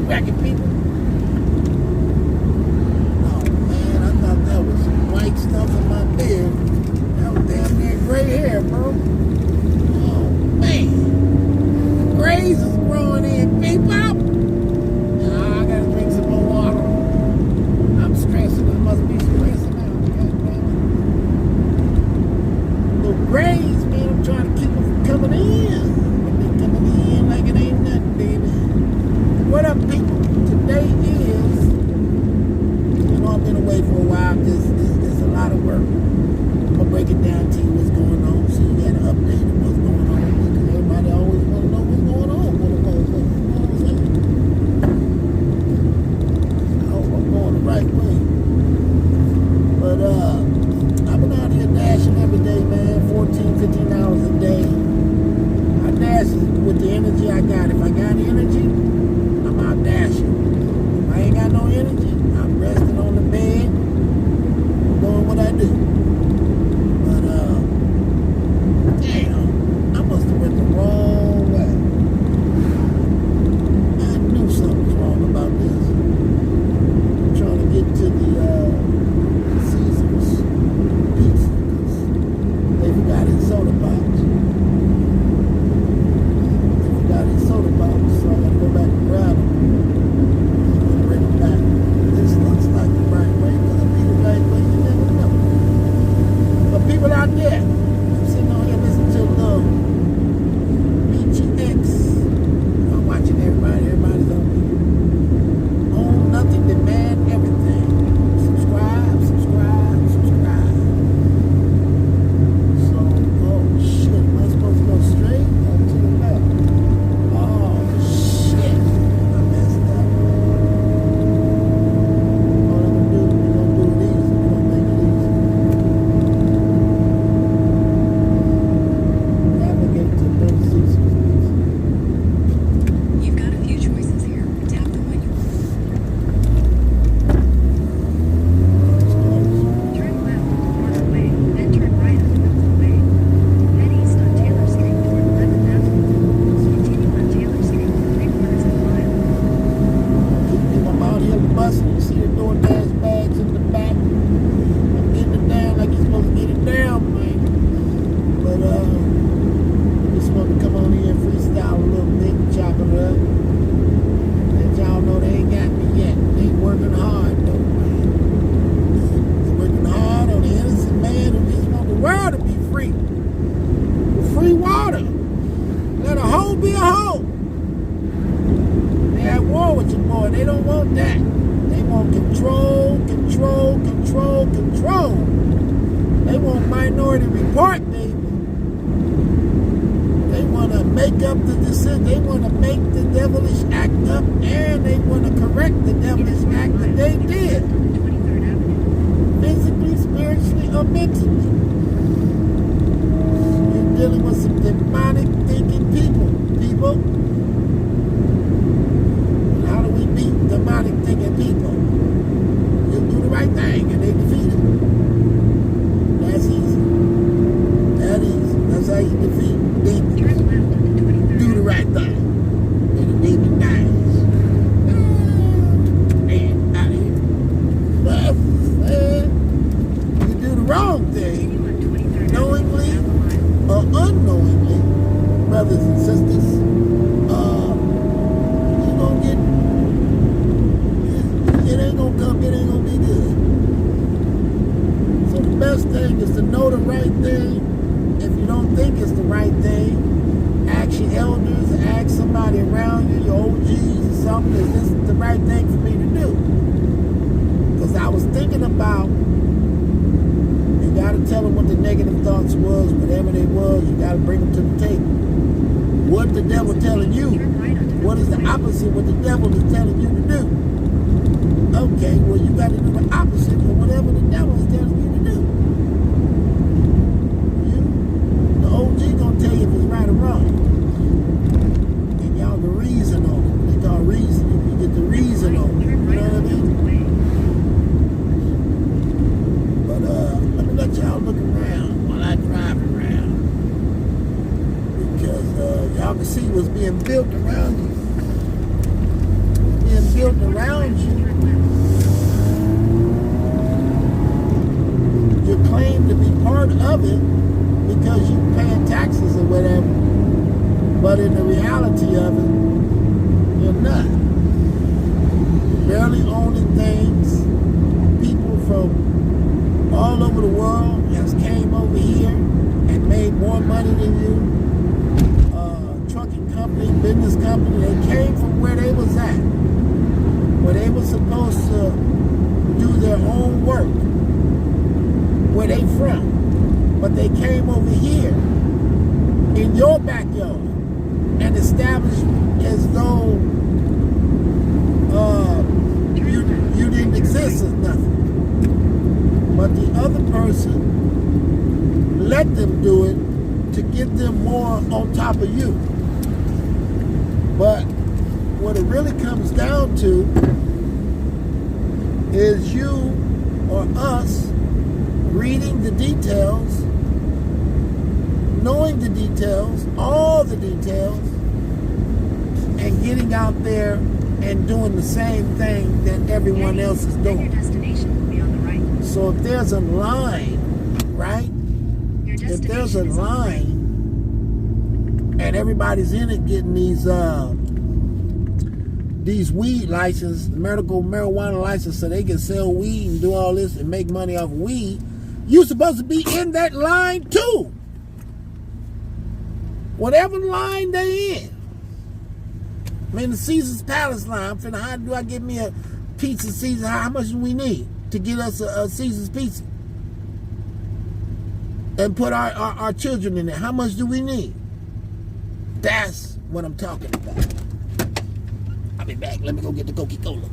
cracking, people? Oh, man, I thought that was some white stuff in my beard. That was damn near gray hair, bro. Oh, man. Grays is growing in, people. I gotta drink some more water. I'm stressing. I must be stressing out. God damn it. Little grays, man. I'm trying to keep them from coming in. But they coming in like it ain't nothing, baby. What up, people? Today is, I've been away for a while. There's a lot of work. I'm gonna break it down to you what's going on, so you got an update of what's going on. Because everybody always want to know what's going on. I hope I'm going the right way. But I've been out here dashing every day, man. 14, 15 hours a day. I dash with the energy I got. If I got energy, I'm out dashing. If I ain't got no energy, I'm resting on the bed, doing what I do. But damn, I must have went the wrong way. I knew something was wrong about this. I'm trying to get to the Caesar's pizza because they forgot his soda box. So I gotta go back and grab it. And bring it back. This looks like the right way. Could be the right way. You never know. But people out there, I'm sitting on here listening to BGX. I'm watching everybody. Everybody's on me. Own nothing, demand everything. Subscribe. So, oh shit. Am I supposed to go straight or to the left? They want Minority Report, baby. They want to make up the decision. They want to make the devilish act up, and they want to correct the devilish act that they did. Physically, spiritually, or mentally. You're dealing with some demonic thinking people. And how do we beat demonic thinking people? You do the right thing, and they defeat it. That's easy. That's how you defeat demons. Do the right thing. And the demon dies. Man, out of here. But you do the wrong thing, knowingly or unknowingly, brothers and sisters, you're gonna get, it ain't gonna come, it ain't gonna be good. So the best thing is to know the right thing. If you don't think it's the right thing, ask your elders, ask somebody around you, your OGs or something, is this the right thing for me to do? Because I was thinking about, you got to tell them what the negative thoughts was, whatever they was, you got to bring them to the table. What the devil telling you, what is the opposite what the devil is telling you to do? Okay, well you got to do the opposite of whatever the devil is telling you to do. The OG gonna tell you if it's right or wrong. And y'all can reason on it. They call reasoning. You get the reason on it. You know what I mean? But let me let y'all look around while I drive around. Because y'all can see what's being built around you. Being was supposed to do their own work where they from, but they came over here in your backyard and established as though you didn't exist as nothing. But the other person let them do it to get them more on top of you. But what it really comes down to is you or us reading the details, knowing the details, all the details, and getting out there and doing the same thing that everyone else is doing. Your destination will be on the right. So if there's a line, right? If there's a line and everybody's in it getting these weed licenses, medical marijuana license, so they can sell weed and do all this and make money off weed, you're supposed to be in that line too. Whatever line they in. I mean, the Caesar's Palace line. I'm finna, how do I get me a pizza Caesar? How much do we need to get us a Caesar's pizza? And put our children in there. How much do we need? That's what I'm talking about. I'll be back. Let me go get the Coca-Cola.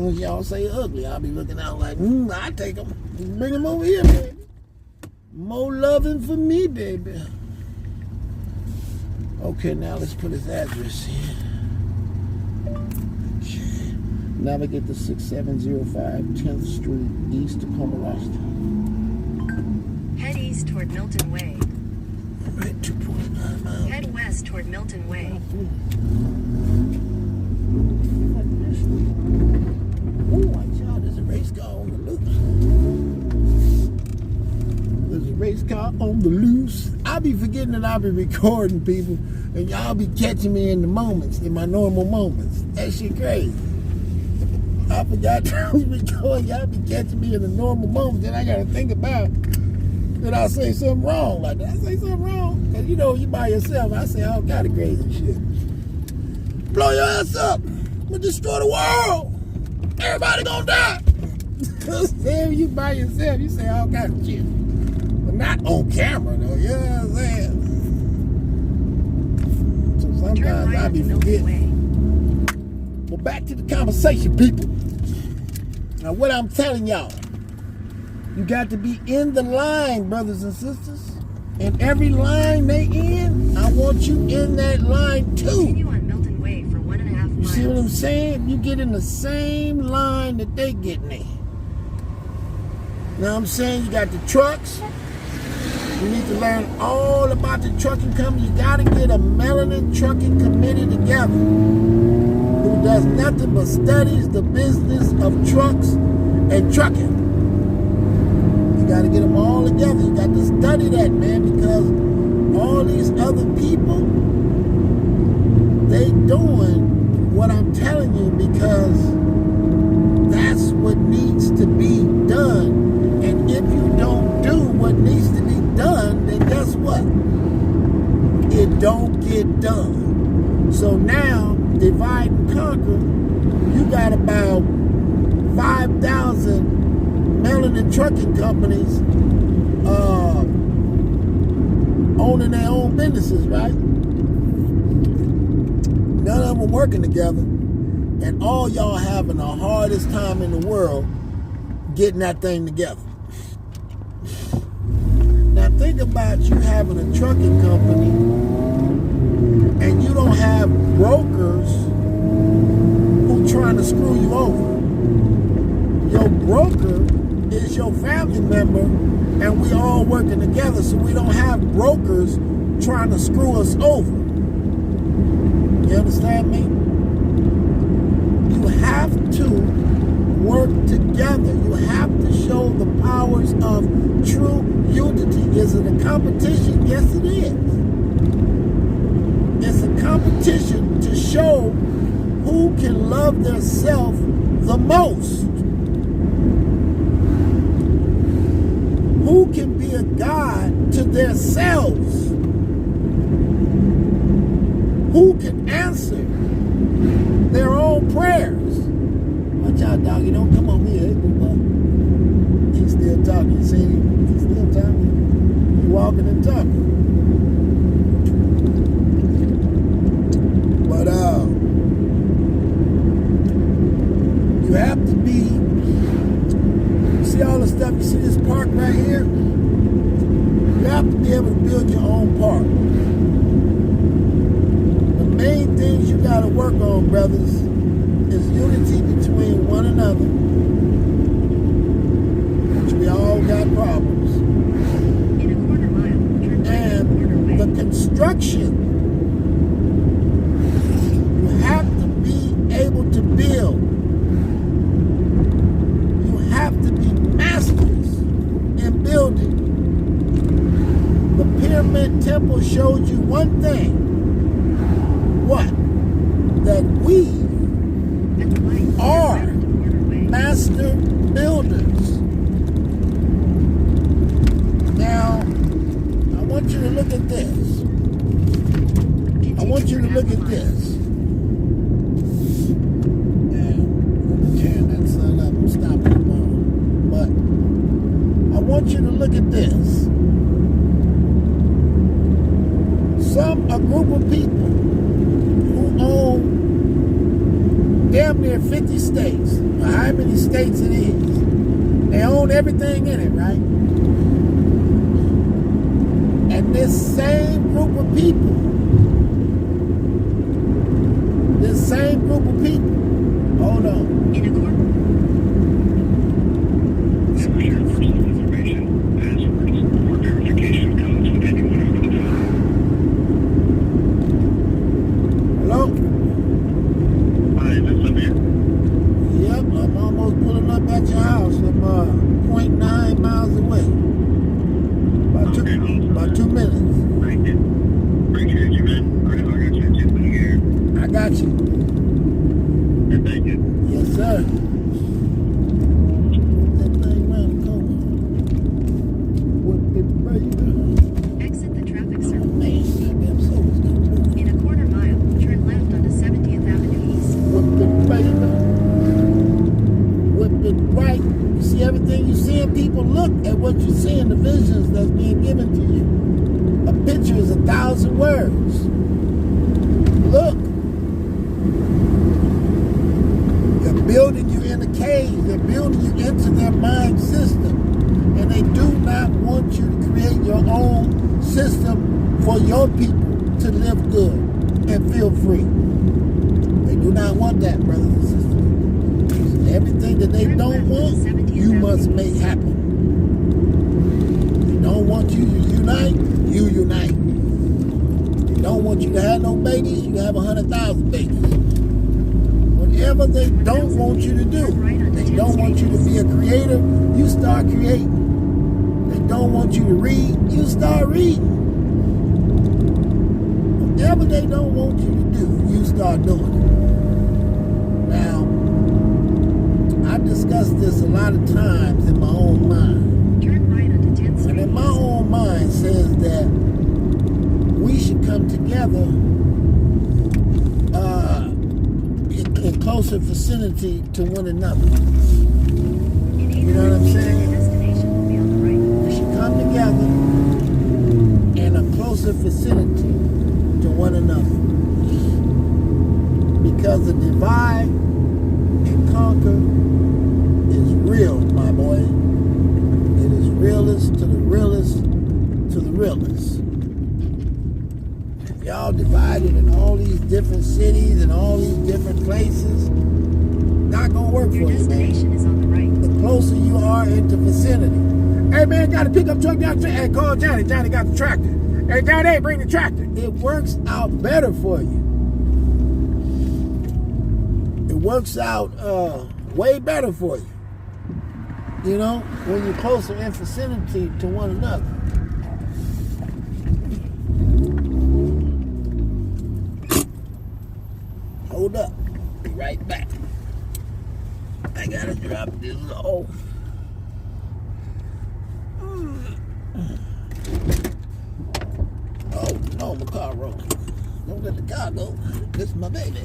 Y'all say ugly, I'll be looking out like, I take them. Bring them over here, baby. More loving for me, baby. Okay, now let's put his address here. Okay. Navigate to 6705 10th Street, east Tacoma, Washington. Head east toward Milton Way. I'm at 2.9 miles. Head west toward Milton Way. Oh, watch out, there's a race car on the loose. There's a race car on the loose. I be forgetting that I be recording people, and y'all be catching me in the moments, in my normal moments. That shit crazy. I forgot to record. Y'all be catching me in the normal moments, then I gotta think about that I say something wrong. Like, did I say something wrong? Because you know, you by yourself, I say all kind of crazy shit. Blow your ass up. We'll destroy the world. Everybody gonna die. If you by yourself, you say all kinds of shit. But not on camera, though. You know what I'm saying? So sometimes I be forgetting. Well, back to the conversation, people. Now, what I'm telling y'all, you got to be in the line, brothers and sisters. And every line they in, I want you in that line too. Continue on Milton Way for 1.5 miles. You see what I'm saying? You get in the same line that they getting in. Now I'm saying you got the trucks. You need to learn all about the trucking company. You got to get a melanin trucking committee together who does nothing but studies the business of trucks and trucking. You got to get them all together. You got to study that, man, because all these other people, they doing what I'm telling you because that's what needs to be done. And if you don't do what needs to be done, then guess what? It don't get done. So now, divide and conquer, you got about 5,000 melanin trucking companies owning their own businesses, right? none of them working together, and all y'all having the hardest time in the world getting that thing together. Now think about you having a trucking company and you don't have brokers who trying to screw you over. Your broker is your family member, and we all working together, so we don't have brokers trying to screw us over. You understand me? You have to work together. You have to show the powers of true unity. Is it a competition? Yes, it is. It's a competition to show who can love their self the most. Who can be a God to themselves? Who can answer their own prayers? Watch out, doggy. Don't come on here. He's still talking. You see him? He's still talking. He's walking and talking. But you have to be. You see all the stuff. You see this park right here? You have to be able to build your own park. The main things you got to work on, brothers, is unity between one another, which we all got problems, In a quarter mile, turn right on the and the construction. You have to be able to build. You have to be masters in building. The Pyramid Temple showed you one thing. What? That we At the light, turn are right onto Porter Way. master builders. Now, I want you to look at this. I want you to look at this. And I'm tearing that sun up. I'm stopping tomorrow. But I want you to look at this. A group of people who own damn near 50 states, or how many states it is. They own everything in it, right? And this same group of people, hold on. In a quarter. Never share personal information, passwords, or verification codes with anyone over the phone. Hello? Hi, is this Samir? Yep, I'm almost pulling up at your house. I'm 0.9 miles away. About 2 minutes. Thank you. Appreciate you, man. All right, I'll get you in here. I got you. And thank you. Yes, sir. That thing round the corner. What the baby? Exit the traffic circle. Man, goddamn soul's gonna move. In a quarter mile, turn left onto 70th Avenue East. Whip it, baby. Whip it right. You see everything you seeing? People look at what you see in the visions that's being given to you. A picture is 1,000 words. Look. They're building you in a cage. They're building you into their mind system. And they do not want you to create your own system for your people to live good and feel free. They do not want that, brothers and sisters. Everything that they don't want, you must make happen. They don't want you to unite, you unite. They don't want you to have no babies, you have 100,000 babies. Whatever they don't want you to do, they don't want you to be a creator, you start creating. They don't want you to read, you start reading. Whatever they don't want you to do, you start doing it. Now, I discussed this a lot of times in my own mind. Turn right onto 10th Street. And in my own mind says that we should come together in closer vicinity to one another. In You know what I'm 800 feet, saying? your destination will be on the right. We should come together in a closer vicinity to one another. Because the divide and conquer is real, my boy. It is realest to the realest to the realest. If y'all divided in all these different cities and all these different places, not gonna work Your for you, man. destination is on the right. The closer you are into vicinity. Hey man, got a pickup truck down there. Hey, call Johnny. Johnny got the tractor. Hey, Johnny, bring the tractor. It works out better for you. It works out way better for you. You know, when you're closer in vicinity to one another. Hold up. Be right back. I gotta drop this off. Oh, no, my car broke. Don't let the car go. This is my baby.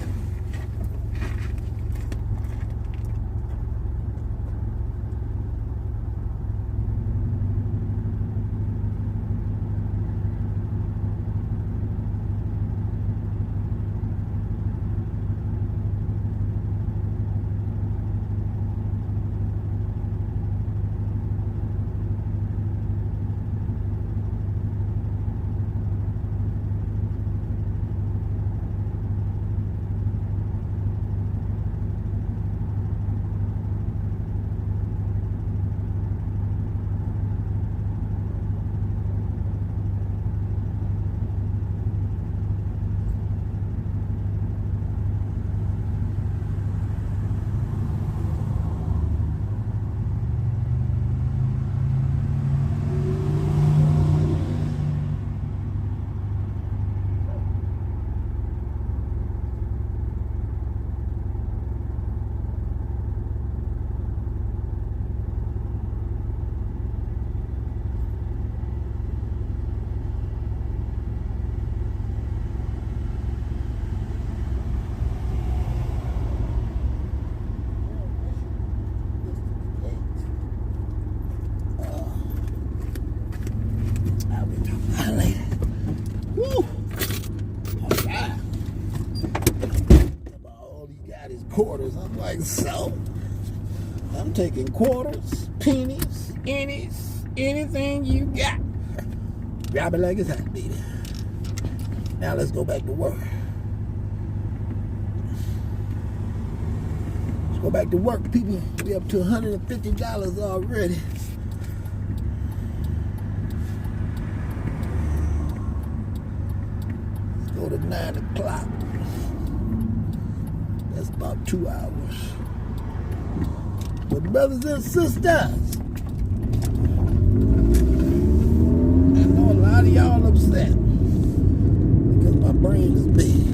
Quarters. I'm like, so? I'm taking quarters, pennies, innies, anything you got. Grab it like it's hot, baby. Now let's go back to work. Let's go back to work, people. We up to $150 already. Let's go to 9 o'clock. That's about 2 hours. But brothers and sisters, I know a lot of y'all upset because my brain is big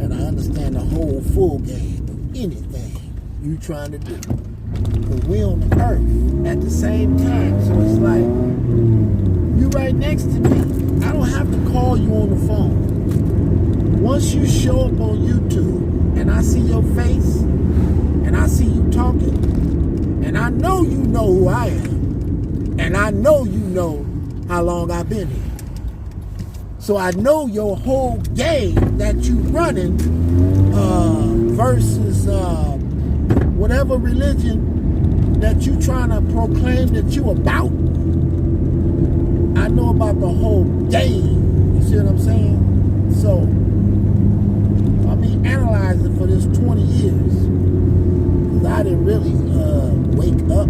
and I understand the whole full game of anything you trying to do. Because we on the earth at the same time. So it's like, you right next to me. I don't have to call you on the phone. Once you show up on YouTube, and I see your face, and I see you talking, and I know you know who I am, and I know you know how long I've been here. So I know your whole game that you running versus whatever religion that you trying to proclaim that you about. I know about the whole game. You see what I'm saying? So analyzing for this 20 years, because I didn't really wake up.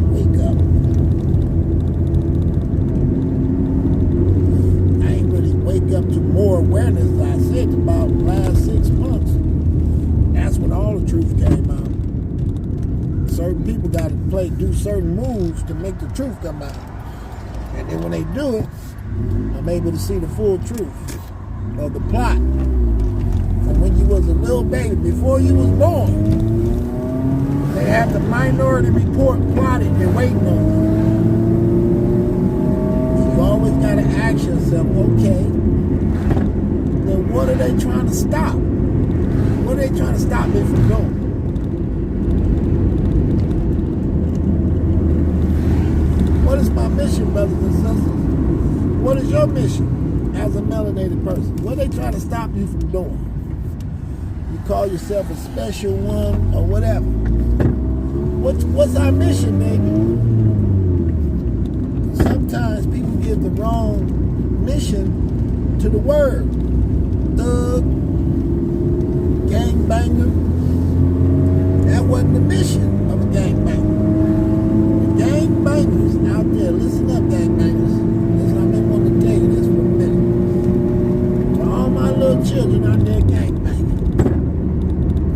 I ain't really wake up to more awareness. I said about the last 6 months. That's when all the truth came out. Certain people got to do certain moves to make the truth come out. And then when they do it, I'm able to see the full truth of the plot. When you was a little baby, before you was born, they had the Minority Report plotted and waiting on you. You always got to ask yourself, okay, then what are they trying to stop? What are they trying to stop me from doing? What is my mission, brothers and sisters? What is your mission as a melanated person? What are they trying to stop you from doing? You call yourself a special one or whatever. What's our mission, baby? Sometimes people give the wrong mission to the word. Thug, gangbanger. That wasn't the mission of a gangbanger. The gangbangers out there, listen up, gangbangers. Listen, I've been wanting to tell you this for a minute. For all my little children out there gangbanging,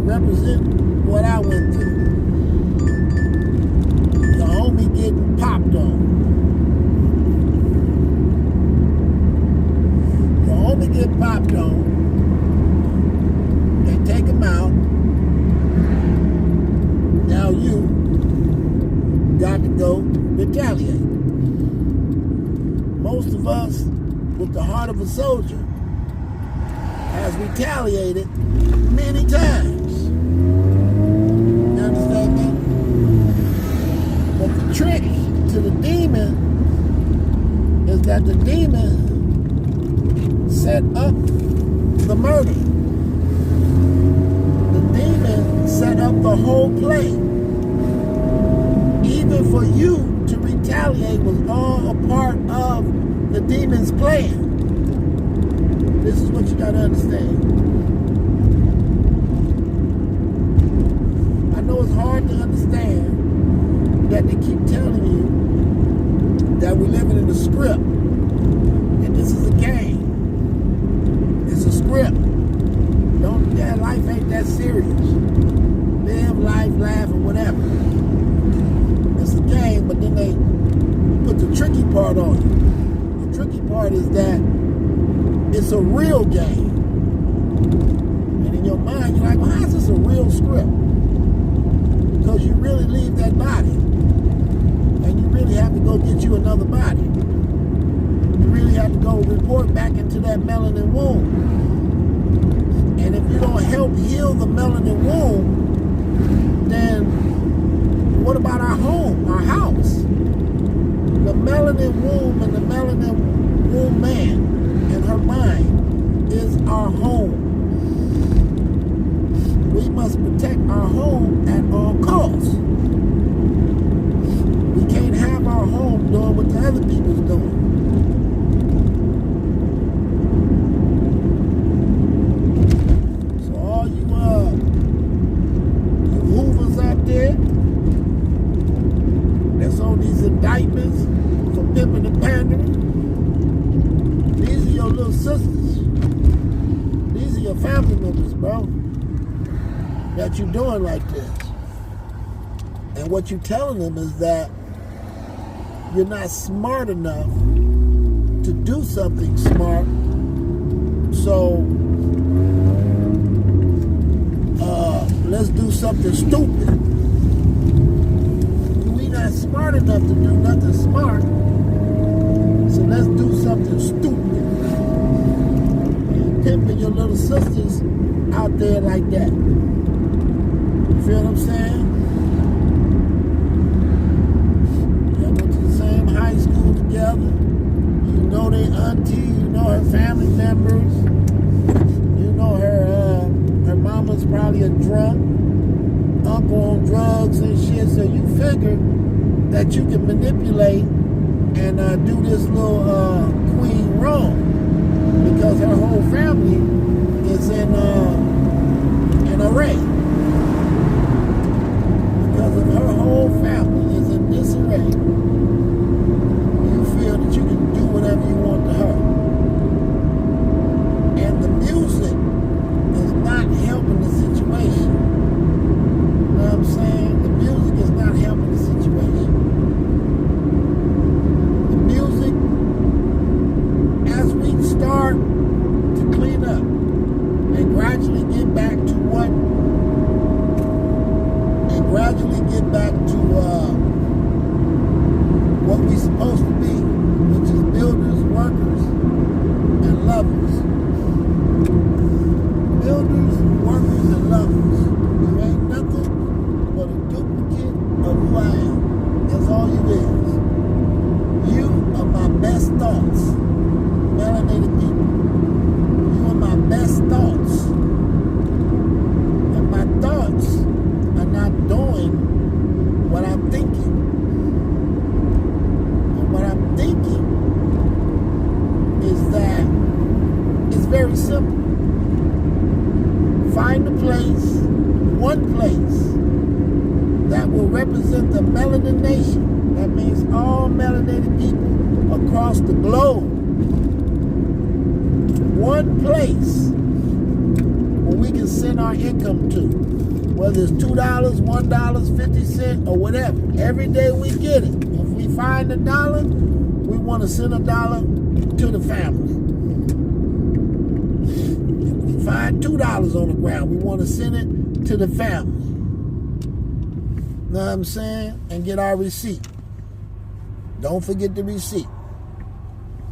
represent what I went through. Your homie getting popped on. Your homie get popped on. They take him out. Now you got to go retaliate. Most of us, with the heart of a soldier, has retaliated many times. You understand me? But the trick to the demon is that the demon set up the murder. The demon set up the whole play. Even for you to retaliate was all a part of the demon's plan. This is what you got to understand. I know it's hard to understand that they keep telling you that we're living in a script and this is a game. It's a script. Life ain't that serious. Live life, laugh, or whatever. It's a game, but then they put the tricky part on you. The tricky part is that it's a real game. And in your mind, you're like, well, how's this a real script? Because you really leave that body. And you really have to go get you another body. You really have to go report back into that melanin womb. And if you don't help heal the melanin womb, then what about our home, our house? The melanin womb and the melanin womb man and her mind is our home. We must protect our home at all costs. We can't have our home doing what the other people's doing. That's on these indictments for pimping and pandering. These are your little sisters. These are your family members, bro, that you're doing like this. And what you're telling them is that you're not smart enough to do something smart. So let's do something stupid. Smart enough to do nothing smart, so let's do something stupid. And pimping your little sisters out there like that. You feel what I'm saying? They went to the same high school together. You know their auntie, you know her family members. You know her mama's probably a drunk, uncle on drugs and shit, so you figure that you can manipulate and do this little queen wrong because her whole family is in array. Because of her whole family is in disarray, you feel that you can do whatever you want to her. And the music is not helping the situation. You know what I'm saying? The music is not helping the situation. Start to clean up and gradually get back to very simple. Find a place, one place, that will represent the melanin nation. That means all melanated people across the globe. One place where we can send our income to. Whether it's $2, $1, 50 cents, or whatever. Every day we get it. If we find $1, we want to send $1 to the family. If we find $2 on the ground, we want to send it to the family. Know what I'm saying? And get our receipt. Don't forget the receipt.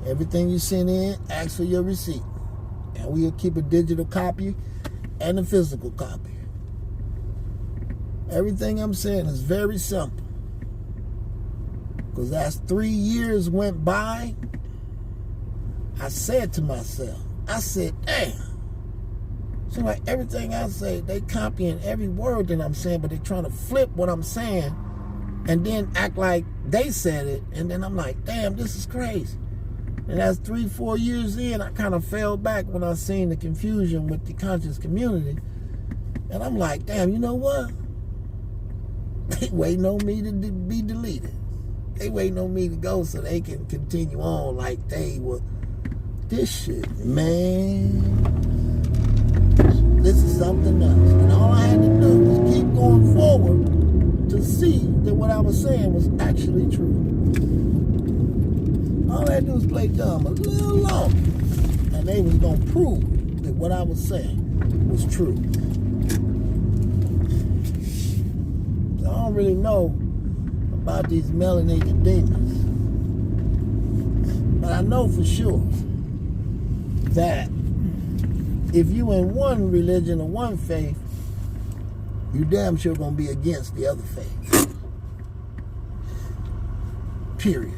Everything you send in, ask for your receipt. And we'll keep a digital copy and a physical copy. Everything I'm saying is very simple. Because as 3 years went by, I said to myself, I said, damn. Seems like everything I say, they copying every word that I'm saying, but they're trying to flip what I'm saying and then act like they said it. And then I'm like, damn, this is crazy. And as 3-4 years in, I kind of fell back when I seen the confusion with the conscious community. And I'm like, damn, you know what? They waiting on me to be deleted. They waiting on me to go so they can continue on like they were. This shit, man. This is something else. And all I had to do was keep going forward to see that what I was saying was actually true. All I had to do was play dumb a little longer. And they was going to prove that what I was saying was true. I don't really know about these melanated demons. But I know for sure that if you in one religion or one faith, you damn sure gonna be against the other faith. Period.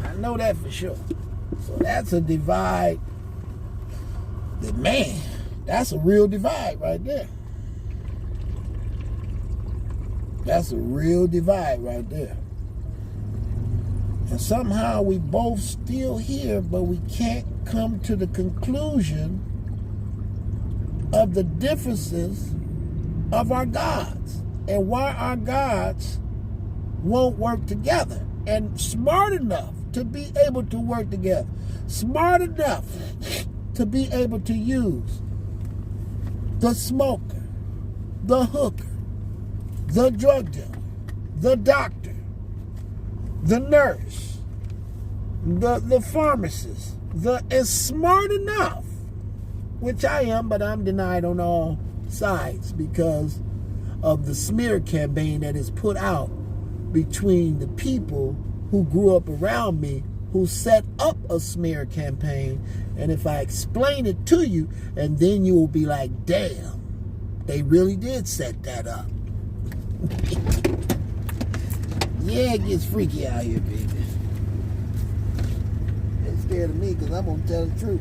I know that for sure. So that's a divide that, man, that's a real divide right there. That's a real divide right there. And somehow we both still here, but we can't come to the conclusion of the differences of our gods and why our gods won't work together. And smart enough to be able to work together. Smart enough to be able to use the smoker, the hooker, the drug dealer, the doctor, the nurse, the pharmacist, is smart enough, which I am, but I'm denied on all sides because of the smear campaign that is put out between the people who grew up around me, who set up a smear campaign. And if I explain it to you, and then you will be like, damn, they really did set that up. Yeah, it gets freaky out here, baby. They're scared of me because I'm going to tell the truth.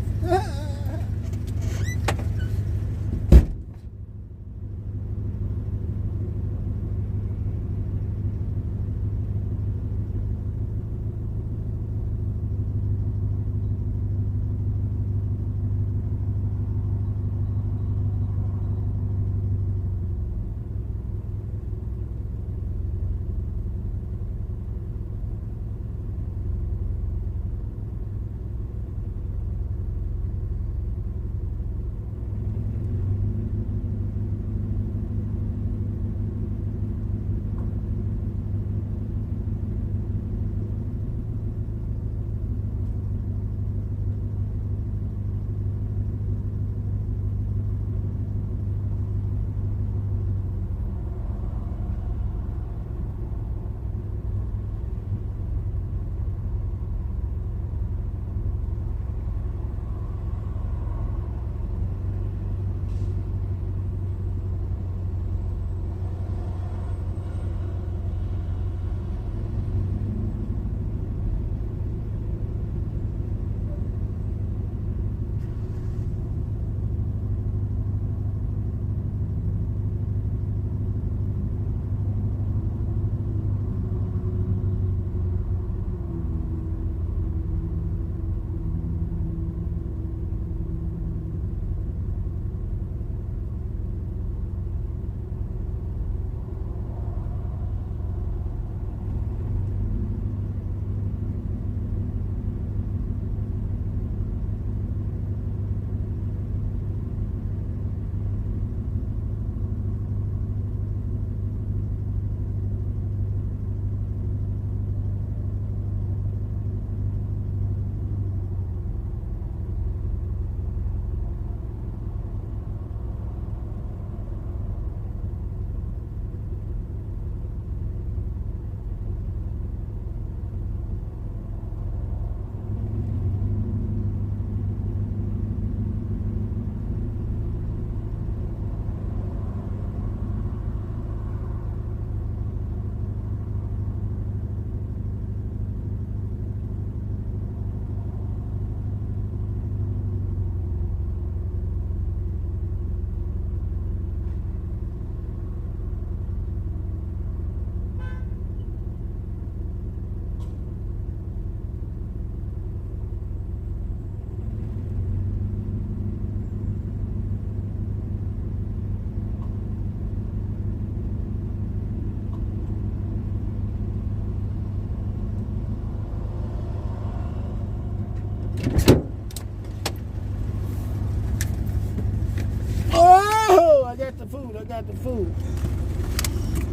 Oh, I got the food. I got the food.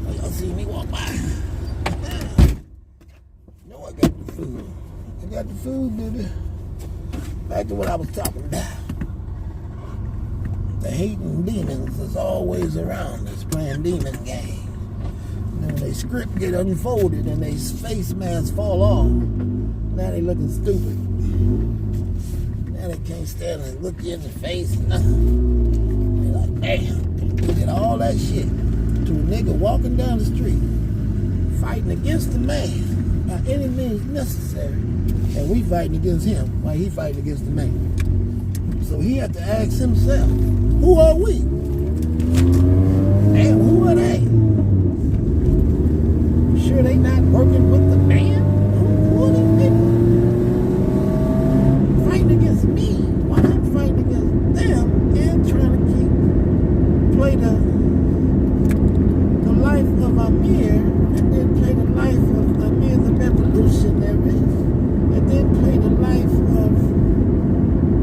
Oh, y'all see me walk by. No, I got the food. I got the food, baby. Back to what I was talking about. The hating demons is always around us playing demon games. And when their script get unfolded and their face masks fall off, now they looking stupid. Now they can't stand and look you in the face and nothing. They're like, damn, we did all that shit to a nigga walking down the street, fighting against the man by any means necessary. And we fighting against him while he fighting against the man. So he had to ask himself, who are we? And who are they? Sure they not working with the man? Who are these people? Fighting against me while I'm fighting against them and trying to play the life of Amir and then play the life of Amir the revolutionary and then play the life of,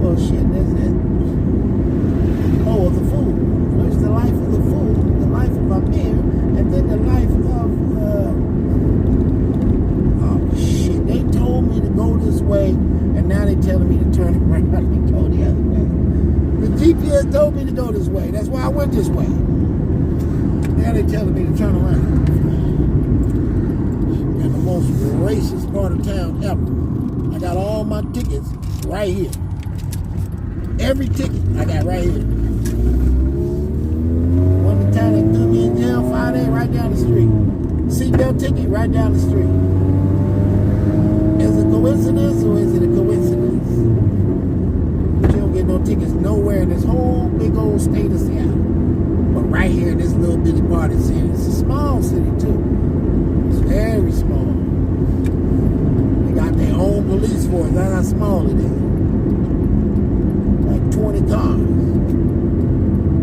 well shit, that's it. Oh, the fool. First the life of the fool, the life of Amir, and then the life of, oh shit, they told me to go this way, and now they telling me to turn around and go the other way. The GPS told me to go this way, that's why I went this way. Now they telling me to turn around. In the most racist part of town ever. I got all my tickets right here. Every ticket I got right here. One time they threw me in jail Friday, right down the street. Seatbelt ticket, right down the street. Is it a coincidence or is it a coincidence? But you don't get no tickets nowhere in this whole big old state of Seattle. But right here in this little bitty part of the city. It's a small city too. It's very small. They got their own police force. That's how small it is. 20 cars.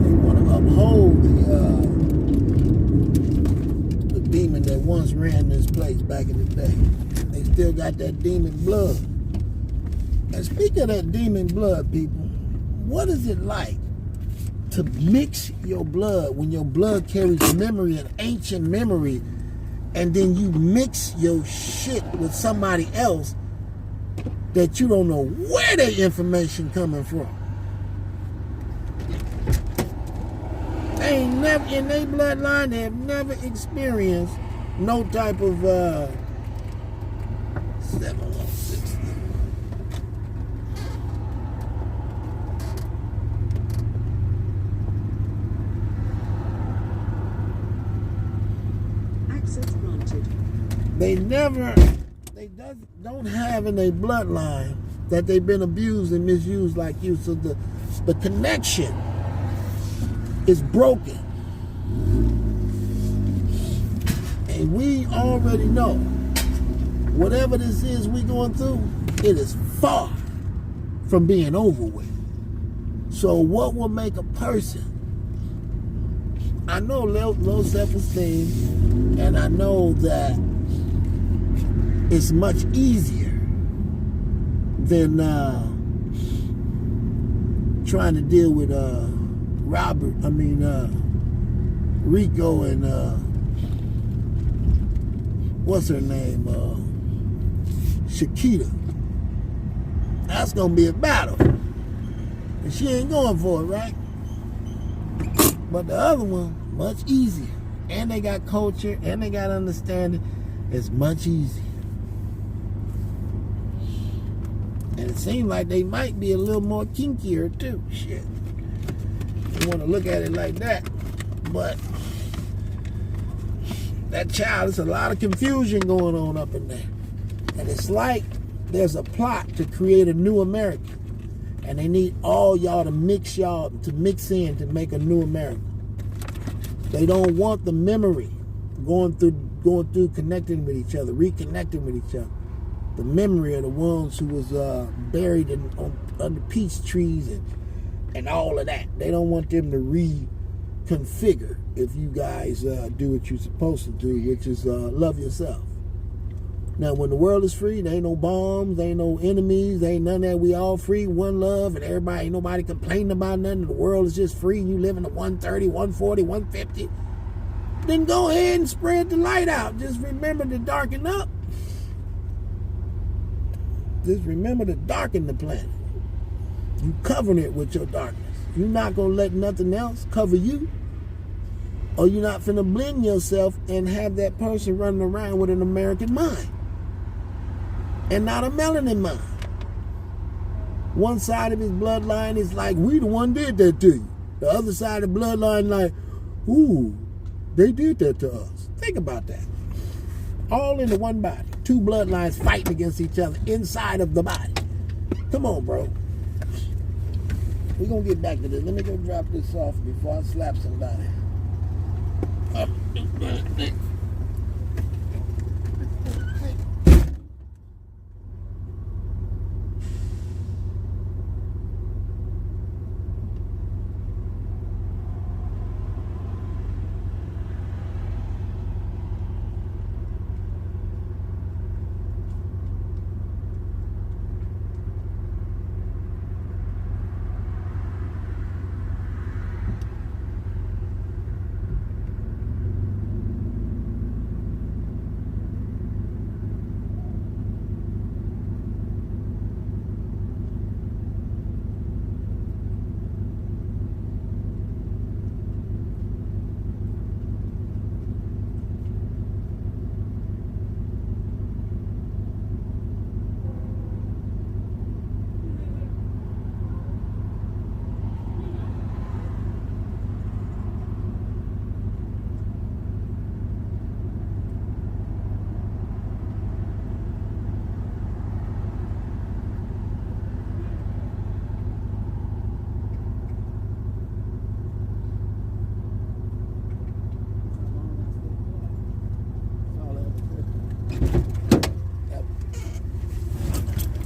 They want to uphold the demon that once ran this place back in the day. They still got that demon blood. And speaking of that demon blood, people, what is it like to mix your blood when your blood carries memory, an ancient memory, and then you mix your shit with somebody else that you don't know where their information coming from? They ain't never, in their bloodline, they have never experienced no type of 716. Access granted. They don't have in their bloodline that they've been abused and misused like you. So the connection is broken. And we already know whatever this is we going through, it is far from being over with. So what will make a person, I know low self-esteem, and I know that it's much easier than trying to deal with Rico and what's her name? Shakita. That's gonna be a battle. And she ain't going for it, right? But the other one, much easier. And they got culture and they got understanding. It's much easier. And it seems like they might be a little more kinkier too. Shit. You want to look at it like that. But that child, there's a lot of confusion going on up in there. And it's like there's a plot to create a new America. And they need all y'all to mix in to make a new America. They don't want the memory going through connecting with each other, reconnecting with each other. The memory of the ones who was buried under peach trees and all of that. They don't want them to reconfigure if you guys do what you're supposed to do, which is love yourself. Now, when the world is free, there ain't no bombs, there ain't no enemies, there ain't none of that. We all free, one love, and everybody, ain't nobody complaining about nothing. The world is just free. You live in the 130, 140, 150. Then go ahead and spread the light out. Just remember to darken up. Just remember to darken the planet. You covering it with your darkness. You're not going to let nothing else cover you. Or you're not finna blend yourself and have that person running around with an American mind. And not a melanin mind. One side of his bloodline is like, we the one did that to you. The other side of the bloodline like, ooh, they did that to us. Think about that. All in the one body. Two bloodlines fighting against each other inside of the body. Come on, bro. We're going to get back to this. Let me go drop this off before I slap somebody.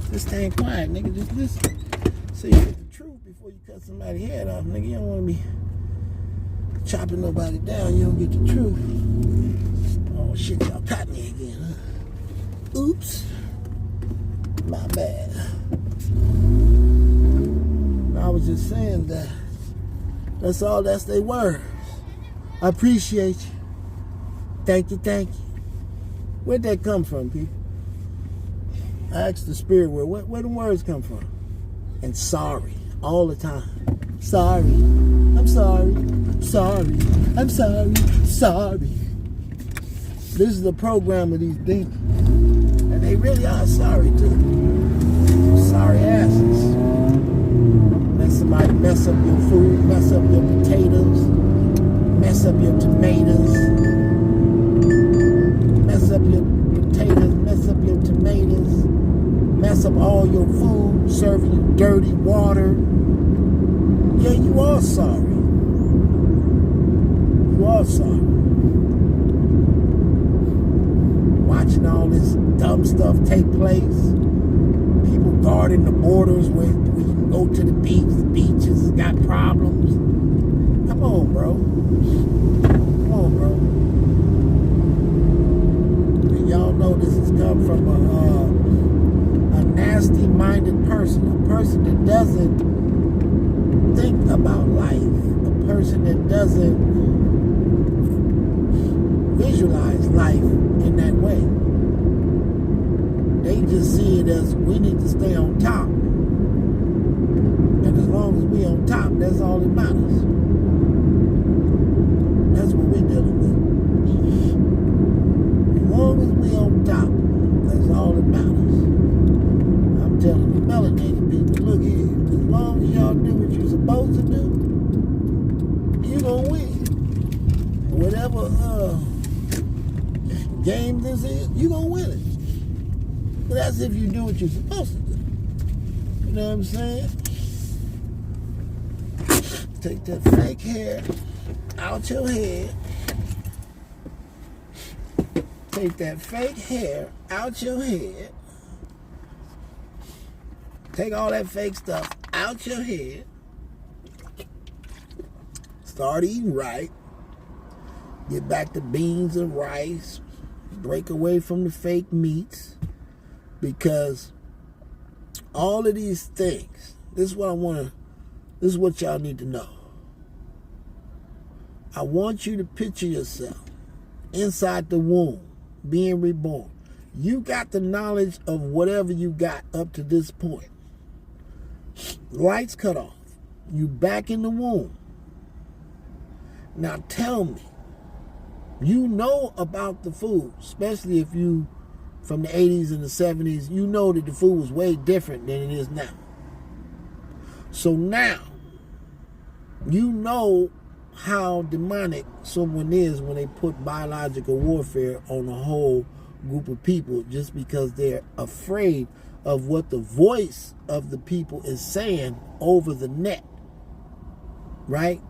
Just stay quiet, nigga. Just listen. So you get the truth before you cut somebody's head off, nigga. You don't want to be chopping nobody down. You don't get the truth. Oh, shit, y'all caught me again, huh? Oops. My bad. I was just saying that. That's all. That's their words. I appreciate you. Thank you, thank you. Where'd that come from, people? I asked the spirit where the words come from. And sorry, all the time. Sorry, I'm sorry, sorry, I'm sorry, sorry. This is the program of these demons. And they really are sorry too. Sorry asses. Let somebody mess up your food, mess up your potatoes, mess up your tomatoes, mess up your potatoes, mess up your tomatoes, mess up all your food, serving you dirty water. Yeah, you are sorry. You are sorry. Watching all this dumb stuff take place. People guarding the borders where you can go to the beach. The beaches got problems. Come on, bro. Come on, bro. And y'all know this has come from a nasty-minded person. A person that doesn't think about life. A person that doesn't visualize life in that way. They just see it as we need to stay on top. And as long as we on top, that's all that matters. That's what we dealing with. As long as we on top, that's all that matters. I'm telling you, melanated people, look here. As long as y'all do what you're supposed to do, you're gonna win. Whatever game this is, you're gonna win it. But that's if you do what you're supposed to do. You know what I'm saying? Take that fake hair out your head. Take that fake hair out your head. Take all that fake stuff out your head. Start eating right. Get back to beans and rice, Break away from the fake meats, because all of these things, this is what y'all need to know. I want you to picture yourself inside the womb, being reborn. You got the knowledge of whatever you got up to this point. Lights cut off. You back in the womb. Now tell me, you know about the food, especially if you from the 80s and the 70s, you know that the food was way different than it is now. So now, you know how demonic someone is when they put biological warfare on a whole group of people just because they're afraid of what the voice of the people is saying over the net, right?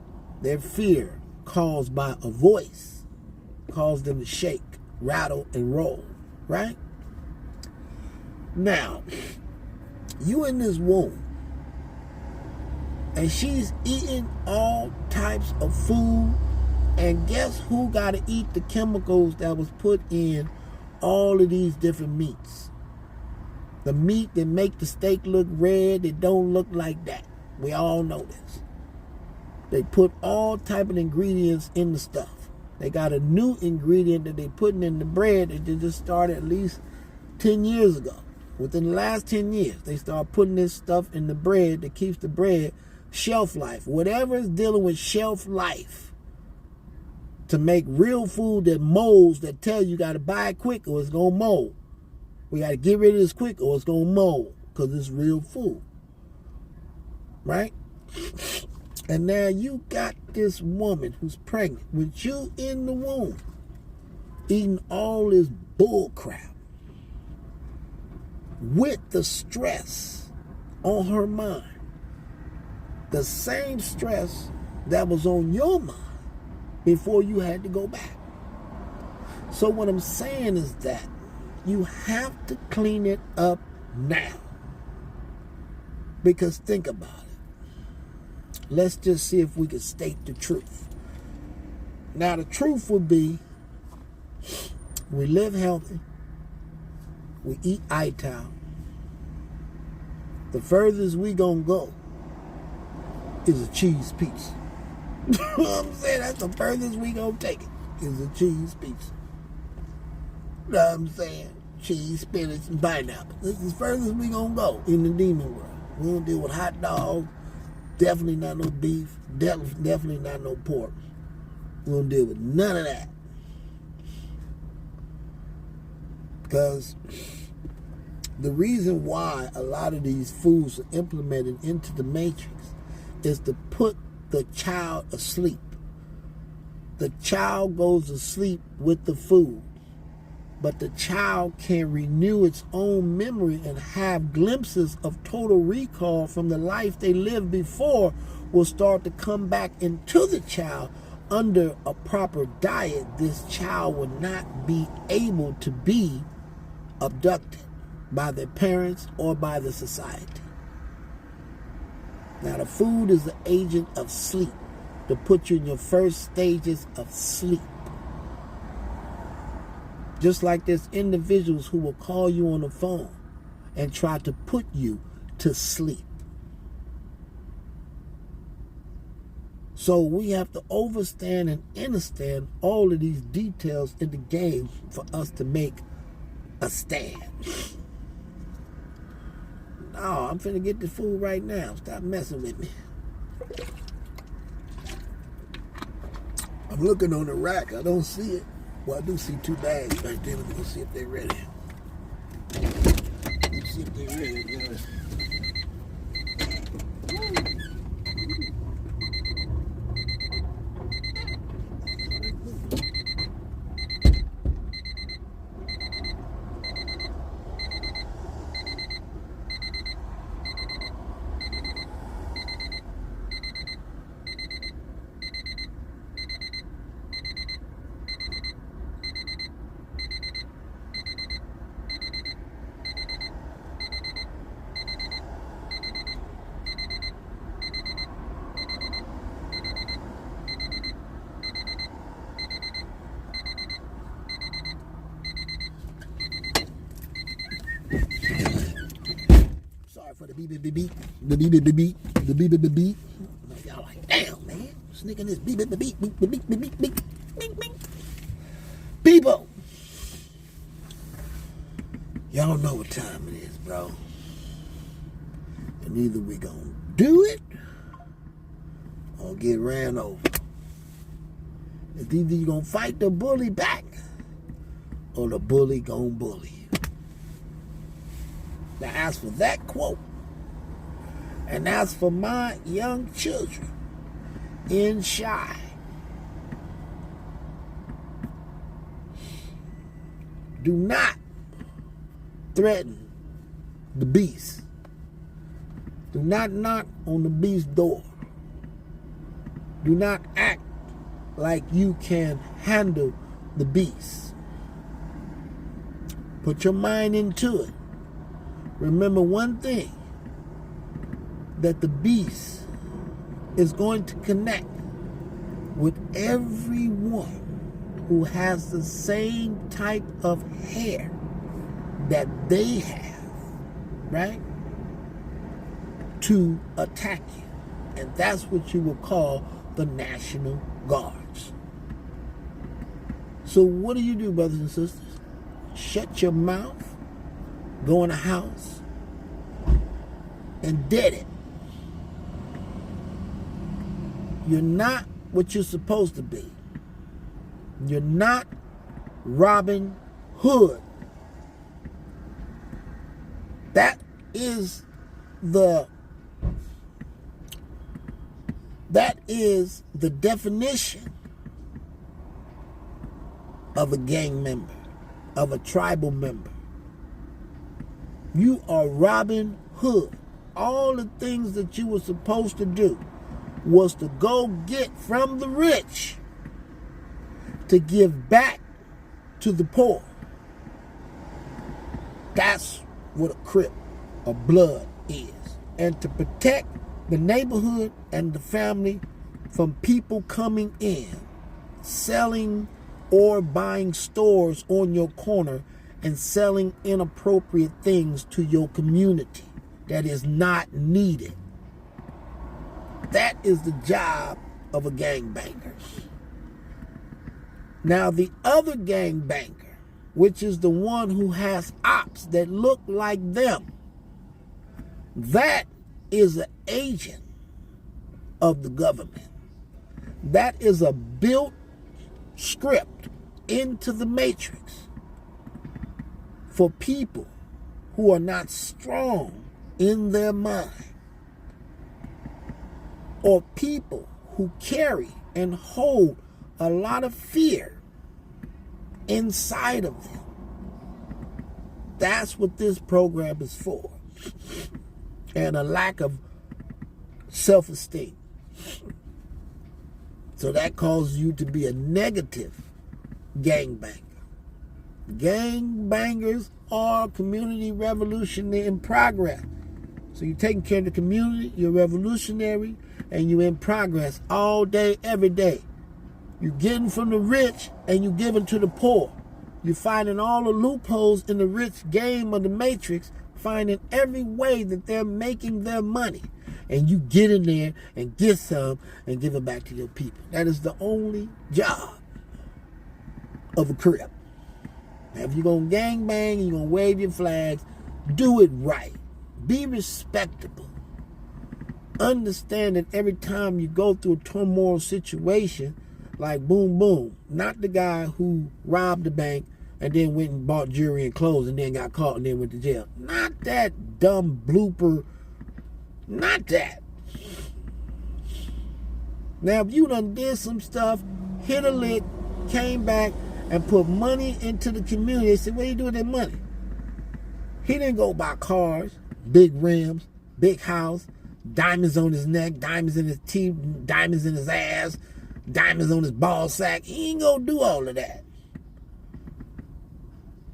Their fear caused by a voice caused them to shake, rattle, and roll, right? Now, you in this womb, and she's eating all types of food, and guess who got to eat the chemicals that was put in all of these different meats? The meat that make the steak look red, it don't look like that. We all know this. They put all type of ingredients in the stuff. They got a new ingredient that they putting in the bread that they just started at least 10 years ago. Within the last 10 years, they start putting this stuff in the bread that keeps the bread shelf life. Whatever is dealing with shelf life to make real food that molds, that tell you got to buy it quick or it's going to mold. We got to get rid of this quick or it's going to mold because it's real food. Right? And now you got this woman who's pregnant with you in the womb eating all this bull crap with the stress on her mind. The same stress that was on your mind before you had to go back. So what I'm saying is that you have to clean it up now. Because think about it. Let's just see if we can state the truth. Now the truth would be, we live healthy. We eat ital. The furthest we gonna go is a cheese pizza. You know what I'm saying? That's the furthest we gonna take it, is a cheese pizza. You know what I'm saying? Cheese, spinach, and pineapple. This is the furthest we gonna go in the demon world. We don't deal with hot dogs. Definitely not no beef. Definitely not no pork. We don't deal with none of that. Because the reason why a lot of these foods are implemented into the matrix is to put the child asleep. The child goes to sleep with the food, but the child can renew its own memory and have glimpses of total recall from the life they lived before will start to come back into the child. Under a proper diet, this child will not be able to be abducted by their parents or by the society. Now, the food is the agent of sleep to put you in your first stages of sleep. Just like there's individuals who will call you on the phone and try to put you to sleep. So we have to overstand and understand all of these details in the game for us to make a stand. No, I'm finna get the food right now. Stop messing with me. I'm looking on the rack. I don't see it. Well, I do see 2 bags right there. Let me go see if they're ready. Let's see if they're ready, guys. beep, beep, beep, beep, the beep, beep, beep, beep, the beep, beep, beep, beep. Y'all like, damn, man, this nigga in this beep, beep, beep, beep, beep, beep, beep, beep, beep, beep, beep. People, y'all know what time it is, bro. And either we gonna do it or get ran over. It's either you gonna fight the bully back or the bully gonna bully you. Now as for that quote, and as for my young children in Chi, do not threaten the beast. Do not knock on the beast's door. Do not act like you can handle the beast. Put your mind into it. Remember one thing, that the beast is going to connect with everyone who has the same type of hair that they have, right? To attack you. And that's what you will call the National Guards. So what do you do, brothers and sisters? Shut your mouth, go in the house, and dead it. You're not what you're supposed to be. You're not Robin Hood. That is the definition of a gang member, of a tribal member. You are Robin Hood. All the things that you were supposed to do was to go get from the rich to give back to the poor. That's what a Crip or Blood is. And to protect the neighborhood and the family from people coming in, selling or buying stores on your corner and selling inappropriate things to your community that is not needed. That is the job of a gangbanger. Now the other gangbanger, which is the one who has ops that look like them, that is an agent of the government. That is a built script into the matrix for people who are not strong in their mind, or people who carry and hold a lot of fear inside of them. That's what this program is for. And a lack of self-esteem. So that causes you to be a negative gangbanger. Gangbangers are community revolution in progress. So you're taking care of the community, you're revolutionary, and you're in progress all day, every day. You're getting from the rich and you're giving to the poor. You're finding all the loopholes in the rich game of the matrix, finding every way that they're making their money. And you get in there and get some and give it back to your people. That is the only job of a Crip. Now, if you're going to gangbang and you're going to wave your flags, do it right. Be respectable. Understand that every time you go through a turmoil situation, like boom, boom, not the guy who robbed the bank and then went and bought jewelry and clothes and then got caught and then went to jail. Not that dumb blooper. Not that. Now, if you done did some stuff, hit a lick, came back, and put money into the community, they said, what do you do with that money? He didn't go buy cars, big rims, big house, diamonds on his neck, diamonds in his teeth, diamonds in his ass, diamonds on his ball sack. He ain't gonna do all of that.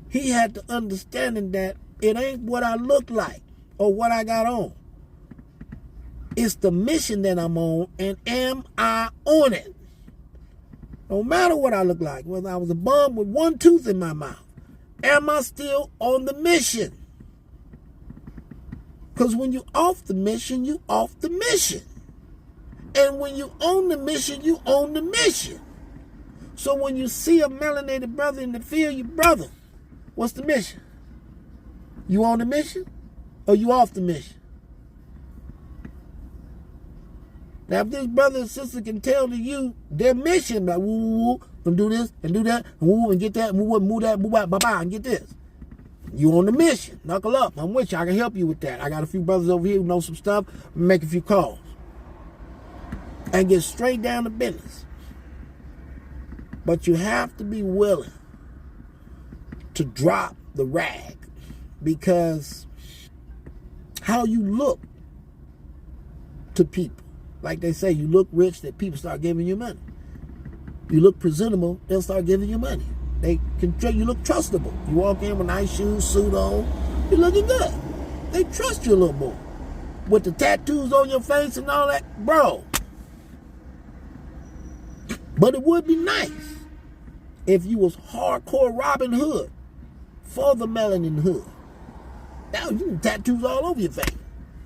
He had the understanding that it ain't what I look like or what I got on. It's the mission that I'm on, and am I on it? No matter what I look like, whether I was a bum with one tooth in my mouth, am I still on the mission? Because when you off the mission, you off the mission. And when you own the mission, you own the mission. So when you see a melanated brother in the field, your brother, what's the mission? You on the mission or you off the mission? Now, if this brother and sister can tell to you their mission, like, woo, and do this and do that, and woo, and get that, move that, bye-bye, and get this. You on the mission. Knuckle up. I'm with you. I can help you with that. I got a few brothers over here who know some stuff. Make a few calls. And get straight down to business. But you have to be willing to drop the rag. Because how you look to people. Like they say, you look rich, that people start giving you money. You look presentable, they'll start giving you money. You look trustable. You walk in with nice shoes, suit on, you're looking good. They trust you a little more. With the tattoos on your face and all that, bro. But it would be nice if you was hardcore Robin Hood for the melanin hood. Now you can tattoos all over your face.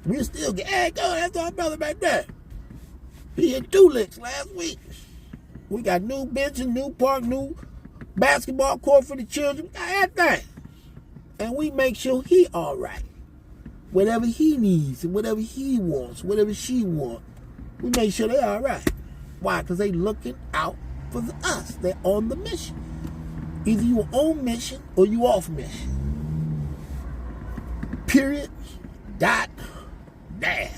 We'll still get, hey, go, that's our brother back there. He hit 2 licks last week. We got new benches, new park, new basketball court for the children. We got everything. And we make sure he all right. Whatever he needs and whatever he wants, whatever she wants, we make sure they all right. Why? Because they looking out for us. They're on the mission. Either you are on mission or you off mission. Period. Dot. Dash.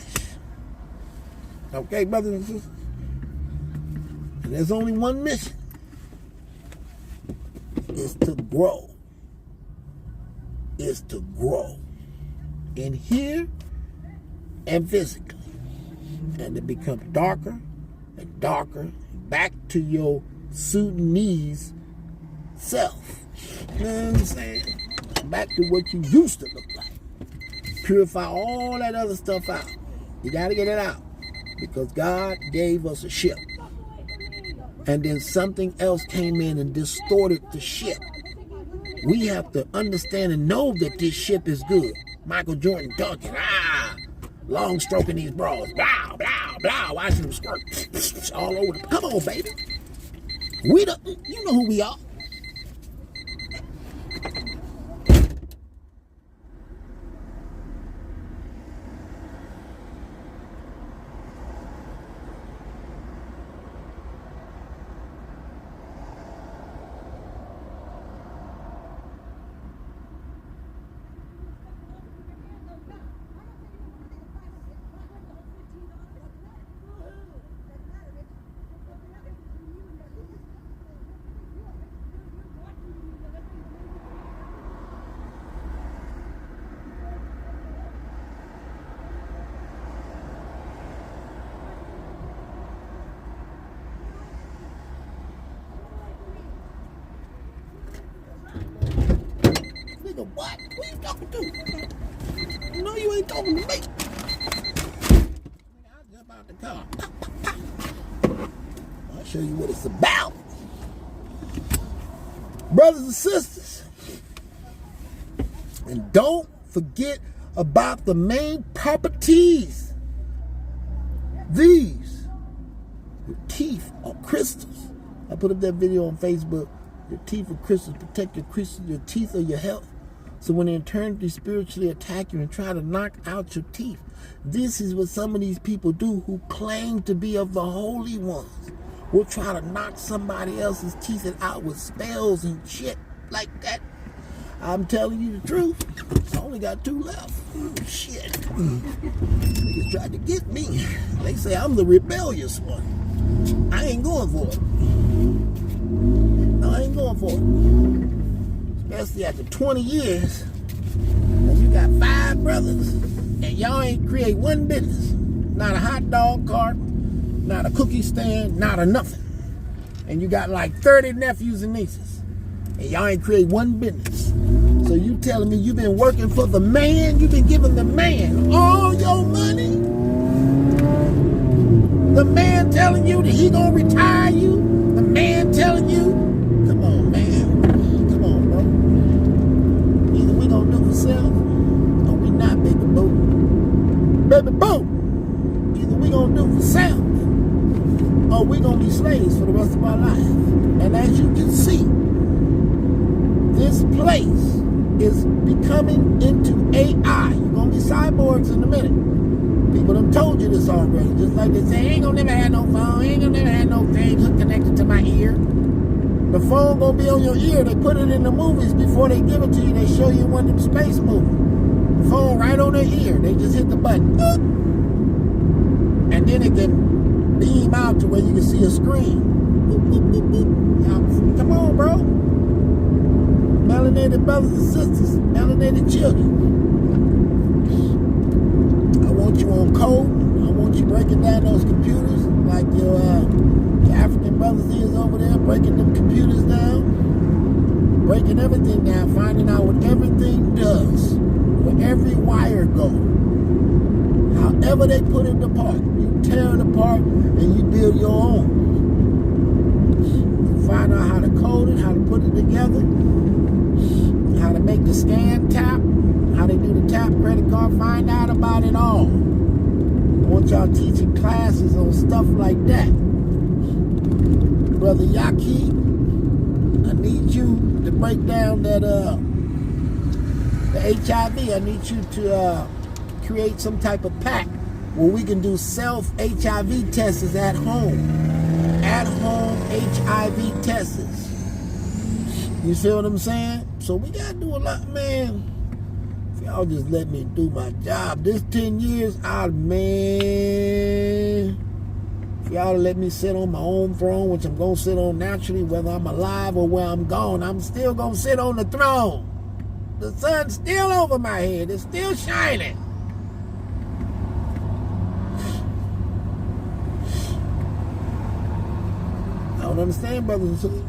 Okay, brothers and sisters? And there's only one mission. It's to grow. It's to grow. In here and physically. And to become darker and darker. Back to your Sudanese self. You know what I'm saying? Back to what you used to look like. Purify all that other stuff out. You got to get it out. Because God gave us a ship. And then something else came in and distorted the ship. We have to understand and know that this ship is good. Michael Jordan dunking. Long stroking these bras. Blah, blah, blah. Watching them squirt. All over the... Come on, baby. You know who we are. What? Who you talking to? No, you ain't talking to me. I'll jump out the car. I'll show you what it's about. Brothers and sisters. And don't forget about the main properties. These, your teeth are crystals. I put up that video on Facebook. Your teeth are crystals. Protect your crystals. Your teeth are your health. So when they internally spiritually attack you and try to knock out your teeth, this is what some of these people do who claim to be of the holy ones. Will try to knock somebody else's teeth out with spells and shit like that. I'm telling you the truth. I only got 2 left. Shit. Niggas tried to get me. They say I'm the rebellious one. I ain't going for it. No, I ain't going for it. Especially after 20 years, and you got 5 brothers, and y'all ain't create one business. Not a hot dog cart, not a cookie stand, not a nothing. And you got like 30 nephews and nieces, and y'all ain't create one business. So you telling me you've been working for the man, you've been giving the man all your money? The man telling you that he gonna retire you? The man telling you, come on, man. Gonna do for self, or we not, baby boo. Baby, boom. Either we gonna do for self, or we gonna be slaves for the rest of our life. And as you can see, this place is becoming into AI. You're gonna be cyborgs in a minute. People done told you this already. Just like they say, ain't gonna never have no phone, ain't gonna never have no thing hooked connected to my ear. The phone gonna be on your ear. They put it in the movies before they give it to you. They show you one of them space movies. The phone right on their ear. They just hit the button. And then it can beam out to where you can see a screen. Come on, bro. Melanated brothers and sisters. Melanated children. I want you on code. I want you breaking down those computers like your African brothers is over there, breaking them computers down, breaking everything down, finding out what everything does, where every wire goes. However they put it apart, you tear it apart and you build your own. You find out how to code it, how to put it together, how to make the scan tap, how they do the tap credit card, find out about it all. I want y'all teaching classes on stuff like that. Brother Yaki, I need you to break down that the HIV. I need you to create some type of pack where we can do self-HIV tests at home. At-home HIV tests. You feel what I'm saying? So we gotta do a lot, man. If y'all just let me do my job. This 10 years, if y'all let me sit on my own throne, which I'm gonna sit on naturally, whether I'm alive or where I'm gone, I'm still gonna sit on the throne. The sun's still over my head. It's still shining. I don't understand, brothers and sisters.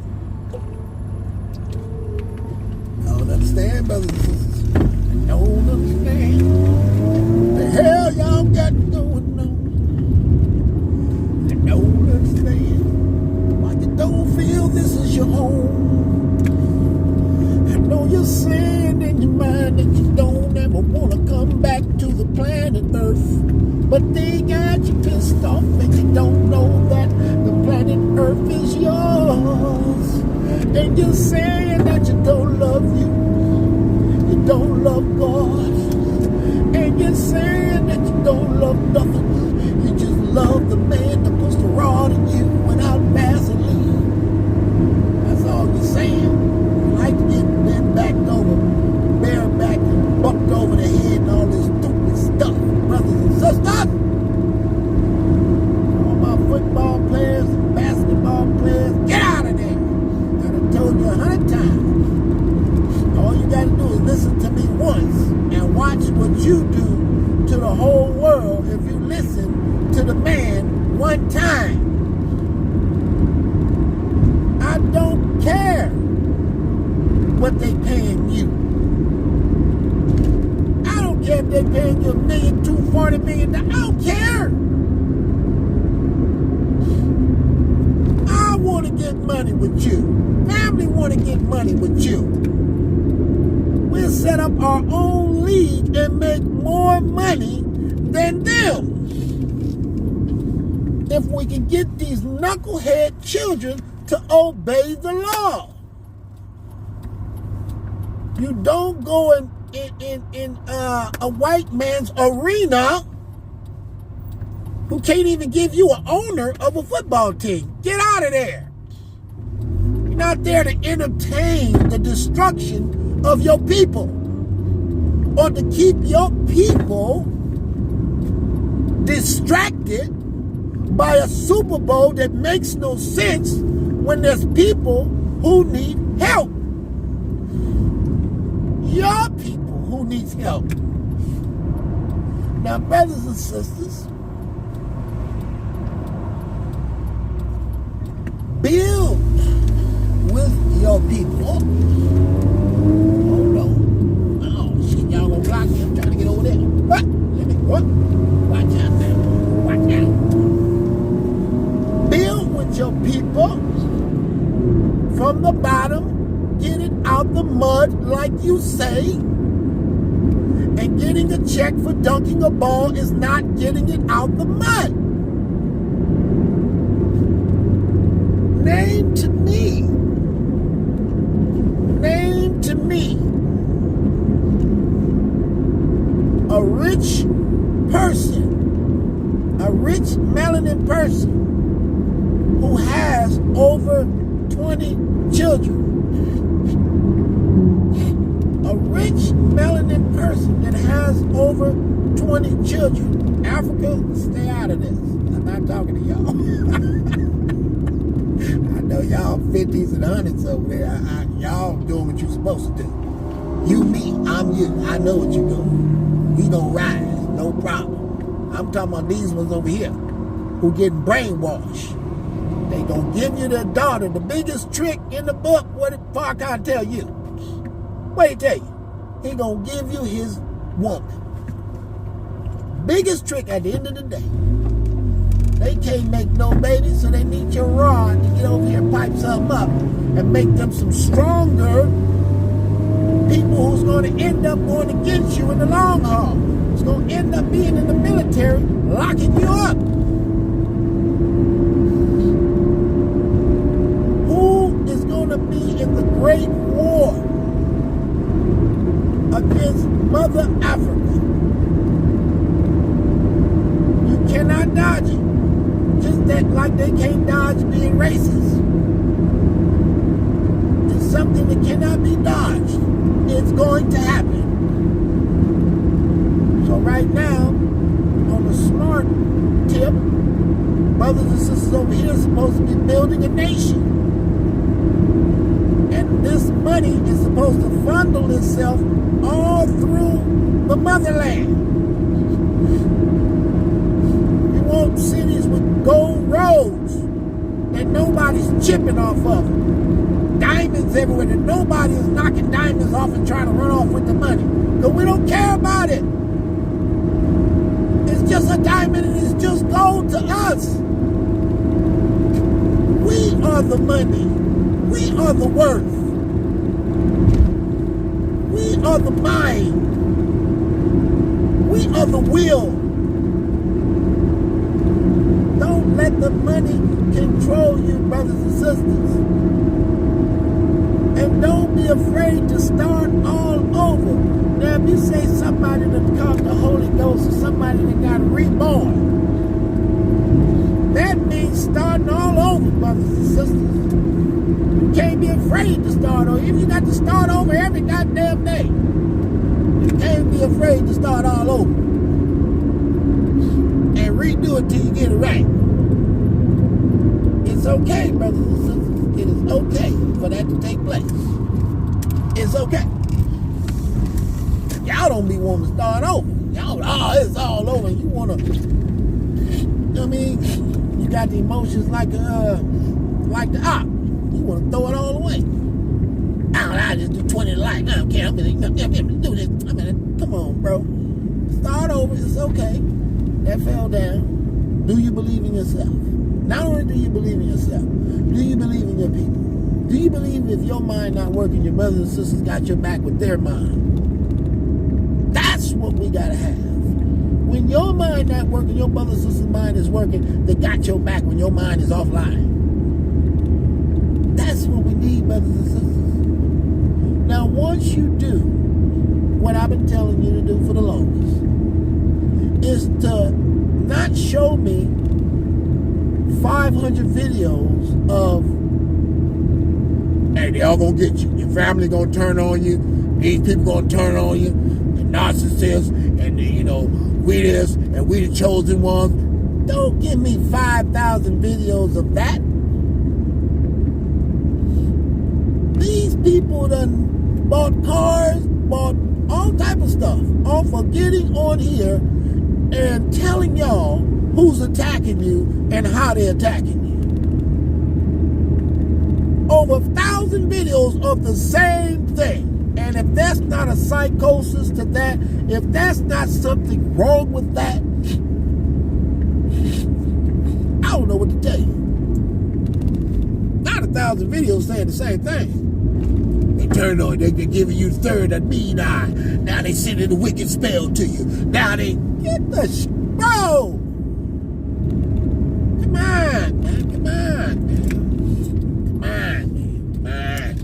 I don't understand, brothers and sisters. I don't understand what the hell y'all got going on. I don't understand why you don't feel this is your home. I know you're saying in your mind that you don't ever want to come back to the planet Earth, but they got you pissed off and you don't know that the planet Earth is yours. And you're saying that you don't love you don't love God, and you're saying that you don't love nothing. You just love the man that puts the rod in you without Vaseline. That's all you're saying. You like to get bent backed over, bareback and bumped over the head and all this stupid stuff, brothers and sisters. All my football players and basketball players, get out of there. I done told you 100 times. All you got to do is listen to me once and watch what you do to the whole world if you listen to the man one time. I don't care what they paying you. I don't care if they paying you $1 million, $240 million. I don't care. I want to get money with you. Family want to get money with you. We'll set up our own league and make more money than them. If we can get these knucklehead children to obey the law. You don't go in a white man's arena who can't even give you an owner of a football team. Get out of there. You're not there to entertain the destruction of your people, or to keep your people distracted by a Super Bowl that makes no sense when there's people who need help. Your people who needs help. Now, brothers and sisters, build with your people. Block me. I'm trying to get over there. What? Let me what? Watch out now. Watch out. Build with your people from the bottom. Get it out the mud like you say. And get getting a check for dunking a ball is not getting it out the mud. Name to me a rich person, a rich melanin person who has over 20 children. A rich melanin person that has over 20 children. Africa, stay out of this. I'm not talking to y'all. I know y'all 50s and 100s over there. Y'all doing what you're supposed to do. You, me, I'm you. I know what you're doing. We gonna rise, no problem. I'm talking about these ones over here who getting brainwashed. They gonna give you their daughter. The biggest trick in the book, what did Farrakhan tell you? What did he tell you? He gonna give you his woman. Biggest trick at the end of the day. They can't make no babies, so they need your rod to get over here and pipe something up and make them some stronger people who's going to end up going against you in the long haul. It's going to end up being in the military, locking you up. Who is going to be in the great war against Mother Africa? You cannot dodge it. Just that, like they can't dodge being racist. It's something that cannot be dodged. It's going to happen. So right now, on the smart tip, brothers and sisters over here are supposed to be building a nation. And this money is supposed to funnel itself all through the motherland. You want cities with gold roads that nobody's chipping off of. Diamonds everywhere that nobody is knocking diamonds off and trying to run off with the money. Because we don't care about it. It's just a diamond and it's just gold to us. We are the money. We are the worth. We are the mind. We are the will. Don't let the money control you, brothers and sisters. And don't be afraid to start all over. Now, if you say somebody that caught the Holy Ghost or somebody that got reborn, that means starting all over, brothers and sisters. You can't be afraid to start over. If you got to start over every goddamn day, you can't be afraid to start all over. And redo it till you get it right. It's okay, brothers and sisters. It is okay for that to take place. It's okay. Y'all don't be wanting to start over. Y'all, it's all over. You want to, you know what I mean? You got the emotions like the op. You want to throw it all away. I just do 20 to life. I don't care. I'm going to do this. Come on, bro. Start over. It's okay. That fell down. Do you believe in yourself? Not only do you believe in yourself, do you believe in your people? Do you believe if your mind not working, your brothers and sisters got your back with their mind? That's what we got to have. When your mind not working, your brothers and sisters' mind is working, they got your back when your mind is offline. That's what we need, brothers and sisters. Now, once you do what I've been telling you to do for the longest, is to not show me 500 videos of, hey, they all gonna get you. Your family gonna turn on you. These people gonna turn on you. The narcissists and the, we this and we the chosen ones. Don't give me 5,000 videos of that. These people done bought cars, bought all type of stuff, all for getting on here and telling y'all who's attacking you and how they're attacking you. Over 1,000 videos of the same thing. And if that's not a psychosis to that, if that's not something wrong with that, I don't know what to tell you. Not 1,000 videos saying the same thing. They turn on. They're giving you third and mean eye. Now they sending a wicked spell to you. Now they get the bro. Come on, man. Come on, man. Come on, man.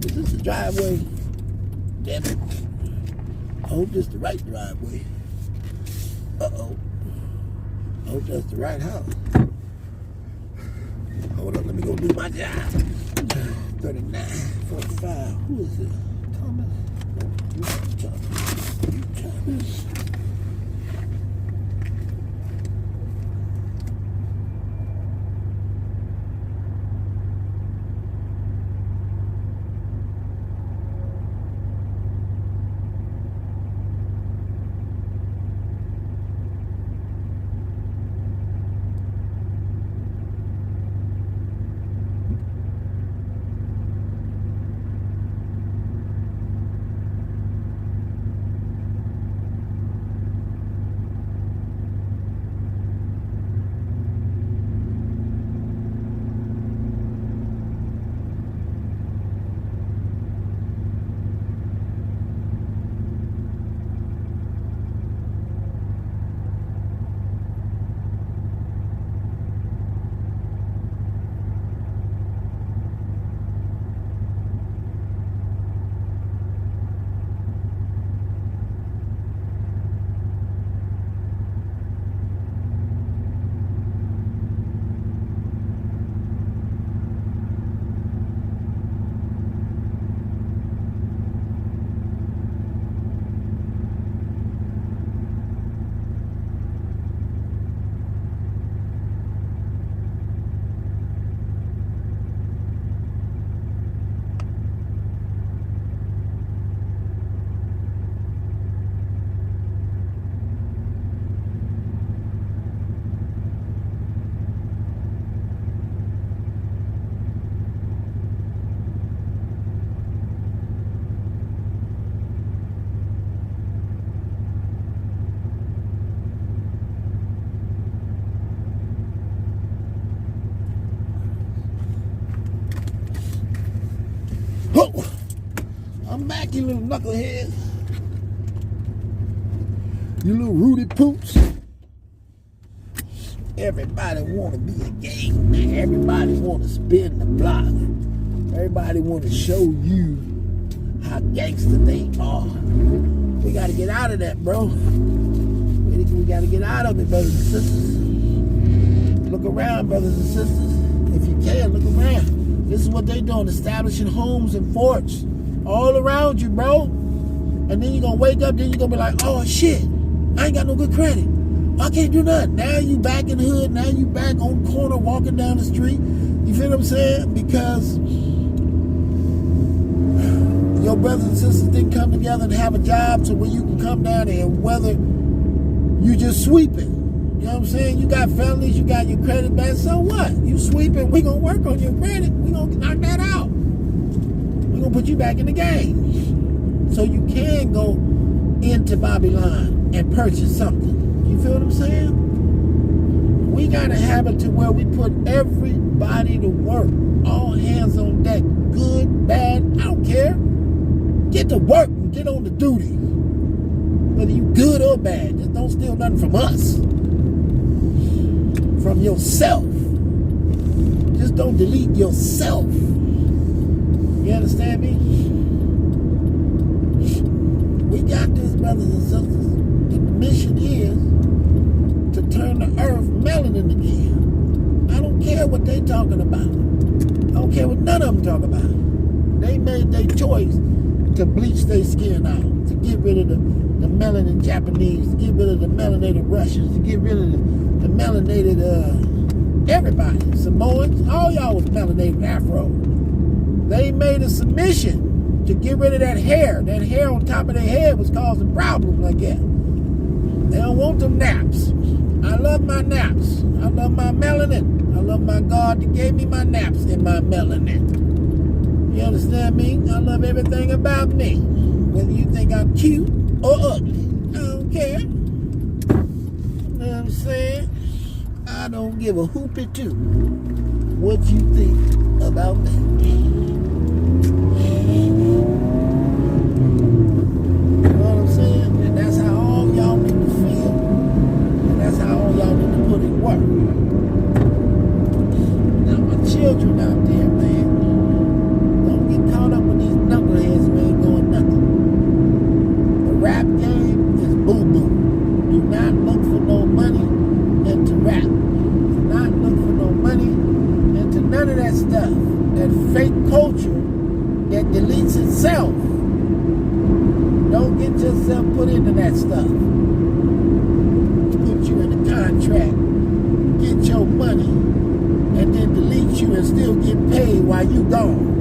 Is this the driveway? Damn it. I hope this is the right driveway. Uh-oh. I hope that's the right house. Hold on, let me go do my job. 39, 45. Who is it? Thomas? Thomas. Oh, I'm back, you little knucklehead. You little Rudy Poops. Everybody want to be a gang man. Everybody want to spin the block. Everybody want to show you how gangster they are. We got to get out of that, bro. We got to get out of it, brothers and sisters. Look around, brothers and sisters. If you can, look around. This is what they doing, establishing homes and forts all around you, bro. And then you're going to wake up, then you're going to be like, oh, shit, I ain't got no good credit. I can't do nothing. Now you back in the hood. Now you back on the corner walking down the street. You feel what I'm saying? Because your brothers and sisters didn't come together and have a job to where you can come down there, and whether you just sweeping. You know what I'm saying? You got felonies, you got your credit back. So what? You sweeping, we gonna work on your credit. We gonna knock that out. We gonna put you back in the game. So you can go into Babylon and purchase something. You feel what I'm saying? We gotta have it to where we put everybody to work. All hands on deck. Good, bad, I don't care. Get to work and get on the duty. Whether you good or bad, just don't steal nothing from us. From yourself. Just don't delete yourself. You understand me? We got this, brothers and sisters. And the mission is to turn the earth melanin again. I don't care what they talking about. I don't care what none of them talk about. They made their choice to bleach their skin out, to get rid of the melanated Japanese, to get rid of the melanated Russians, to get rid of the melanated everybody, Samoans, all y'all was melanated Afro. They made a submission to get rid of that hair. That hair on top of their head was causing problems like that. They don't want them naps. I love my naps. I love my melanin. I love my God that gave me my naps and my melanin. You understand me? I love everything about me. Whether you think I'm cute or ugly, I don't care. You know what I'm saying? I don't give a hoopty-doo what you think about me. work. Now, my children out there, man, don't get caught up with these knuckleheads who ain't going nothing. The rap game is boo-boo. Do not look for no money into rap. Do not look for no money into none of that stuff. That fake culture that deletes itself. Don't get yourself put into that stuff. Put you in a contract, get your money, and then delete you and still get paid while you gone.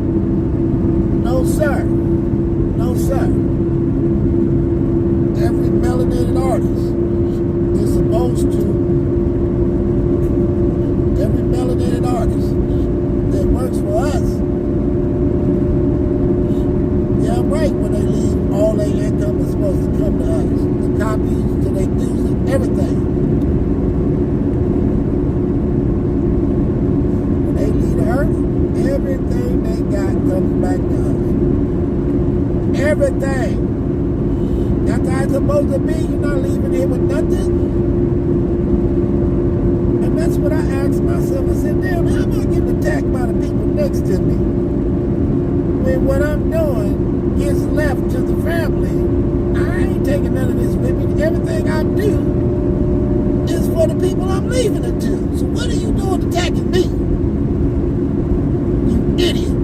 No, sir. No, sir. Every melanated artist is supposed to, every melanated artist that works for us, yeah, right, when they leave, all their income is supposed to come to us. The copies to their music, everything. When they leave the earth, everything they got comes back to us. Everything. That's how it's supposed to be. You're not leaving here with nothing. And that's what I asked myself. I said, damn, how am I getting attacked by the people next to me? When what I'm doing gets left to the family, I ain't taking none of this with me. Everything I do is for the people I'm leaving it to. So what are you doing attacking me? You idiot.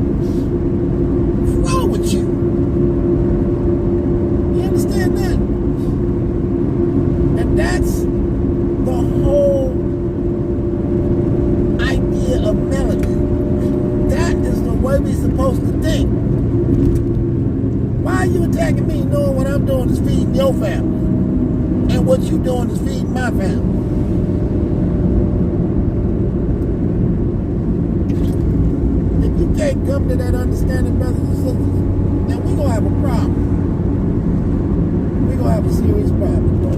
What's wrong with you? You understand that? And that's the whole idea of melanin. That is the way we're supposed to think. Why are you attacking me knowing what I'm doing is feeding your family? And what you doing is feeding my family? If you can't come to that understanding, brothers and sisters, then we're going to have a problem. We're going to have a serious problem, bro.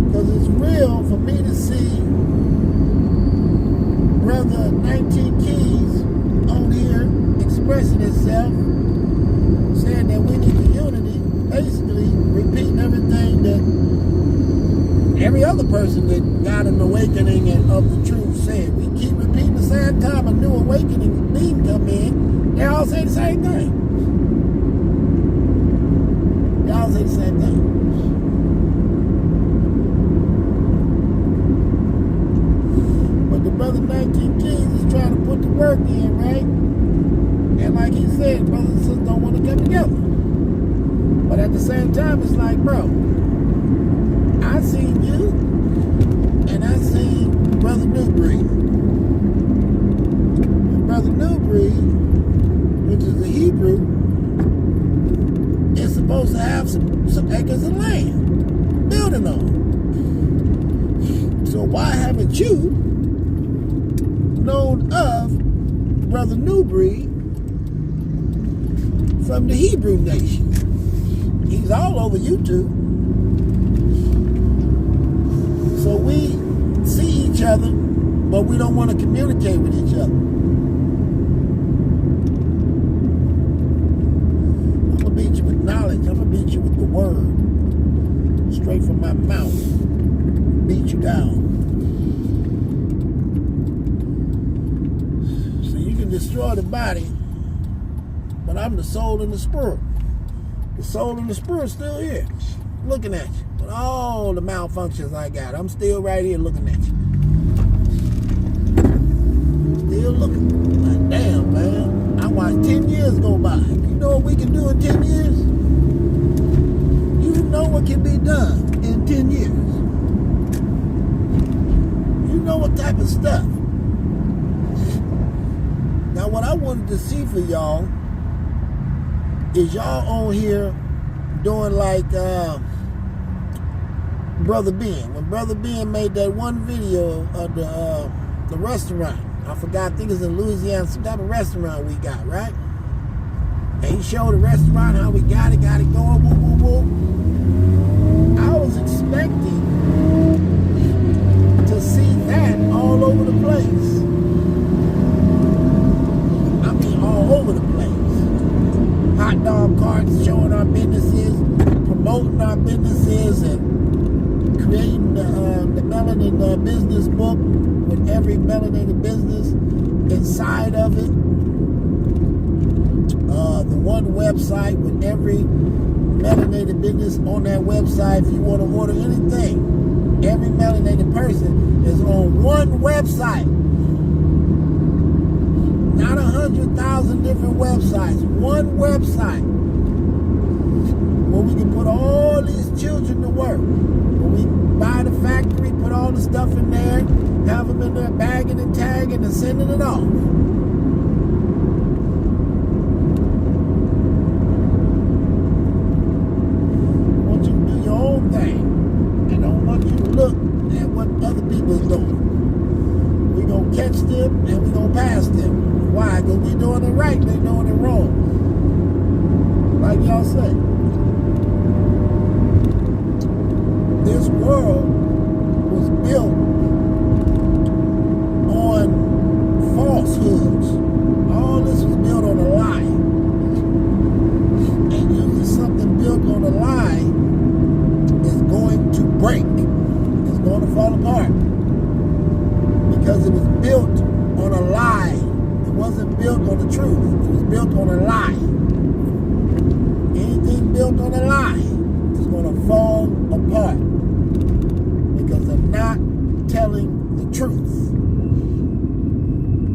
Because it's real for me to see Brother 19 Keys on here expressing itself, saying that we need the unity, basically repeating everything that every other person that got an awakening of the truth said. We keep repeating the same time a new awakening being come in, they all say the same thing. They all say the same thing. But the Brother 19 Keys is trying to put the work in, right? And like he said, brothers and sisters don't want to come together. But at the same time, it's like, bro, I seen you, and I seen Brother Newbreed. Brother Newbreed, which is a Hebrew, is supposed to have some acres of land, building on. So why haven't you known of Brother Newbreed from the Hebrew nation? He's all over YouTube. So we see each other, but we don't want to communicate with each other. I'm going to beat you with knowledge. I'm going to beat you with the word. Straight from my mouth. Beat you down. So you can destroy the body, but I'm the soul and the spirit. The soul and the spirit still here, looking at you. With all the malfunctions I got, I'm still right here looking at you. Still looking. Like, damn, man. I watched 10 years go by. You know what we can do in 10 years? You know what can be done in 10 years. You know what type of stuff. Now, what I wanted to see for y'all is y'all on here doing like Brother Ben. When Brother Ben made that one video of the restaurant, I forgot, I think it's in Louisiana, some type of restaurant we got, right? And he showed the restaurant, how we got it going, woo, woo, woo. I was expecting to see that all over the place. I mean, all over the place. Hot dog carts showing our businesses, promoting our businesses, and melanin business book with every melanated business inside of it. The one website with every melanated business on that website. If you want to order anything, every melanated person is on one website. Not 100,000 different websites. One website where we can put all these children to work. Where we buy the factory, put all the stuff in there, have them in there bagging and tagging and sending it off. Catch them and we're gonna pass them. Why? Because we doing it right, they doing it wrong. Like y'all say. This world was built on falsehoods. All this was built on a lie. And usually something built on a lie is going to break. It's going to fall apart. Because it was built on a lie. It wasn't built on the truth. It was built on a lie. Anything built on a lie is going to fall apart. Because they're not telling the truth.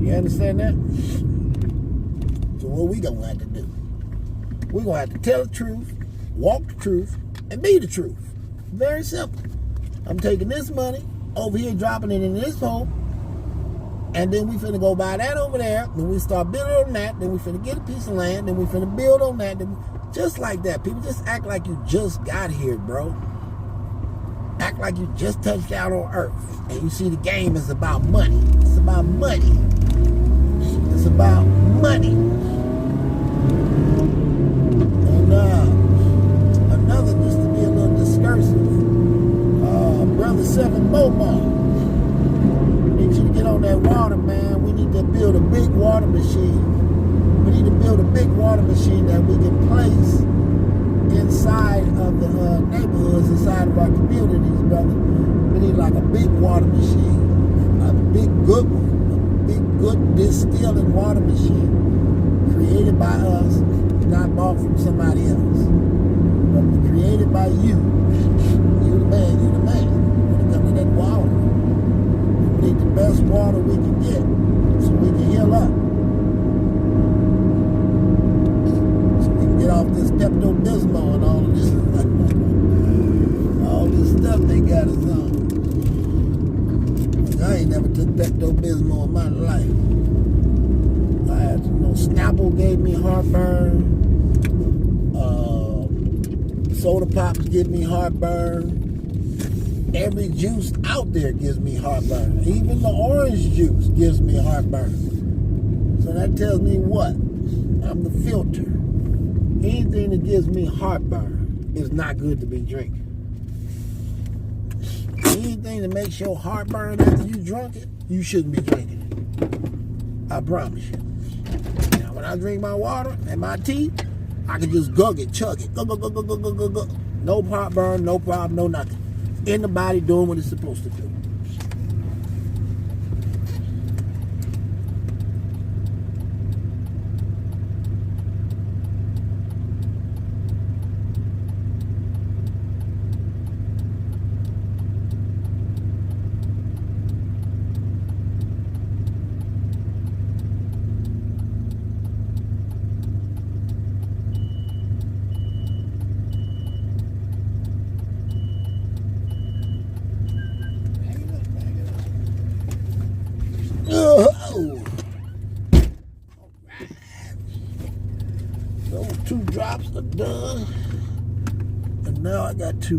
You understand that? So what we going to have to do? We're going to have to tell the truth, walk the truth, and be the truth. Very simple. I'm taking this money over here, dropping it in this hole. And then we finna go buy that over there. Then we start building on that. Then we finna get a piece of land. Then we finna build on that. Then just like that. People just act like you just got here, bro. Act like you just touched down on Earth. And you see the game is about money. It's about money. It's about money. And another, just to be a little discursive, Brother Seven Momar. We need you to get on that water, man. We need to build a big water machine. We need to build a big water machine that we can place inside of the neighborhoods, inside of our communities, brother. We need like a big water machine, a big good one, a big good distilling water machine, created by us, not bought from somebody else, but created by you. You the man, you the man. When it comes to that water, we need the best water we can get so we can heal up. Get off this Pepto-Bismol and all of this, all this stuff they got us on. I ain't never took Pepto-Bismol in my life. I had, Snapple gave me heartburn. Soda pops give me heartburn. Every juice out there gives me heartburn. Even the orange juice gives me heartburn. So that tells me what? I'm the filter. Anything that gives me heartburn is not good to be drinking. Anything that makes your heartburn after you drunk it, you shouldn't be drinking it. I promise you. Now, when I drink my water and my tea, I can just gug it, chug it. Gug, gug, gug, gug, gug, gug, gug. No heartburn, no problem, no nothing. In the body doing what it's supposed to do. Those 2 drops are done, and now I got to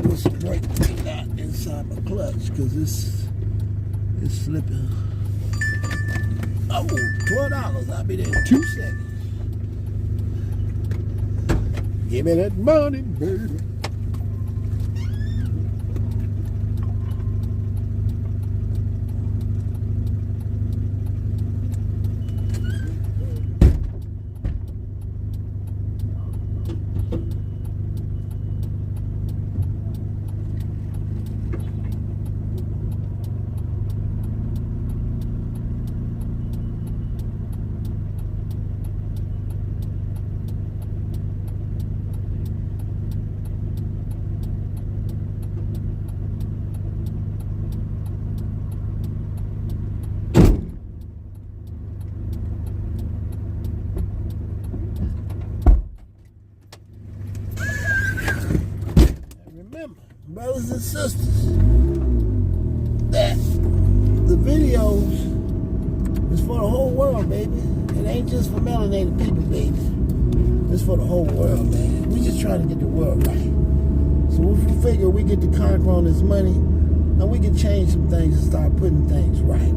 put some brake knot inside my clutch because it's slipping. Oh, $12! I'll be there in 2 seconds. Give me that money, baby. brothers and sisters, that the videos is for the whole world, baby. It ain't just for melanated people, baby. It's for the whole world, man. We just trying to get the world right. So if we figure we get to conquer on this money, and we can change some things and start putting things right.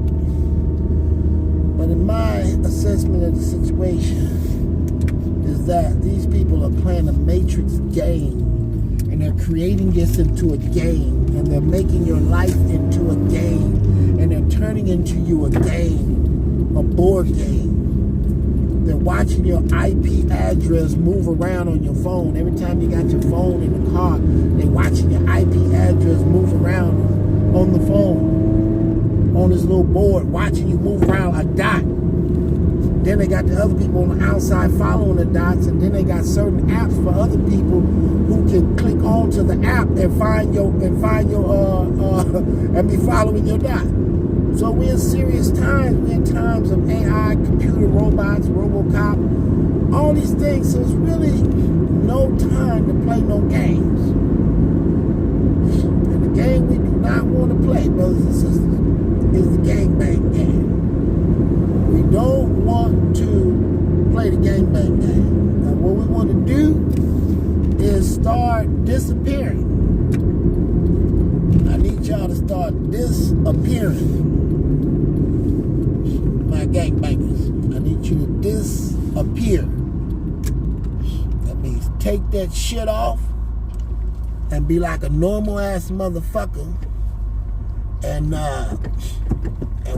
But in my assessment of the situation is that these people are playing a matrix game, and they're creating this into a game, and they're making your life into a game, and they're turning into you a game, a board game. They're watching your IP address move around on your phone. Every time you got your phone in the car, they're watching your IP address move around on the phone, on this little board, watching you move around a dot. Then they got the other people on the outside following the dots, and then they got certain apps for other people who can click onto the app and find your and be following your dot. So we're in serious times. We're in times of AI, computer robots, RoboCop, all these things. So it's really no time to play no games. And the game we do not want to play, brothers and sisters, is the gangbang game. We don't want to play the gangbang game. And what we want to do is start disappearing. I need y'all to start disappearing. My gangbangers, I need you to disappear. That means take that shit off and be like a normal ass motherfucker, and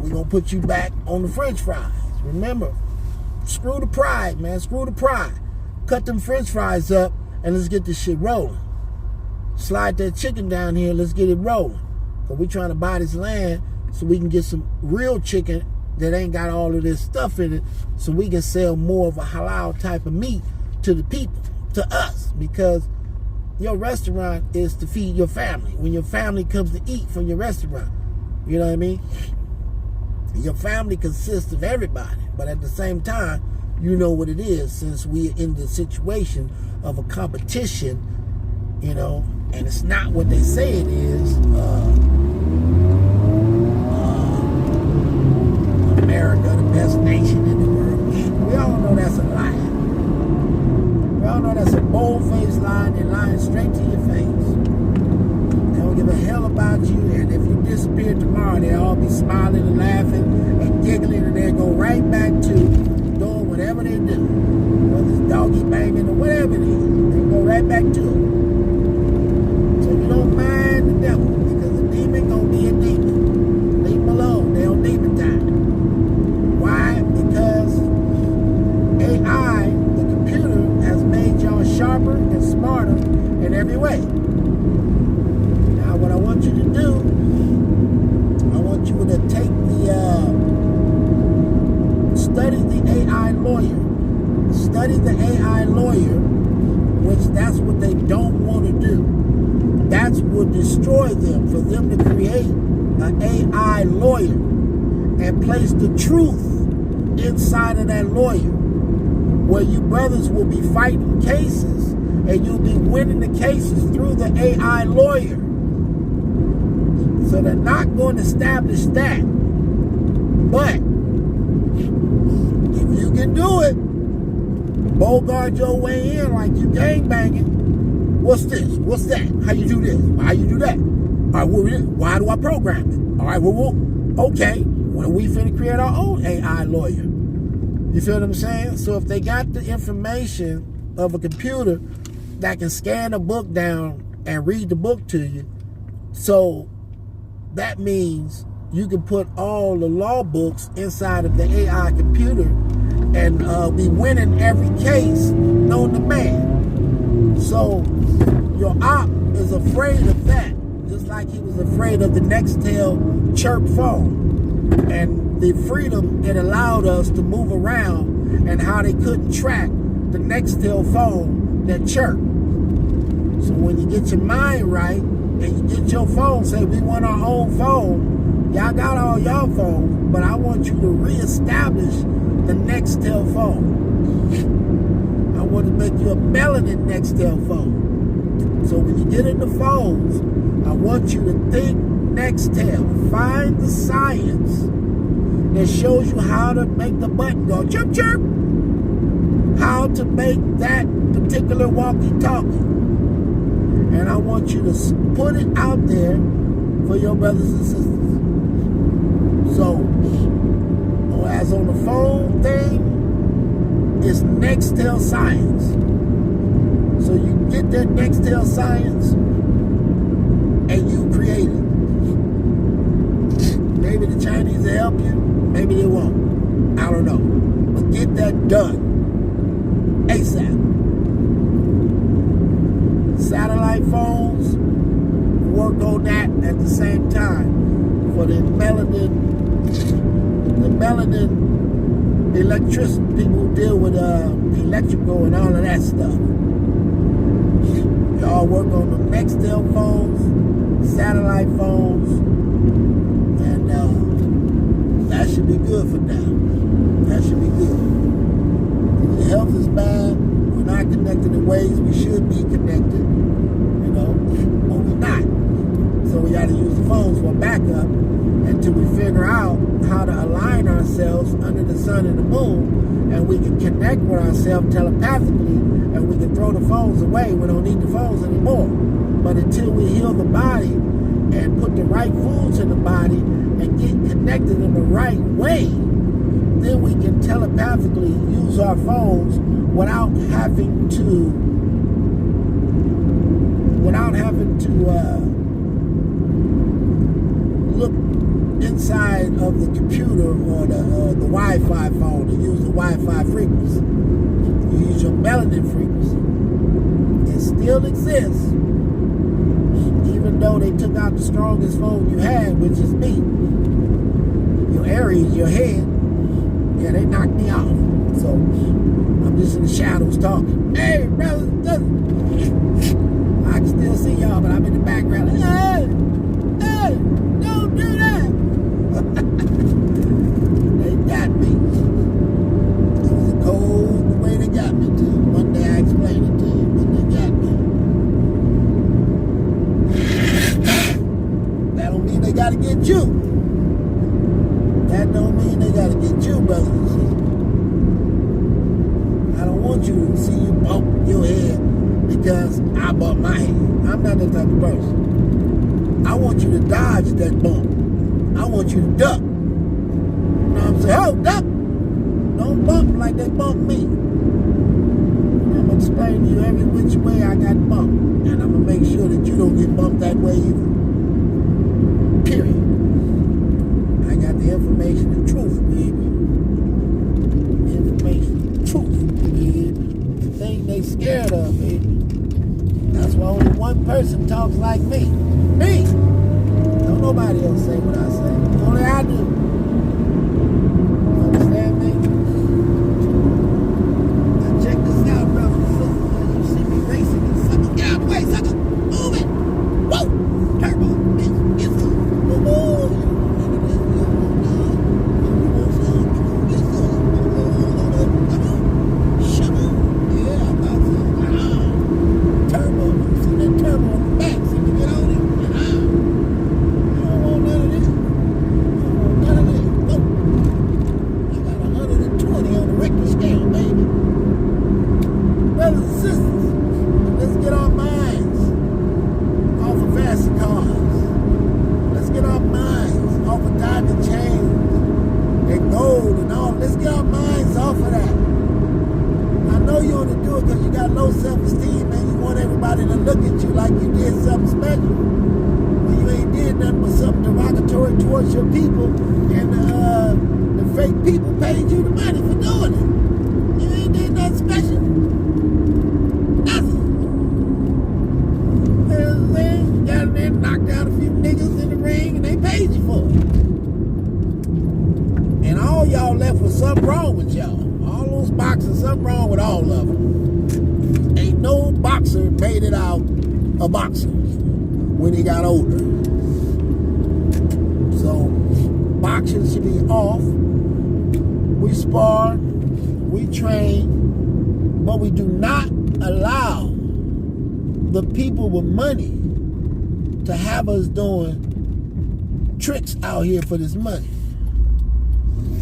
we're gonna put you back on the French fries. Remember, screw the pride, man. Screw the pride. Cut them French fries up and let's get this shit rolling. Slide that chicken down here, let's get it rolling. Cause we trying to buy this land so we can get some real chicken that ain't got all of this stuff in it, so we can sell more of a halal type of meat to the people, to us, because your restaurant is to feed your family. When your family comes to eat from your restaurant, you know what I mean? Your family consists of everybody, but at the same time, you know what it is, since we're in the situation of a competition, you know, and it's not what they say it is. America, the best nation in the world. We all know that's a lie. We all know that's a bold-faced lie. They're lying straight to your face. They don't give a hell about you, and if you disappear tomorrow, they'll all be smiling and laughing and giggling, and they'll go right back to doing whatever they do. Whether it's doggy banging or whatever it is, they'll go right back to it. So you don't mind the devil, because the demon gonna be a demon. Leave him alone. They on demon time. Why? Because AI, the computer, has made y'all sharper and smarter in every way. Now, what I want you to do, I want you to take study the AI lawyer. Study the AI lawyer, which that's what they don't want to do. That's what destroy them, for them to create an AI lawyer and place the truth inside of that lawyer, where you brothers will be fighting cases and you'll be winning the cases through the AI lawyer. So they're not going to establish that. But if you can do it, bogart your way in like you gangbanging. What's this? What's that? How you do this? How you do that? All right, why do I program it? All right, okay. When we finna create our own AI lawyer. You feel what I'm saying? So if they got the information of a computer that can scan a book down and read the book to you, so that means you can put all the law books inside of the AI computer and be winning every case known to man. So your op is afraid of that, just like he was afraid of the Nextel chirp phone. And the freedom it allowed us to move around, and how they couldn't track the Nextel phone that chirped. So when you get your mind right and you get your phone, say we want our own phone, y'all got all y'all phones, but I want you to reestablish the Nextel phone. I want to make you a melanin Nextel phone. So when you get in the phones, I want you to think Nextel. Find the science that shows you how to make the button go chirp chirp. How to make that particular walkie-talkie. And I want you to put it out there for your brothers and sisters. So, as on the phone thing, it's Nextel science. So you get that Nextel science and you create it. Maybe the Chinese will help you, maybe they won't. I don't know. But get that done ASAP. Satellite phones, work on that at the same time for the melanin electricity, people who deal with electrical and all of that stuff. Y'all work on the Nextel phones, satellite phones, and that should be good for now. That should be good. Your health is bad. We're not connected in ways we should be connected, but we're not. So we got to use the phones for backup until we figure out how to align ourselves under the sun and the moon, and we can connect with ourselves telepathically, and we can throw the phones away. We don't need the phones anymore. But until we heal the body and put the right foods in the body and get connected in the right way, then we can telepathically use our phones without having to look inside of the computer or the Wi-Fi phone to use the Wi-Fi frequency. You use your melanin frequency. It still exists, even though they took out the strongest phone you had, which is me. Your Aries, your head, yeah, they knocked me off. So I'm just in the shadows talking. Hey, brothers and sisters. I can still see y'all, but I'm in the background. Like, hey, don't do that. They got me. It was a cold way they got me to. One day I explained it to you, but they got me. That don't mean they gotta get you. That don't mean they gotta get you, brothers and sisters. I don't want you to see you bump your head because I bumped my head. I'm not that type of person. I want you to dodge that bump. I want you to duck. You know what I'm saying? Oh, duck! Don't bump like they bumped me. I'm going to explain to you every which way I got bumped. And I'm going to make sure that you don't get bumped that way either. Period. I got the information, the truth, baby. The information, the truth, baby. The thing they scared of, baby. That's why only one person talks like me. Me! Don't nobody else say what I say. Only I do. You understand me? Now check this out, brothers and sisters. You see me racing and sucker. Get out of the way, sucker! Move it! Whoa! Turbo! Bitch! Get some! Woo-hoo! Your people and the fake people paid you the money for doing it. You ain't did nothing special. Nothing. You know what I'm saying? You got in there and knocked out a few niggas in the ring and they paid you for it. And all y'all left with something wrong with y'all. All those boxers, something wrong with all of them. Ain't no boxer made it out a boxer when he got older. So, boxing should be off. We spar, we train, but we do not allow the people with money to have us doing tricks out here for this money.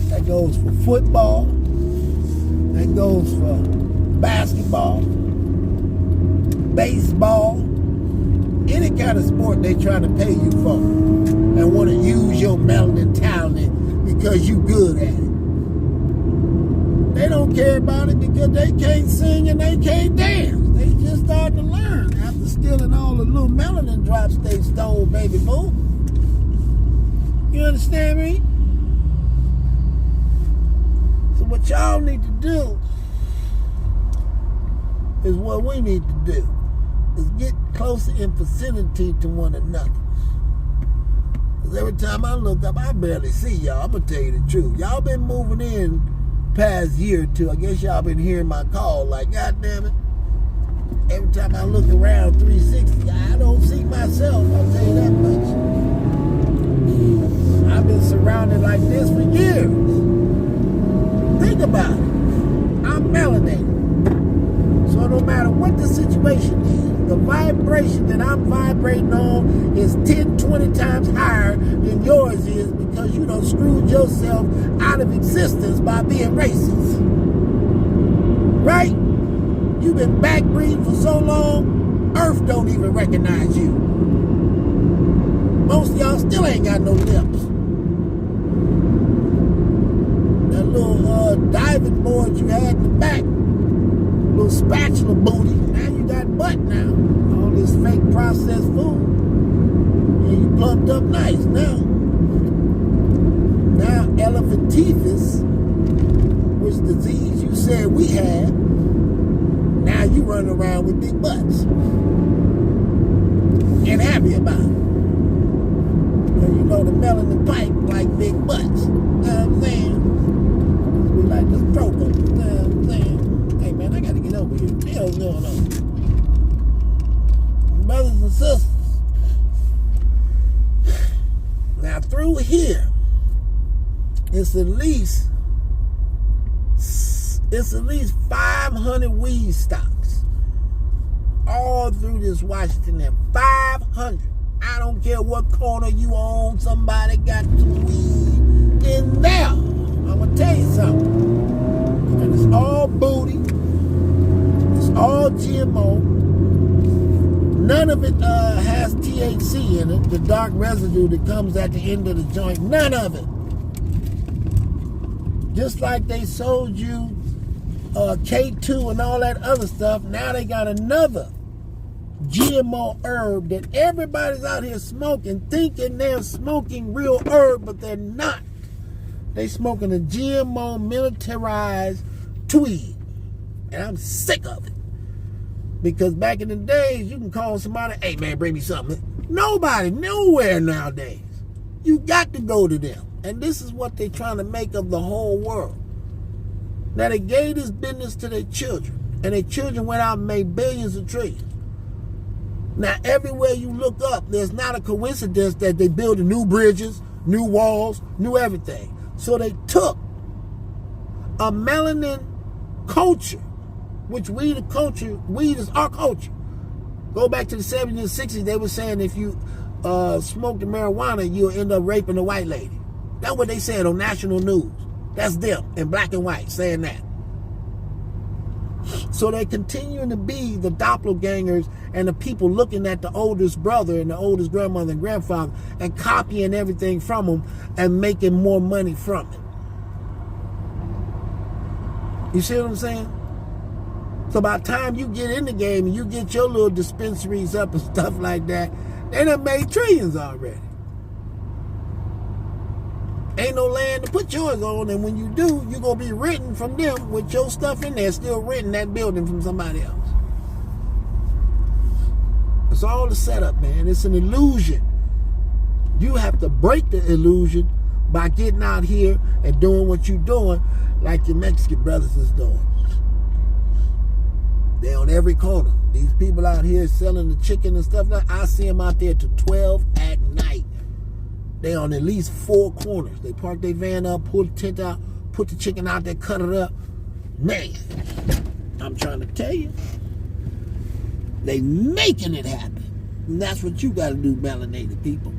That goes for football. That goes for basketball, baseball, any kind of sport they trying to pay you for and want to use your melanin talent because you good at it. They don't care about it because they can't sing and they can't dance. They just starting to learn after stealing all the little melanin drops they stole, baby boo. You understand me? So what y'all need to do is what we need to do, is get closer in vicinity to one another. Because every time I look up, I barely see y'all. I'm going to tell you the truth. Y'all been moving in past year or two. I guess y'all been hearing my call like, God damn it. Every time I look around 360, I don't see myself. I'll tell you that much. I've been surrounded like this for years. Think about it. I'm melanated. So no matter what the situation is, the vibration that I'm vibrating on is 10, 20 times higher than yours is because you done screwed yourself out of existence by being racist. Right? You've been backbreeding for so long, Earth don't even recognize you. Most of y'all still ain't got no lips. That little diving board you had in the back, little spatula booty, now you got butt now. All this fake processed food. And you plumped up nice now. Now elephantitis, which disease you said we had, now you running around with big butts. And happy about it. And you know the melanin pipe like big butts. You know what I'm saying? We like this program. You know what I'm saying? Hey man, I gotta get over here. What the hell's going on? Brothers and sisters. Now through here, it's at least 500 weed stocks all through this Washington. 500. I don't care what corner you own. Somebody got some weed in there. I'm gonna tell you something. And it's all booty. It's all GMO. None of it has THC in it. The dark residue that comes at the end of the joint. None of it. Just like they sold you K2 and all that other stuff, now they got another GMO herb that everybody's out here smoking, thinking they're smoking real herb, but they're not. They smoking a GMO militarized tweed. And I'm sick of it. Because back in the days, you can call somebody, hey man, bring me something. Nobody, nowhere nowadays. You got to go to them. And this is what they're trying to make of the whole world. Now they gave this business to their children. And their children went out and made billions of trees. Now everywhere you look up, there's not a coincidence that they building new bridges, new walls, new everything. So they took a melanin culture, which weed is our culture. Go back to the 70s and 60s, they were saying if you smoke the marijuana, you'll end up raping a white lady. That's what they said on national news. That's them in black and white saying that. So they're continuing to be the doppelgangers and the people looking at the oldest brother and the oldest grandmother and grandfather and copying everything from them and making more money from it. You see what I'm saying? So by the time you get in the game and you get your little dispensaries up and stuff like that, they done made trillions already. Ain't no land to put yours on, and when you do, you're going to be renting from them with your stuff in there, still renting that building from somebody else. It's all a setup, man. It's an illusion. You have to break the illusion by getting out here and doing what you're doing like your Mexican brothers is doing. They're on every corner. These people out here selling the chicken and stuff like that, I see them out there till 12 at night. They on at least 4 corners. They park their van up, pull the tent out, put the chicken out there, cut it up. Man, I'm trying to tell you. They making it happen. And that's what you got to do, melanated people.